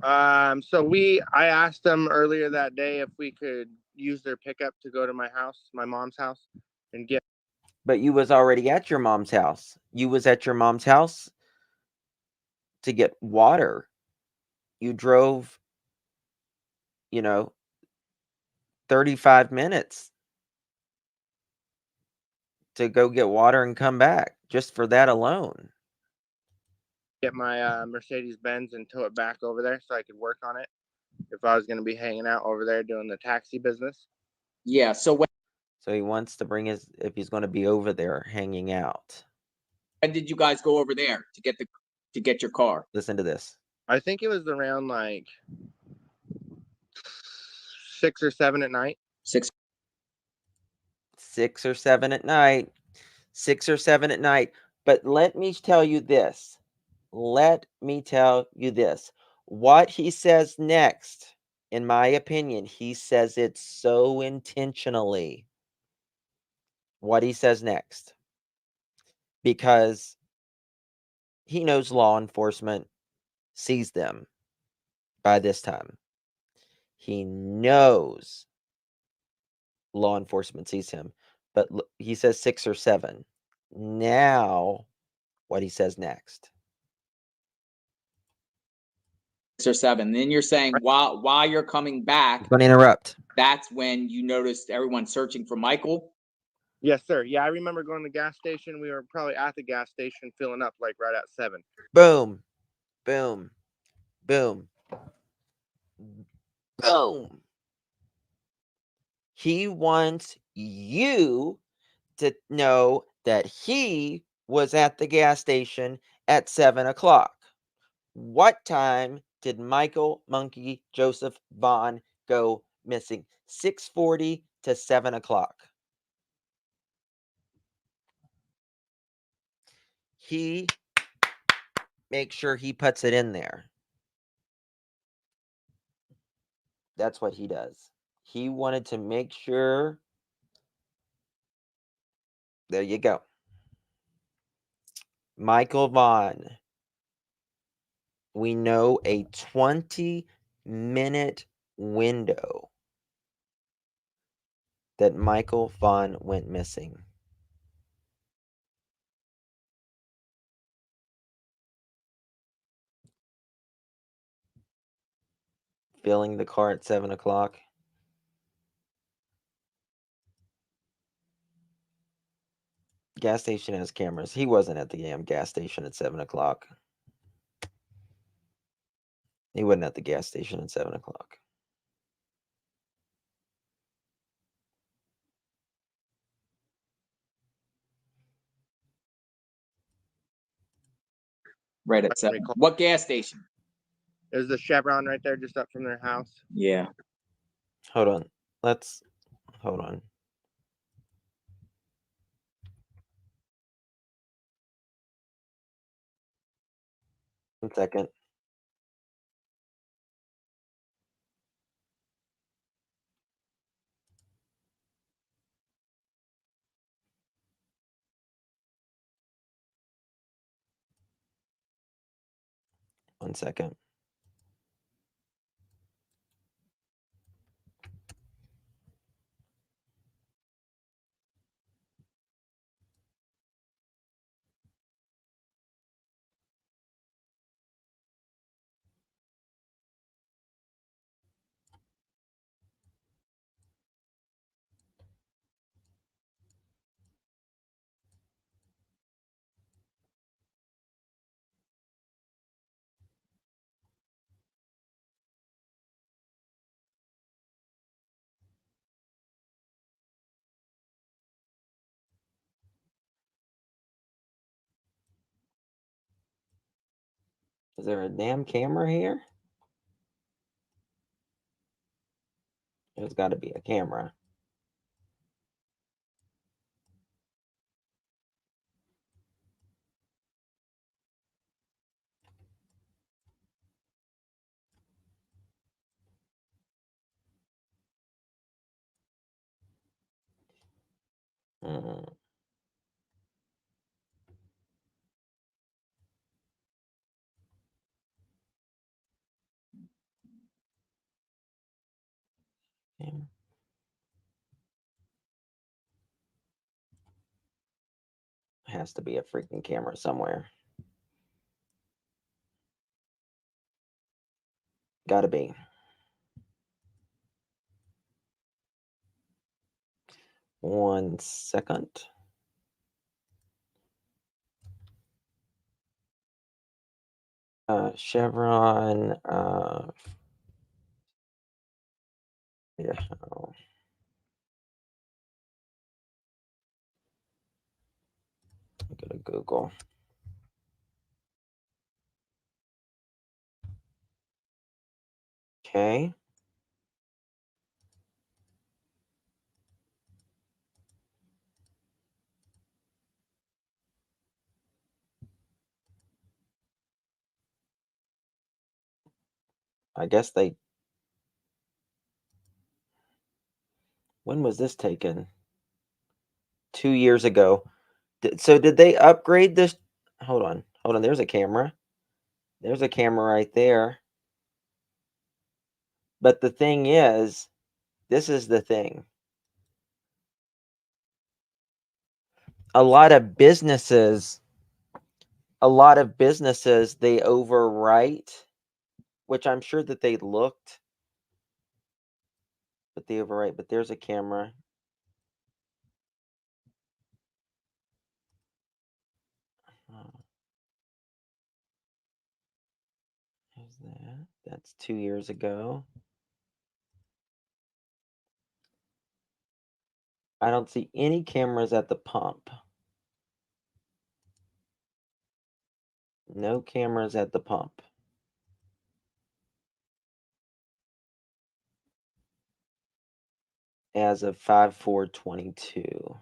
Speaker 3: So I asked them earlier that day if we could use their pickup to go to my house, my mom's house, and get.
Speaker 2: But you was already at your mom's house. You was at your mom's house to get water. You drove, 35 minutes to go get water and come back just for that alone.
Speaker 3: Get my Mercedes Benz and tow it back over there so I could work on it if I was going to be hanging out over there doing the taxi business.
Speaker 4: Yeah. So
Speaker 2: he wants to bring if he's going to be over there hanging out.
Speaker 4: when did you guys go over there to get your car?
Speaker 2: Listen to this.
Speaker 3: I think it was around like 6 or 7 at night.
Speaker 4: 6.
Speaker 2: 6 or 7 at night. 6 or 7 at night. But let me tell you this. What he says next, in my opinion, he says it so intentionally. What he says next. Because he knows law enforcement sees them by this time. He knows law enforcement sees him. But he says 6 or 7. Now, what he says next.
Speaker 4: 6 or 7. Then you're saying while you're coming back,
Speaker 2: I'm going to interrupt.
Speaker 4: that's when you noticed everyone searching for Michael?
Speaker 3: Yes, sir. Yeah, I remember going to the gas station. We were probably at the gas station filling up like right at 7.
Speaker 2: Boom. Boom. Boom. Boom. He wants you to know that he was at the gas station at 7 o'clock. What time did Michael Monkey Joseph Vaughn go missing? 6:40 to 7 o'clock. He makes sure he puts it in there. That's what he does. He wanted to make sure. There you go. Michael Vaughn. We know a 20-minute window that Michael Vaughn went missing. Filling the car at 7 o'clock. Gas station has cameras. He wasn't at the damn gas station at 7 o'clock. He wasn't at the gas station at 7 o'clock.
Speaker 4: Right at 7. What gas station?
Speaker 3: There's the Chevron right there just up from their house.
Speaker 4: Yeah.
Speaker 2: Hold on. Hold on. One second. One second. Is there a damn camera here? There's got to be a camera. Mm. Camera. Has to be a freaking camera somewhere. Gotta be. One second. Chevron. Yeah. Go to Google. Okay. I guess they. When was this taken? 2 years ago. So did they upgrade this? Hold on. Hold on. There's a camera. There's a camera right there. But the thing is, this is the thing. A lot of businesses, they overwrite, which I'm sure that they looked, but they overwrite. But there's a camera. There's that. That's 2 years ago. I don't see any cameras at the pump. No cameras at the pump. As of 5/4/22.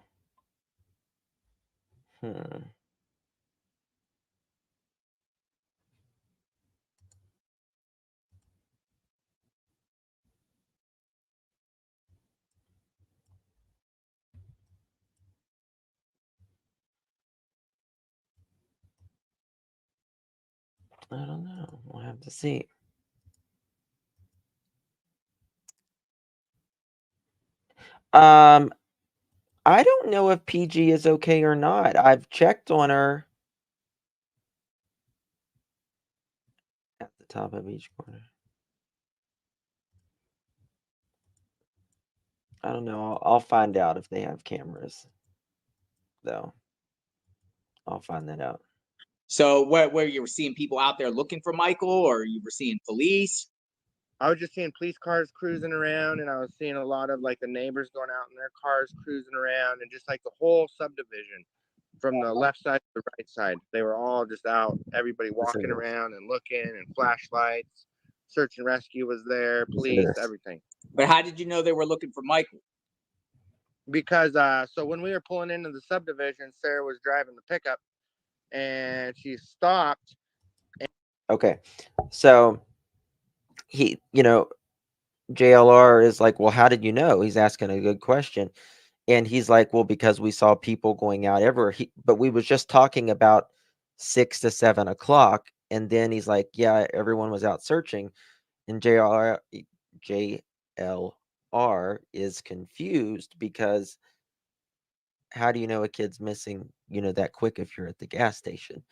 Speaker 2: I don't know. We'll have to see. I don't know if PG is okay or not. I've checked on her at the top of each corner. I don't know. I'll find out if they have cameras, though. I'll find that out.
Speaker 4: So where you were seeing people out there looking for Michael, or you were seeing police?
Speaker 3: I was just seeing police cars cruising around, and I was seeing a lot of like the neighbors going out in their cars cruising around, and just like the whole subdivision from the left side to the right side. They were all just out, everybody walking around and looking, and flashlights. Search and rescue was there, police, everything.
Speaker 4: But how did you know they were looking for Michael?
Speaker 3: Because so when we were pulling into the subdivision, Sarah was driving the pickup, and she stopped.
Speaker 2: Okay, so he, JLR is like, well, how did you know? He's asking a good question. And he's like, well, because we saw people going out everywhere. But we was just talking about 6 to 7 o'clock. And then he's like, yeah, everyone was out searching. And JLR is confused because how do you know a kid's missing, that quick if you're at the gas station?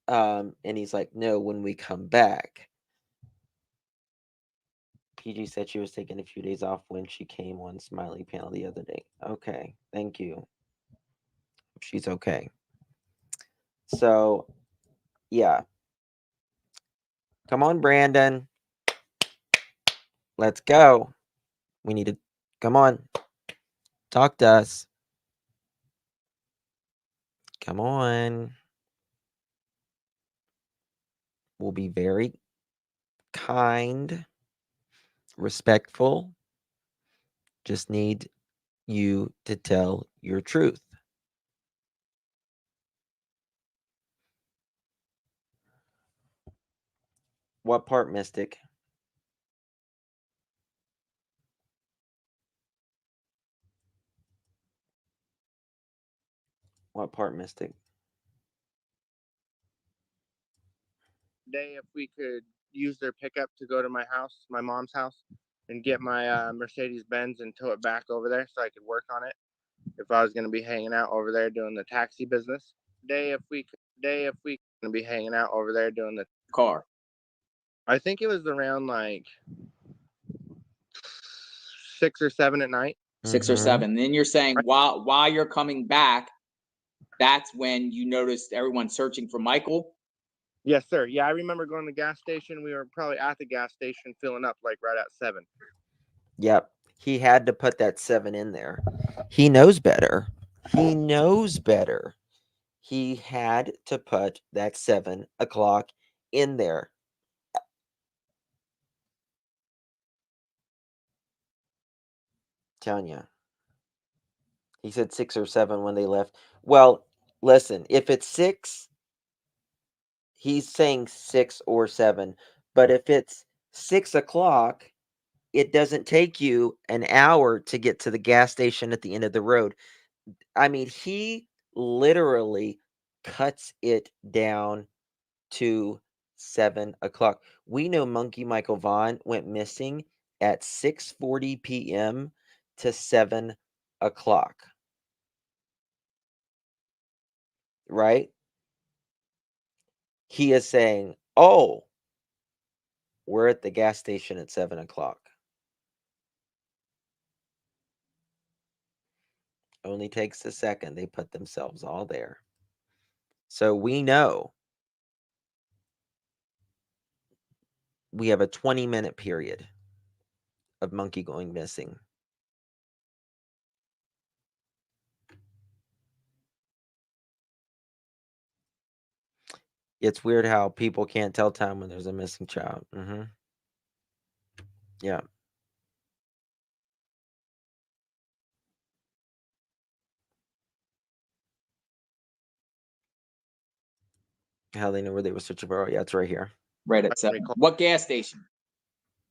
Speaker 2: And he's like, no, when we come back. PG said she was taking a few days off when she came on Smiley Panel the other day. Okay, thank you. She's okay. So, yeah. Come on, Brandon. Let's go. We need to come on. Talk to us. Come on. will be very kind, respectful. Just need you to tell your truth. What part, Mystic? What part, Mystic?
Speaker 3: Day if we could use their pickup to go to my house, my mom's house, and get my Mercedes Benz and tow it back over there so I could work on it. If I was going to be hanging out over there doing the taxi business. Day if we going to be hanging out over there doing the
Speaker 4: car.
Speaker 3: I think it was around like 6 or 7 at night.
Speaker 4: 6 or
Speaker 2: Mhm.
Speaker 4: 7. Then you're saying while you're coming back, that's when you noticed everyone searching for Michael.
Speaker 3: Yes, sir. Yeah, I remember going to the gas station. We were probably at the gas station filling up like right at 7.
Speaker 2: Yep. He had to put that 7 in there. He knows better. He knows better. He had to put that 7 o'clock in there. Telling you. He said 6 or 7 when they left. Well, listen, if it's 6, he's saying 6 or 7. But if it's 6 o'clock, it doesn't take you an hour to get to the gas station at the end of the road. I mean, he literally cuts it down to 7 o'clock. We know Monkey Michael Vaughn went missing at 6:40 p.m. to 7 o'clock. Right? He is saying, oh, we're at the gas station at 7 o'clock. Only takes a second. They put themselves all there. So we know we have a 20-minute period of Monkey going missing. It's weird how people can't tell time when there's a missing child. Yeah. How they know where they were searching for? Yeah, it's right here.
Speaker 4: Right at 7. What gas station?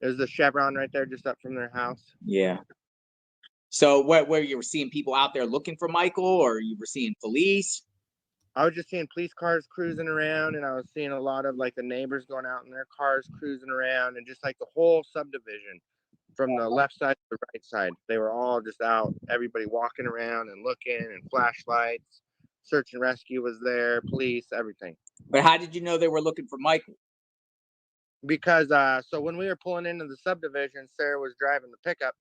Speaker 3: There's the Chevron right there just up from their house.
Speaker 4: Yeah. So where you were seeing people out there looking for Michael, or you were seeing police?
Speaker 3: I was just seeing police cars cruising around, and I was seeing a lot of like the neighbors going out in their cars cruising around, and just like the whole subdivision from the left side to the right side. They were all just out, everybody walking around and looking, and flashlights. Search and rescue was there, police, everything.
Speaker 4: But how did you know they were looking for Michael?
Speaker 3: Because so when we were pulling into the subdivision, Sarah was driving the pickup,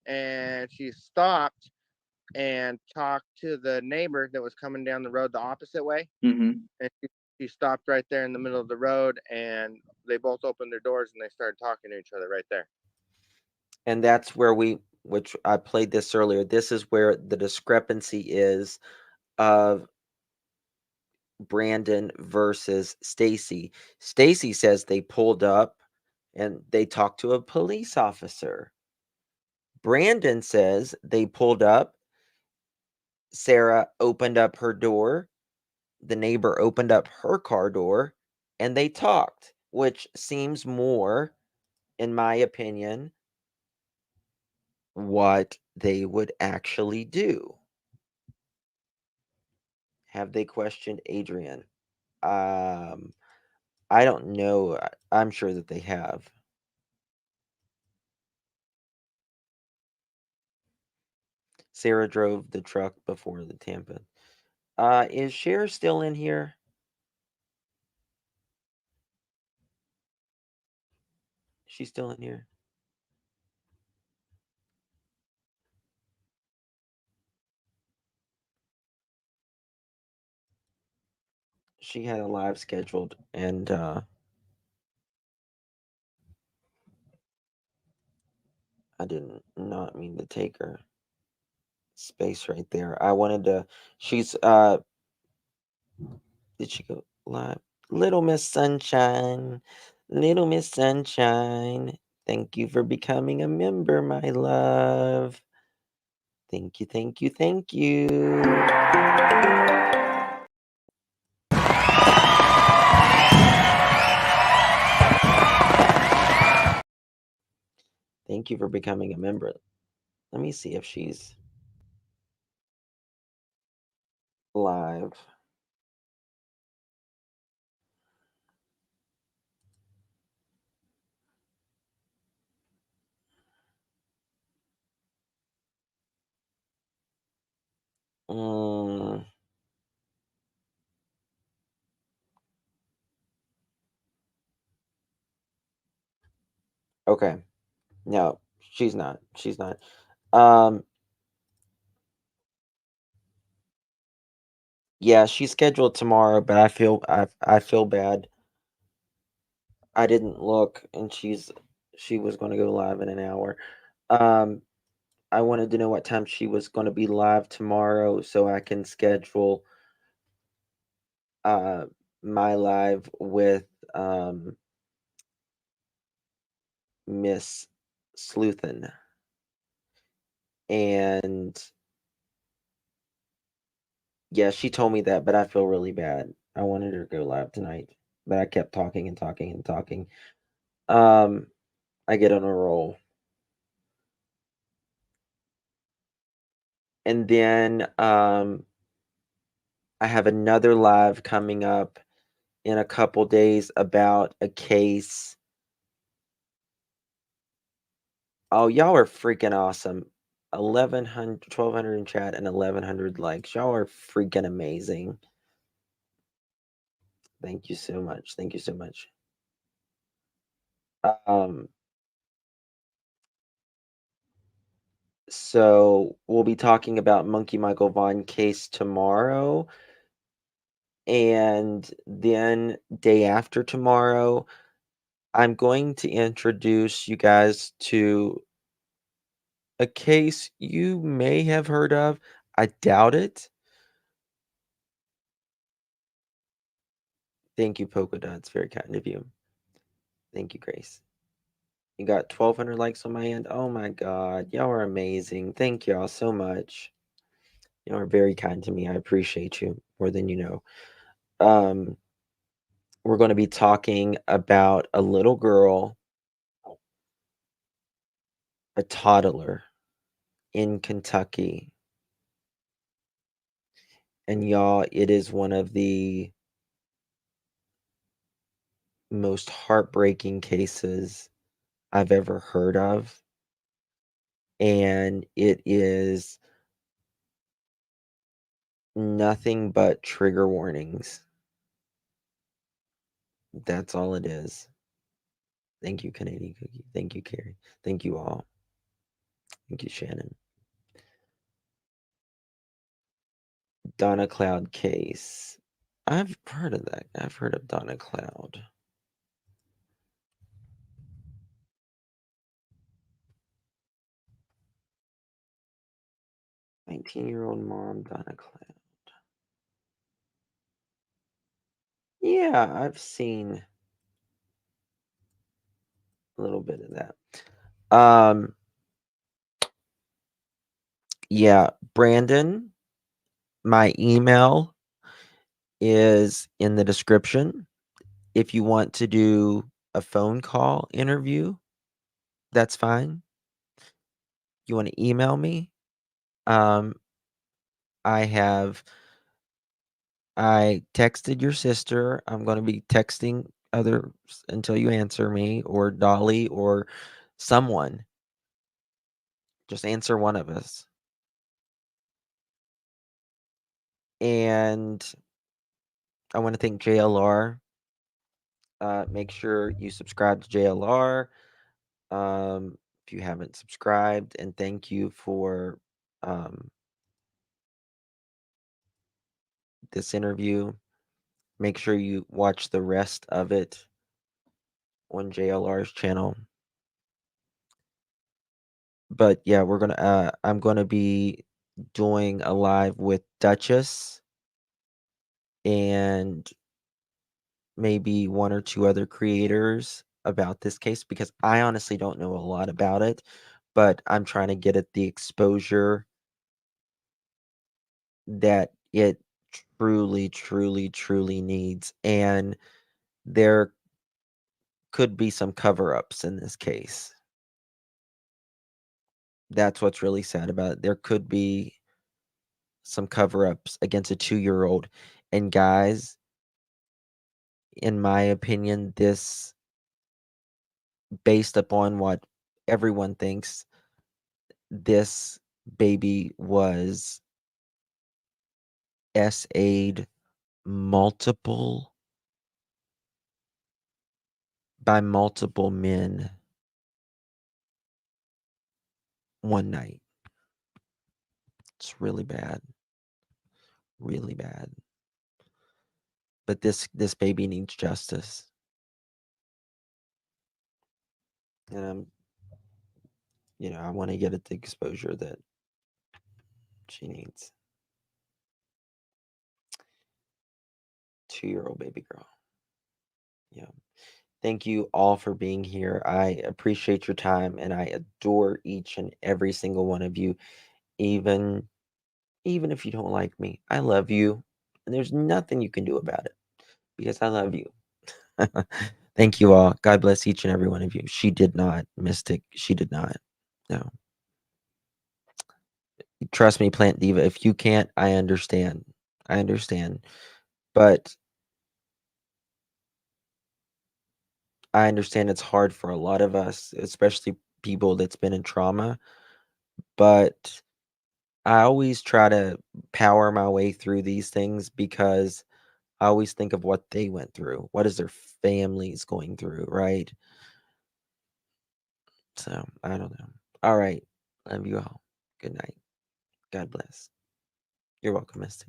Speaker 3: and she stopped and talked to the neighbor that was coming down the road the opposite way.
Speaker 4: Mm-hmm.
Speaker 3: And she stopped right there in the middle of the road, and they both opened their doors and they started talking to each other right there.
Speaker 2: And that's where which I played this earlier. This is where the discrepancy is of Brandon versus Stacy. Stacy says they pulled up and they talked to a police officer. Brandon says they pulled up. Sarah opened up her door. The neighbor opened up her car door and they talked, which seems more, in my opinion, what they would actually do. Have they questioned Adrian? I don't know. I'm sure that they have. Sarah drove the truck before the Tampa. Is Cher still in here? She's still in here. She had a live scheduled, and I did not mean to take her space right there. I wanted to. She's did she go live? Little Miss Sunshine. Little Miss Sunshine. Thank you for becoming a member, my love. Thank you, thank you, thank you. Thank you for becoming a member. Let me see if she's live. Mm, okay. No, she's not. She's not. Yeah, she's scheduled tomorrow, but I feel bad. I didn't look, and she was going to go live in an hour. I wanted to know what time she was going to be live tomorrow so I can schedule my live with Miss Sleuthen. And yeah, she told me that, but I feel really bad. I wanted her to go live tonight, but I kept talking and talking and talking. I get on a roll. And then I have another live coming up in a couple days about a case. Oh, y'all are freaking awesome. 1,200 in chat and 1,100 likes. Y'all are freaking amazing. Thank you so much. Thank you so much. So we'll be talking about Monkey Michael Vaughn case tomorrow. And then day after tomorrow, I'm going to introduce you guys to a case you may have heard of. I doubt it. Thank you, Polka Dots. Very kind of you. Thank you, Grace. You got 1,200 likes on my end. Oh my God. Y'all are amazing. Thank y'all so much. You are very kind to me. I appreciate you more than you know. We're going to be talking about a little girl, a toddler in Kentucky. And y'all, it is one of the most heartbreaking cases I've ever heard of. And it is nothing but trigger warnings. That's all it is. Thank you, Canadian Cookie. Thank you, Carrie. Thank you all. Thank you, Shannon. Donna Cloud case. I've heard of that. I've heard of Donna Cloud. "19-year-old mom, Donna Cloud." Yeah, I've seen a little bit of that. Yeah, Brandon, my email is in the description. If you want to do a phone call interview, that's fine. You want to email me? I texted your sister. I'm going to be texting others until you answer me, or Dolly, or someone. Just answer one of us. And I want to thank JLR. Make sure you subscribe to JLR if you haven't subscribed. And thank you for this interview. Make sure you watch the rest of it on JLR's channel. But yeah, I'm gonna be doing a live with Duchess and maybe one or two other creators about this case, because I honestly don't know a lot about it, but I'm trying to get it the exposure that it truly, truly, truly needs. And there could be some cover-ups in this case. That's what's really sad about it. There could be some cover-ups against a 2-year-old. And guys, in my opinion, this, based upon what everyone thinks, this baby was SA'd by multiple men one night. It's really bad. Really bad. But this baby needs justice. And I want to get it the exposure that she needs. 2-year-old baby girl. Yeah. Thank you all for being here. I appreciate your time, and I adore each and every single one of you. Even if you don't like me, I love you, and there's nothing you can do about it because I love you. Thank you all. God bless each and every one of you. She did not, Mystic. She did not. No. Trust me, Plant Diva. If you can't, I understand. I understand. But I understand it's hard for a lot of us, especially people that's been in trauma. But I always try to power my way through these things because I always think of what they went through. What is their families going through, right? So I don't know. All right. Love you all. Good night. God bless. You're welcome, Mystic.